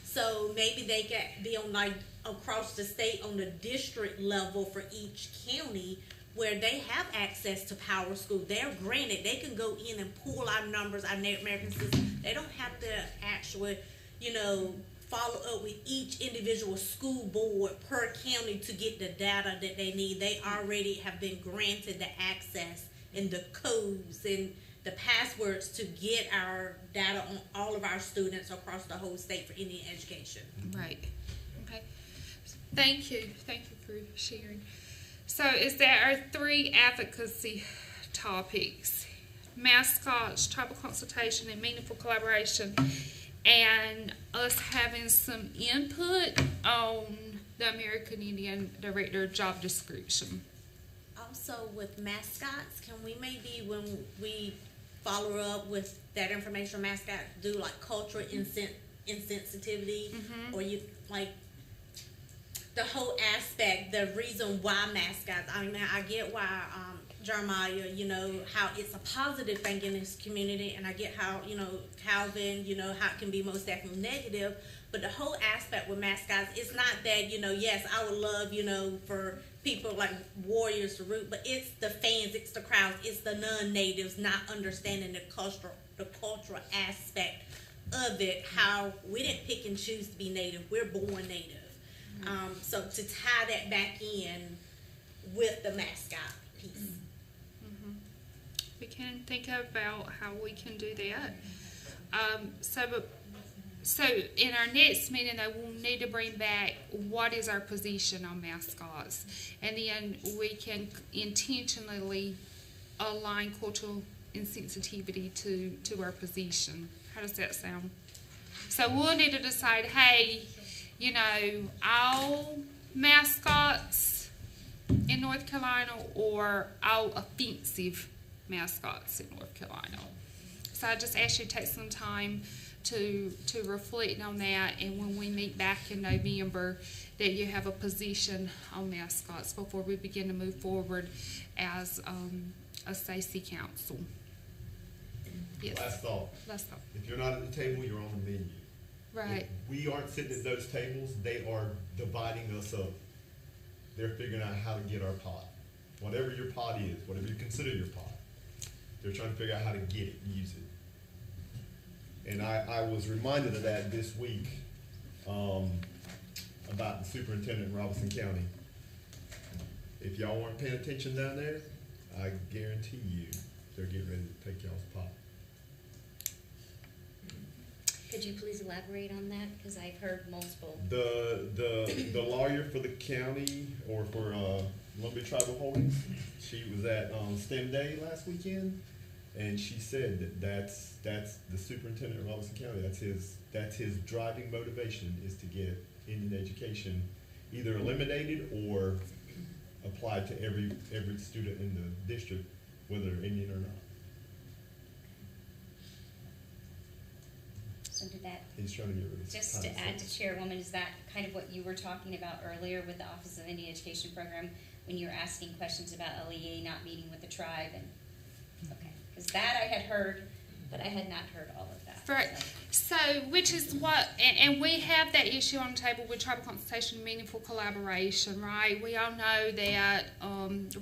So maybe they can be on like across the state on the district level for each county where they have access to Power School. They're granted, they can go in and pull our numbers, our Native American system. They don't have to actually, you know, follow up with each individual school board per county to get the data that they need. They already have been granted the access and the codes and the passwords to get our data on all of our students across the whole state for Indian education. Right. Okay. Thank you for sharing. So there are 3 advocacy topics: mascots, tribal consultation, and meaningful collaboration, and us having some input on the American Indian Director job description. Also with mascots, can we maybe, when we follow up with that information on mascot, do like cultural insensitivity, or you like the whole aspect, the reason why mascots. I mean, I get why Jeremiah, you know, how it's a positive thing in this community, and I get how, you know, Calvin, you know, how it can be most definitely negative, but the whole aspect with mascots, it's not that, you know, yes, I would love, you know, for people like Warriors to root, but it's the fans, it's the crowds, it's the non-natives not understanding the cultural aspect of it, how we didn't pick and choose to be native, we're born native. So to tie that back in with the mascot piece. We can think about how we can do that. So in our next meeting, though, we'll need to bring back what is our position on mascots, and then we can intentionally align cultural insensitivity to our position. How does that sound? So we'll need to decide, hey, you know, all mascots in North Carolina or all offensive mascots in North Carolina. So I just ask you to take some time to reflect on that, and when we meet back in November, that you have a position on mascots before we begin to move forward as a SACY council. Yes. Last thought. If you're not at the table, you're on the menu. Right. If we aren't sitting at those tables, they are dividing us up. They're figuring out how to get our pot. Whatever your pot is, whatever you consider your pot, they're trying to figure out how to get it and use it. And I was reminded of that this week about the superintendent in Robeson County. If y'all weren't paying attention down there, I guarantee you they're getting ready to take y'all's pot. Could you please elaborate on that? Because I've heard multiple. The lawyer for the county, or for Columbia Tribal Holdings, she was at STEM Day last weekend, and she said that's the superintendent of Robeson County. That's his driving motivation, is to get Indian education either eliminated or applied to every student in the district, whether they're Indian or not. So did that, He's trying to get rid of just to add to Chairwoman, is that kind of what you were talking about earlier with the Office of Indian Education Program, when you were asking questions about LEA not meeting with the tribe? And okay, because that I had heard, but I had not heard all of that. Right. So, which is what, and we have that issue on the table with tribal consultation and meaningful collaboration, right? We all know that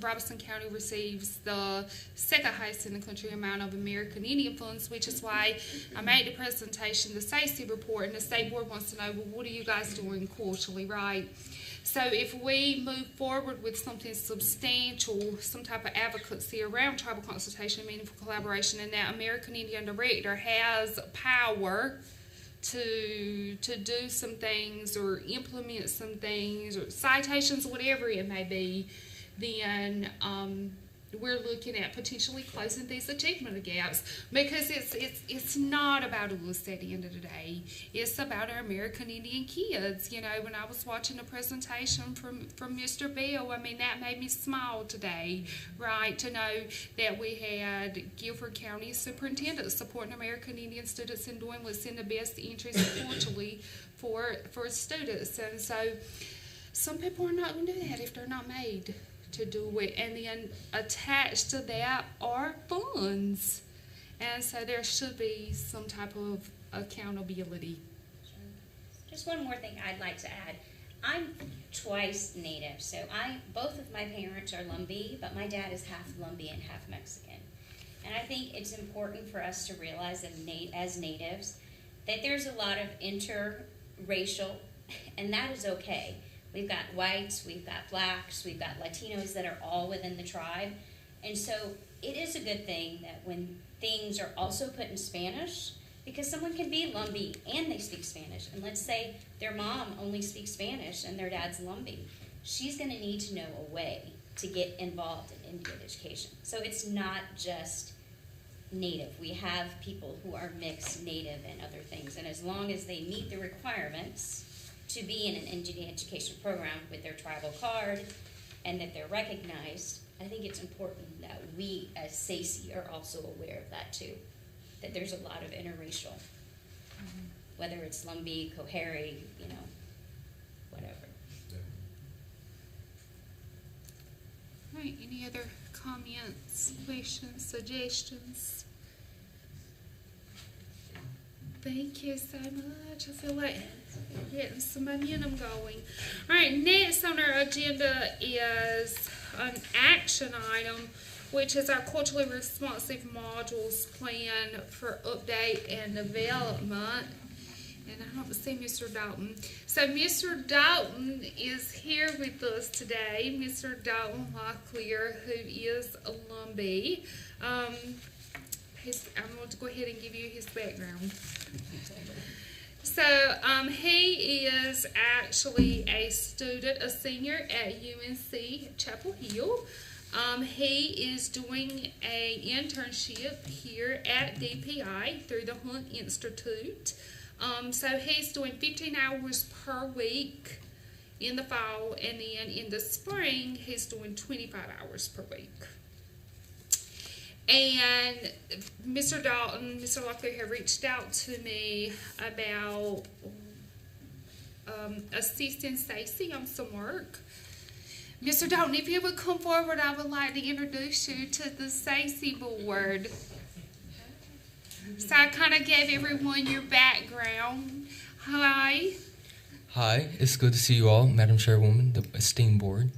Robeson County receives the second highest in the country amount of American Indian funds, which is why I made the presentation, the SACY report, and the state board wants to know, well, what are you guys doing quarterly, right? So if we move forward with something substantial, some type of advocacy around tribal consultation and meaningful collaboration, and that American Indian Director has power to do some things or implement some things or citations, whatever it may be, then we're looking at potentially closing these achievement gaps, because it's not about us at the end of the day. It's about our American Indian kids. You know, when I was watching a presentation from Mr. Bell, I mean, that made me smile today, right, to know that we had Guilford County Superintendent supporting American Indian students and doing what's in the best interest culturally for students. And so some people are not going to do that if they're not made to do it. And then attached to that are funds. And so there should be some type of accountability. Just one more thing I'd like to add. I'm twice Native, so both of my parents are Lumbee, but my dad is half Lumbee and half Mexican. And I think it's important for us to realize that as Natives, that there's a lot of interracial, and that is okay. We've got whites, we've got blacks, we've got Latinos that are all within the tribe. And so it is a good thing that when things are also put in Spanish, because someone can be Lumbee and they speak Spanish. And let's say their mom only speaks Spanish and their dad's Lumbee. She's going to need to know a way to get involved in Indian education. So it's not just Native. We have people who are mixed Native and other things. And as long as they meet the requirements to be in an Indian education program with their tribal card and that they're recognized, I think it's important that we as SACE are also aware of that too, that there's a lot of interracial, whether it's Lumbee, Coharie, whatever. All right, any other comments, questions, suggestions? Thank you so much. I feel like we're getting some momentum going. All right, next on our agenda is an action item, which is our culturally responsive modules plan for update and development. And I don't see Mr. Dalton. So Mr. Dalton is here with us today. Mr. Dalton Locklear, who is a Lumbee. I'm going to go ahead and give you his background. So he is actually a student, a senior at UNC Chapel Hill. He is doing an internship here at DPI through the Hunt Institute. So he's doing 15 hours per week in the fall, and then in the spring he's doing 25 hours per week. And Mr. Dalton, Mr. Locklear had reached out to me about assisting Stacey on some work. Mr. Dalton, if you would come forward, I would like to introduce you to the Stacey board. So I kind of gave everyone your background. Hi. Hi, it's good to see you all, Madam Chairwoman, the esteemed board.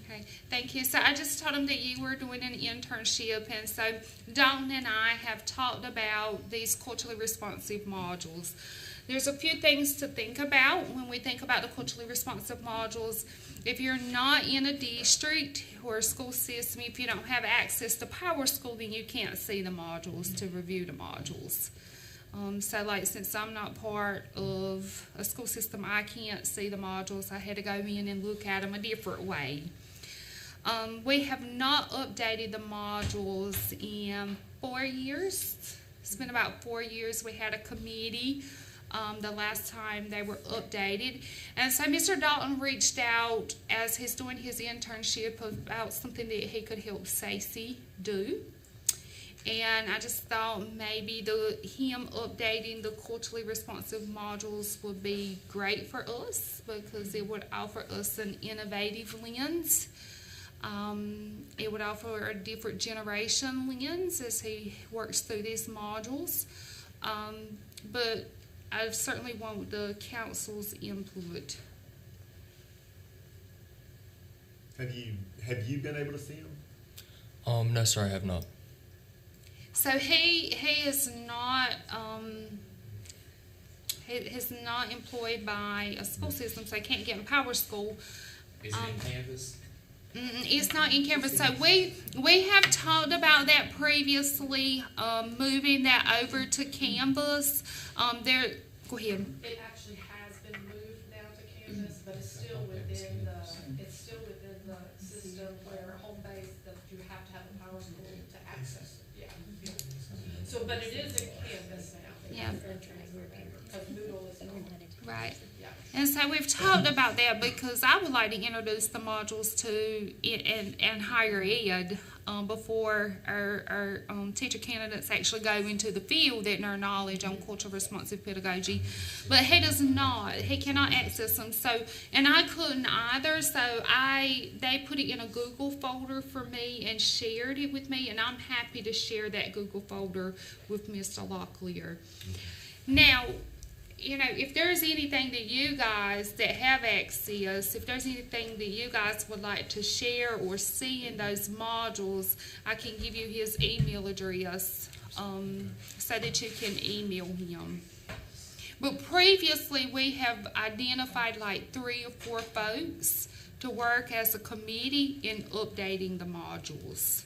Okay, thank you. So I just told him that you were doing an internship, and so Dalton and I have talked about these culturally responsive modules. There's a few things to think about when we think about the culturally responsive modules. If you're not in a district or a school system, if you don't have access to PowerSchool, then you can't see the modules to review the modules. So like since I'm not part of a school system, I can't see the modules. I had to go in and look at them a different way. We have not updated the modules in 4 years. It's been about 4 years. We had a committee the last time they were updated. And so Mr. Dalton reached out as he's doing his internship about something that he could help Stacey do. And I just thought maybe him updating the culturally responsive modules would be great for us because it would offer us an innovative lens. It would offer a different generation lens as he works through these modules. But I certainly want the council's input. Have you been able to see him? No, sir, I have not. So he is not employed by a school system, so he can't get in PowerSchool. Is it in Canvas? It's not in Canvas. So we have talked about that previously, moving that over to Canvas. Go ahead. It actually has been moved now to Canvas, but it's still within the system where home base that you have to have So, but it is a campus now. Yeah. Because Moodle is on. Right. Yeah. And so we've talked about that because I would like to introduce the modules to and higher ed before our teacher candidates actually go into the field and our knowledge on culturally responsive pedagogy. But he does not. He cannot access them. So, and I couldn't either. So they put it in a Google folder for me and shared it with me, and I'm happy to share that Google folder with Mr. Locklear. Now, you know, if there's anything that you guys that have access, if there's anything that you guys would like to share or see in those modules, I can give you his email address so that you can email him. But previously, we have identified like 3 or 4 folks to work as a committee in updating the modules.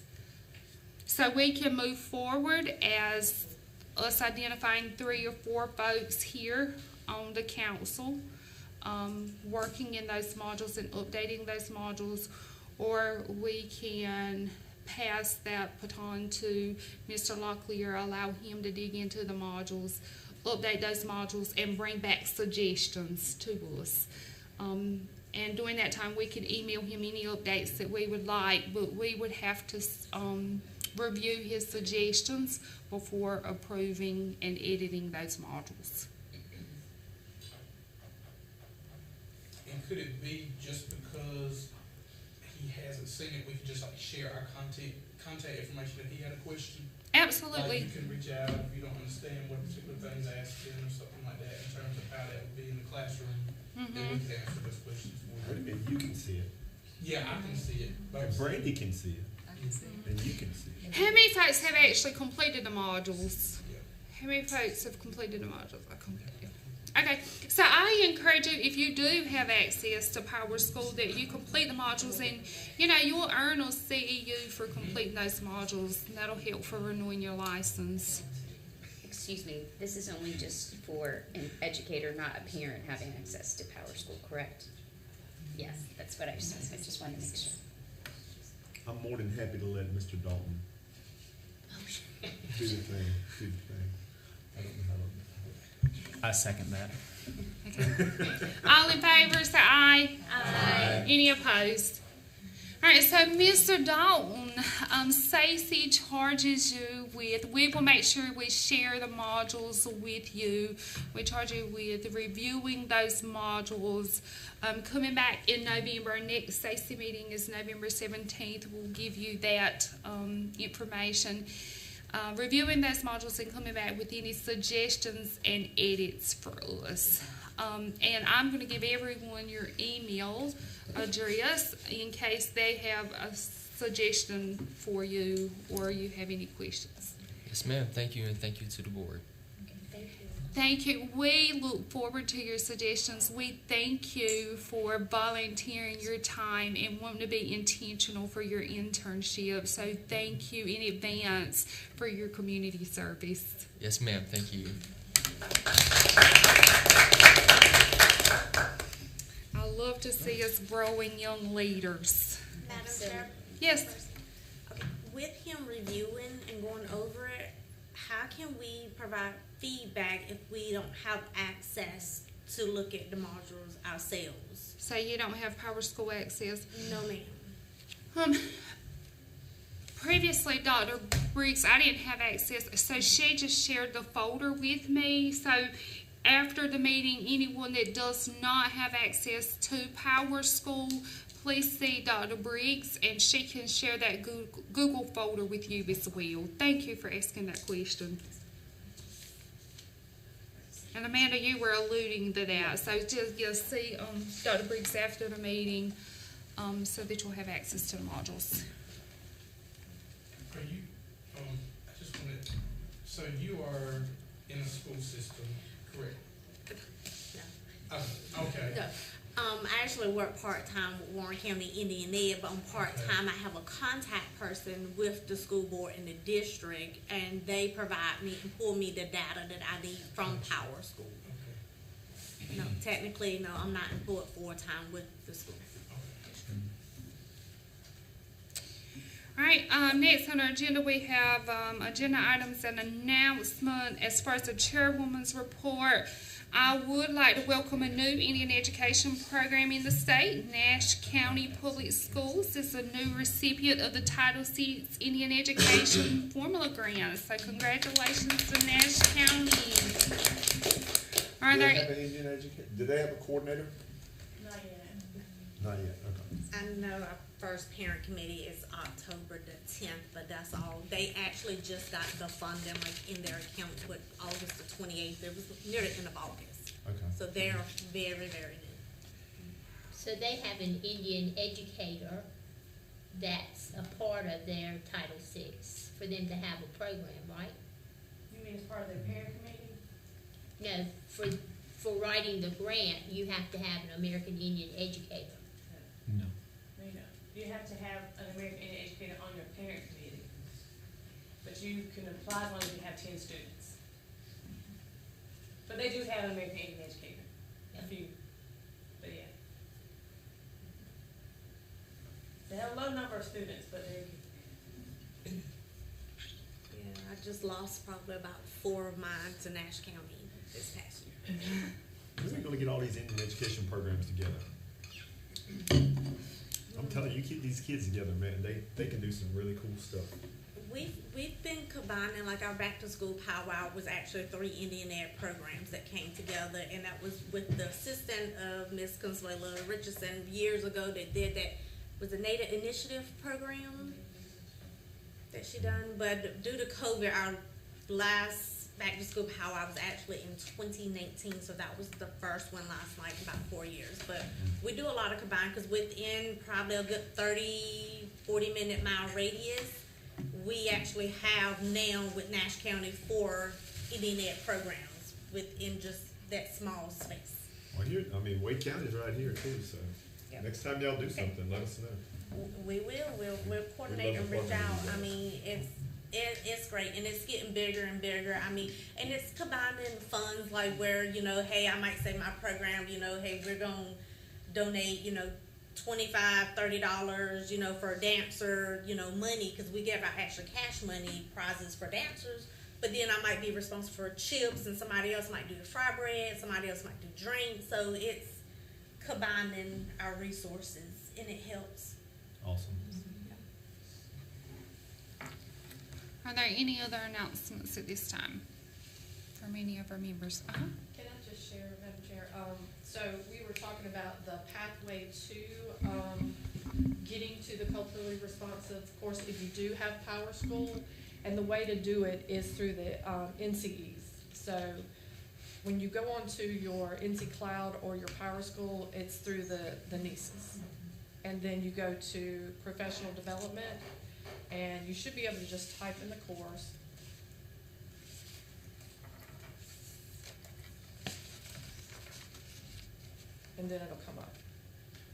So we can move forward as us identifying 3 or 4 folks here on the council, working in those modules and updating those modules, or we can pass that baton to Mr. Locklear, allow him to dig into the modules, update those modules, and bring back suggestions to us. And during that time, we could email him any updates that we would like, but we would have to review his suggestions before approving and editing those modules. And could it be just because he hasn't seen it, we can just like share our contact information if he had a question? Absolutely. Like you can reach out if you don't understand what particular things asked him or something like that in terms of how that would be in the classroom. Mm-hmm. Then we can answer those questions for you. Wait a minute, you can see it. Yeah, I can see it. And Brandy can see it. And you can see it. How many folks have actually completed the modules? How many folks have completed the modules? Okay, so I encourage you, if you do have access to Power School, that you complete the modules, and you know you'll earn a CEU for completing those modules, and that'll help for renewing your license. Excuse me, this is only just for an educator, not a parent having access to Power School, correct? Yes, that's what I just wanted to make sure. I'm more than happy to let Mr. Dalton do the thing. I don't know how to. I second that. Okay. All in favor, say aye. Aye. Any opposed? All right, so Mr. Dalton, Stacey charges you with, we will make sure we share the modules with you. We charge you with reviewing those modules. Coming back in November, our next Stacey meeting is November 17th. We'll give you that information. Reviewing those modules and coming back with any suggestions and edits for us. And I'm going to give everyone your email address in case they have a suggestion for you or you have any questions. Yes, ma'am. Thank you, and thank you to the board. Thank you. We look forward to your suggestions. We thank you for volunteering your time and wanting to be intentional for your internship. So thank you in advance for your community service. Yes, ma'am. Thank you. I love to see us growing young leaders. Madam Chair? Yes. Okay. With him reviewing and going over it, how can we provide feedback if we don't have access to look at the modules ourselves? So you don't have Power School access? No, ma'am. Previously, Dr. Briggs, I didn't have access, so she just shared the folder with me. So after the meeting, anyone that does not have access to Power School, please see Dr. Briggs, and she can share that Google folder with you as well. Thank you for asking that question. And Amanda, you were alluding to that, so just you'll see Dr. Briggs after the meeting, so that you'll have access to the modules. Are you, I just wanted, so you are in a school system, correct? No. Okay. No. I actually work part-time with Warren County Indian Ed, but on part-time I have a contact person with the school board in the district, and they provide me and pull me the data that I need from Power School. Okay. No, technically, no, I'm not employed full-time with the school. All right, next on our agenda, we have agenda items and announcement. As far as the chairwoman's report, I would like to welcome a new Indian education program in the state. Nash County Public Schools is a new recipient of the Title VI Indian Education Formula Grant. So congratulations to Nash County. Are Do they there? have an Indian do they have a coordinator? Not yet. Not yet, okay. I know our first parent committee is October the 10th, but that's all. They actually just got the funding like in their account with August the 28th. It was near the end of August. Okay. So they're very, very new. So they have an Indian educator that's a part of their Title VI for them to have a program, right? You mean as part of their parent committee? No, for writing the grant, you have to have an American Indian educator. No. You have to have an American Indian educator on your parent committee, but you can apply as long as you have 10 students. But they do have an American Indian educator, a few, but yeah. They have a low number of students, but they. Yeah, I just lost probably about 4 of mine to Nash County this past year. We're going to get all these Indian education programs together. I'm telling you, you keep these kids together, man. They can do some really cool stuff. We've been combining, like our back to school powwow was actually 3 Indian Ed programs that came together, and that was with the assistant of Miss Consuela Richardson years ago that did that. Was the Native Initiative program that she done, but due to COVID, our last back to school powwow was actually in 2019, so that was the first one last night in about 4 years. But we do a lot of combined because within probably a good 30-40 minute mile radius, we actually have now with Nash County 4 Indian Ed programs within just that small space. Well, here, I mean, Wade County's right here too, so Yep. next time y'all do something, let us know. We will. We'll coordinate and reach coordinate out. with I you. mean, it's great, and it's getting bigger and bigger. I mean, and it's combining funds like where, you know, hey, I might say my program, you know, hey, we're gonna donate, you know, $25, $30, you know, for a dancer, you know, money, because we give out actually cash money prizes for dancers. But then I might be responsible for chips, and somebody else might do the fry bread, somebody else might do drinks. So it's combining our resources, and it helps. Awesome. Are there any other announcements at this time from any of our members? Can I just share, Madam Chair? So we were talking about the pathway to getting to the culturally responsive course if you do have Power School, and the way to do it is through the NCEs. So when you go onto your NC Cloud or your Power School, it's through the NESAs. And then you go to professional development, and you should be able to just type in the course. And then it'll come up.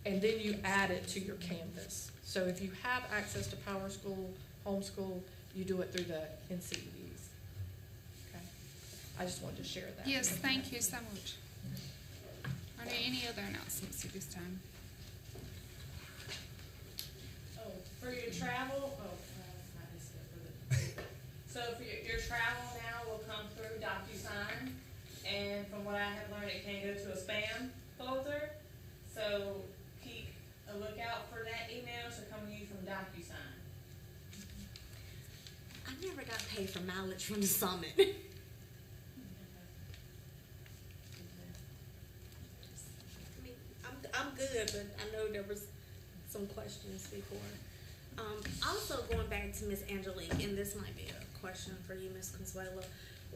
And then you add it to your Canvas. So if you have access to Power School, Homeschool, you do it through the NCEs. Okay? I just wanted to share that. Yes, thank you so much. Are there any other announcements at this time? Oh, for your travel, not this yet, for the, so for your travel now will come through DocuSign, and from what I have learned, it can go to a spam folder, so keep a lookout for that email to come to you from DocuSign. I never got paid for mileage from the summit. I mean, I'm good, but I know there was some questions before. Also going back to Miss Angelique, and this might be a question for you, Miss Consuelo.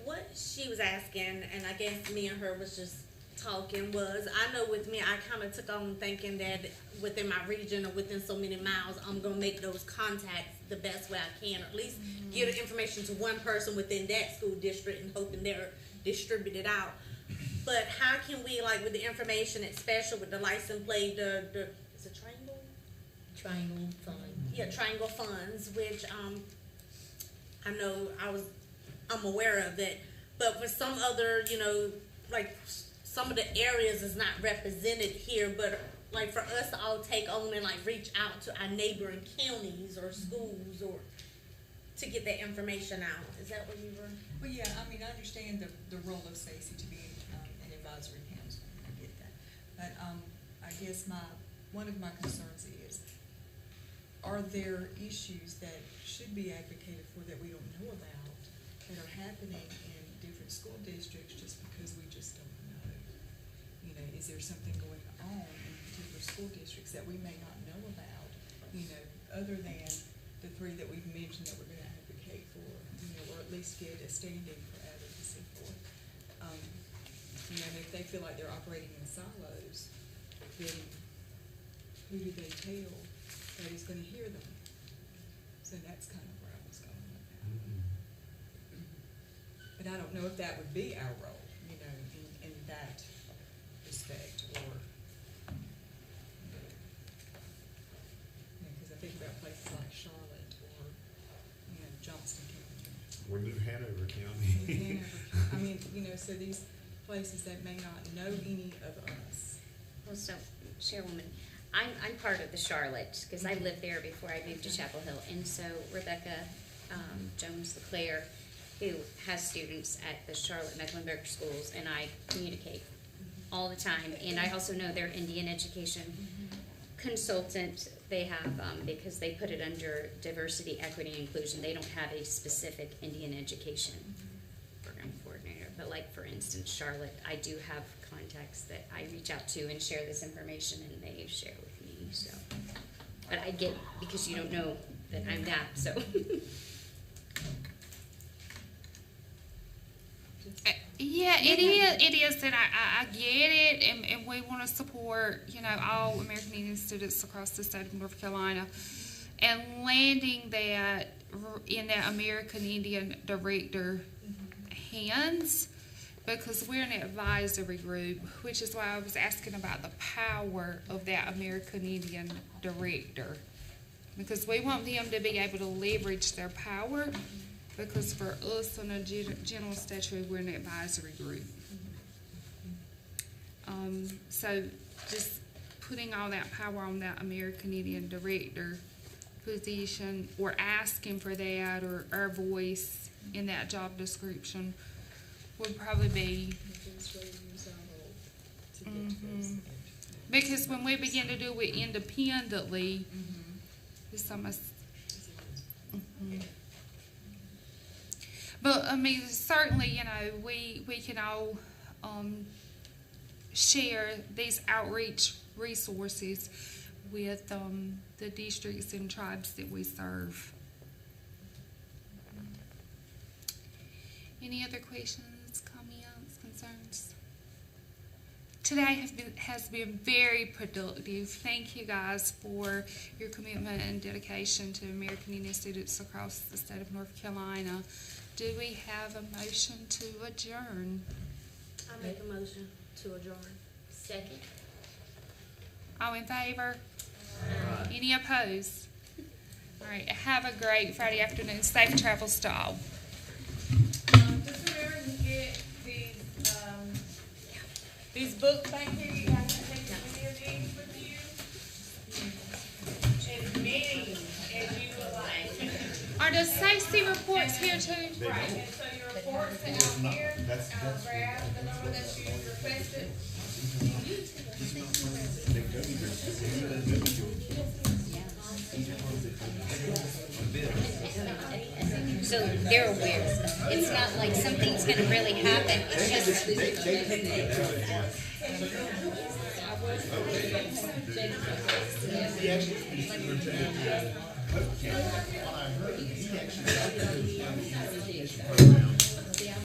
What she was asking, and I guess me and her was just talking, was I know with me, I kind of took on thinking that within my region or within so many miles, I'm going to make those contacts the best way I can, or at least give the information to one person within that school district and hoping they're distributed out. But how can we, like with the information, especially with the license plate, the is it Triangle? Triangle Fund. Yeah, Triangle Funds, which I know I'm aware of that, but for some other, you know, like some of the areas is not represented here, but like for us to all take on and like reach out to our neighboring counties or schools or to get that information out. Is that what you were? Well, yeah, I mean, I understand the role of Stacy to be an advisory council. I get that. But I guess one of my concerns is, are there issues that should be advocated for that we don't know about that are happening in different school districts just because we just don't know? You know, is there something going on in particular school districts that we may not know about, you know, other than the three that we've mentioned that we're going to advocate for, you know, or at least get a standing for advocacy for? You know, if they feel like they're operating in silos, then who do they tell that is going to hear them? So that's kind of where I was going with that. But I don't know if that would be our role, you know, in that respect, or, because I think about places like Charlotte or, you know, Johnston County. Or New Hanover County. I mean, you know, so these places that may not know any of us. Well, so, Chairwoman, I'm part of the Charlotte, because I lived there before I moved to Chapel Hill, and so Rebecca Jones-LeClaire, who has students at the Charlotte Mecklenburg schools, and I communicate all the time, and I also know their Indian education consultant they have, because they put it under diversity, equity, and inclusion. They don't have a specific Indian education program coordinator, but like, for instance, Charlotte, I do have contacts that I reach out to and share this information, and they share with me, so. But I get, because you don't know that I'm that, so. Yeah, it is that I get it, and we want to support, you know, all American Indian students across the state of North Carolina, and landing that in that American Indian director hands, because we're an advisory group, which is why I was asking about the power of that American Indian director, because we want them to be able to leverage their power. Because for us on a general statute, we're an advisory group. So just putting all that power on that American Indian director position, or asking for that, or our voice in that job description would probably be. Because when we begin to do it independently, it's almost. But, I mean, certainly, you know, we can all share these outreach resources with the districts and tribes that we serve. Any other questions, comments, concerns? Today has been very productive. Thank you guys for your commitment and dedication to American Indian students across the state of North Carolina. Do we have a motion to adjourn? I make a motion to adjourn. Second. All in favor? Any opposed? All right, have a great Friday afternoon. Safe travels to all. Just remember to get these books back here. You guys can take any of these with you. As many as you would like. Are the safety reports here too? Right, and so your reports are out here. Grab the number that you requested. So they're aware. It's not like something's going to really happen. It's just. He actually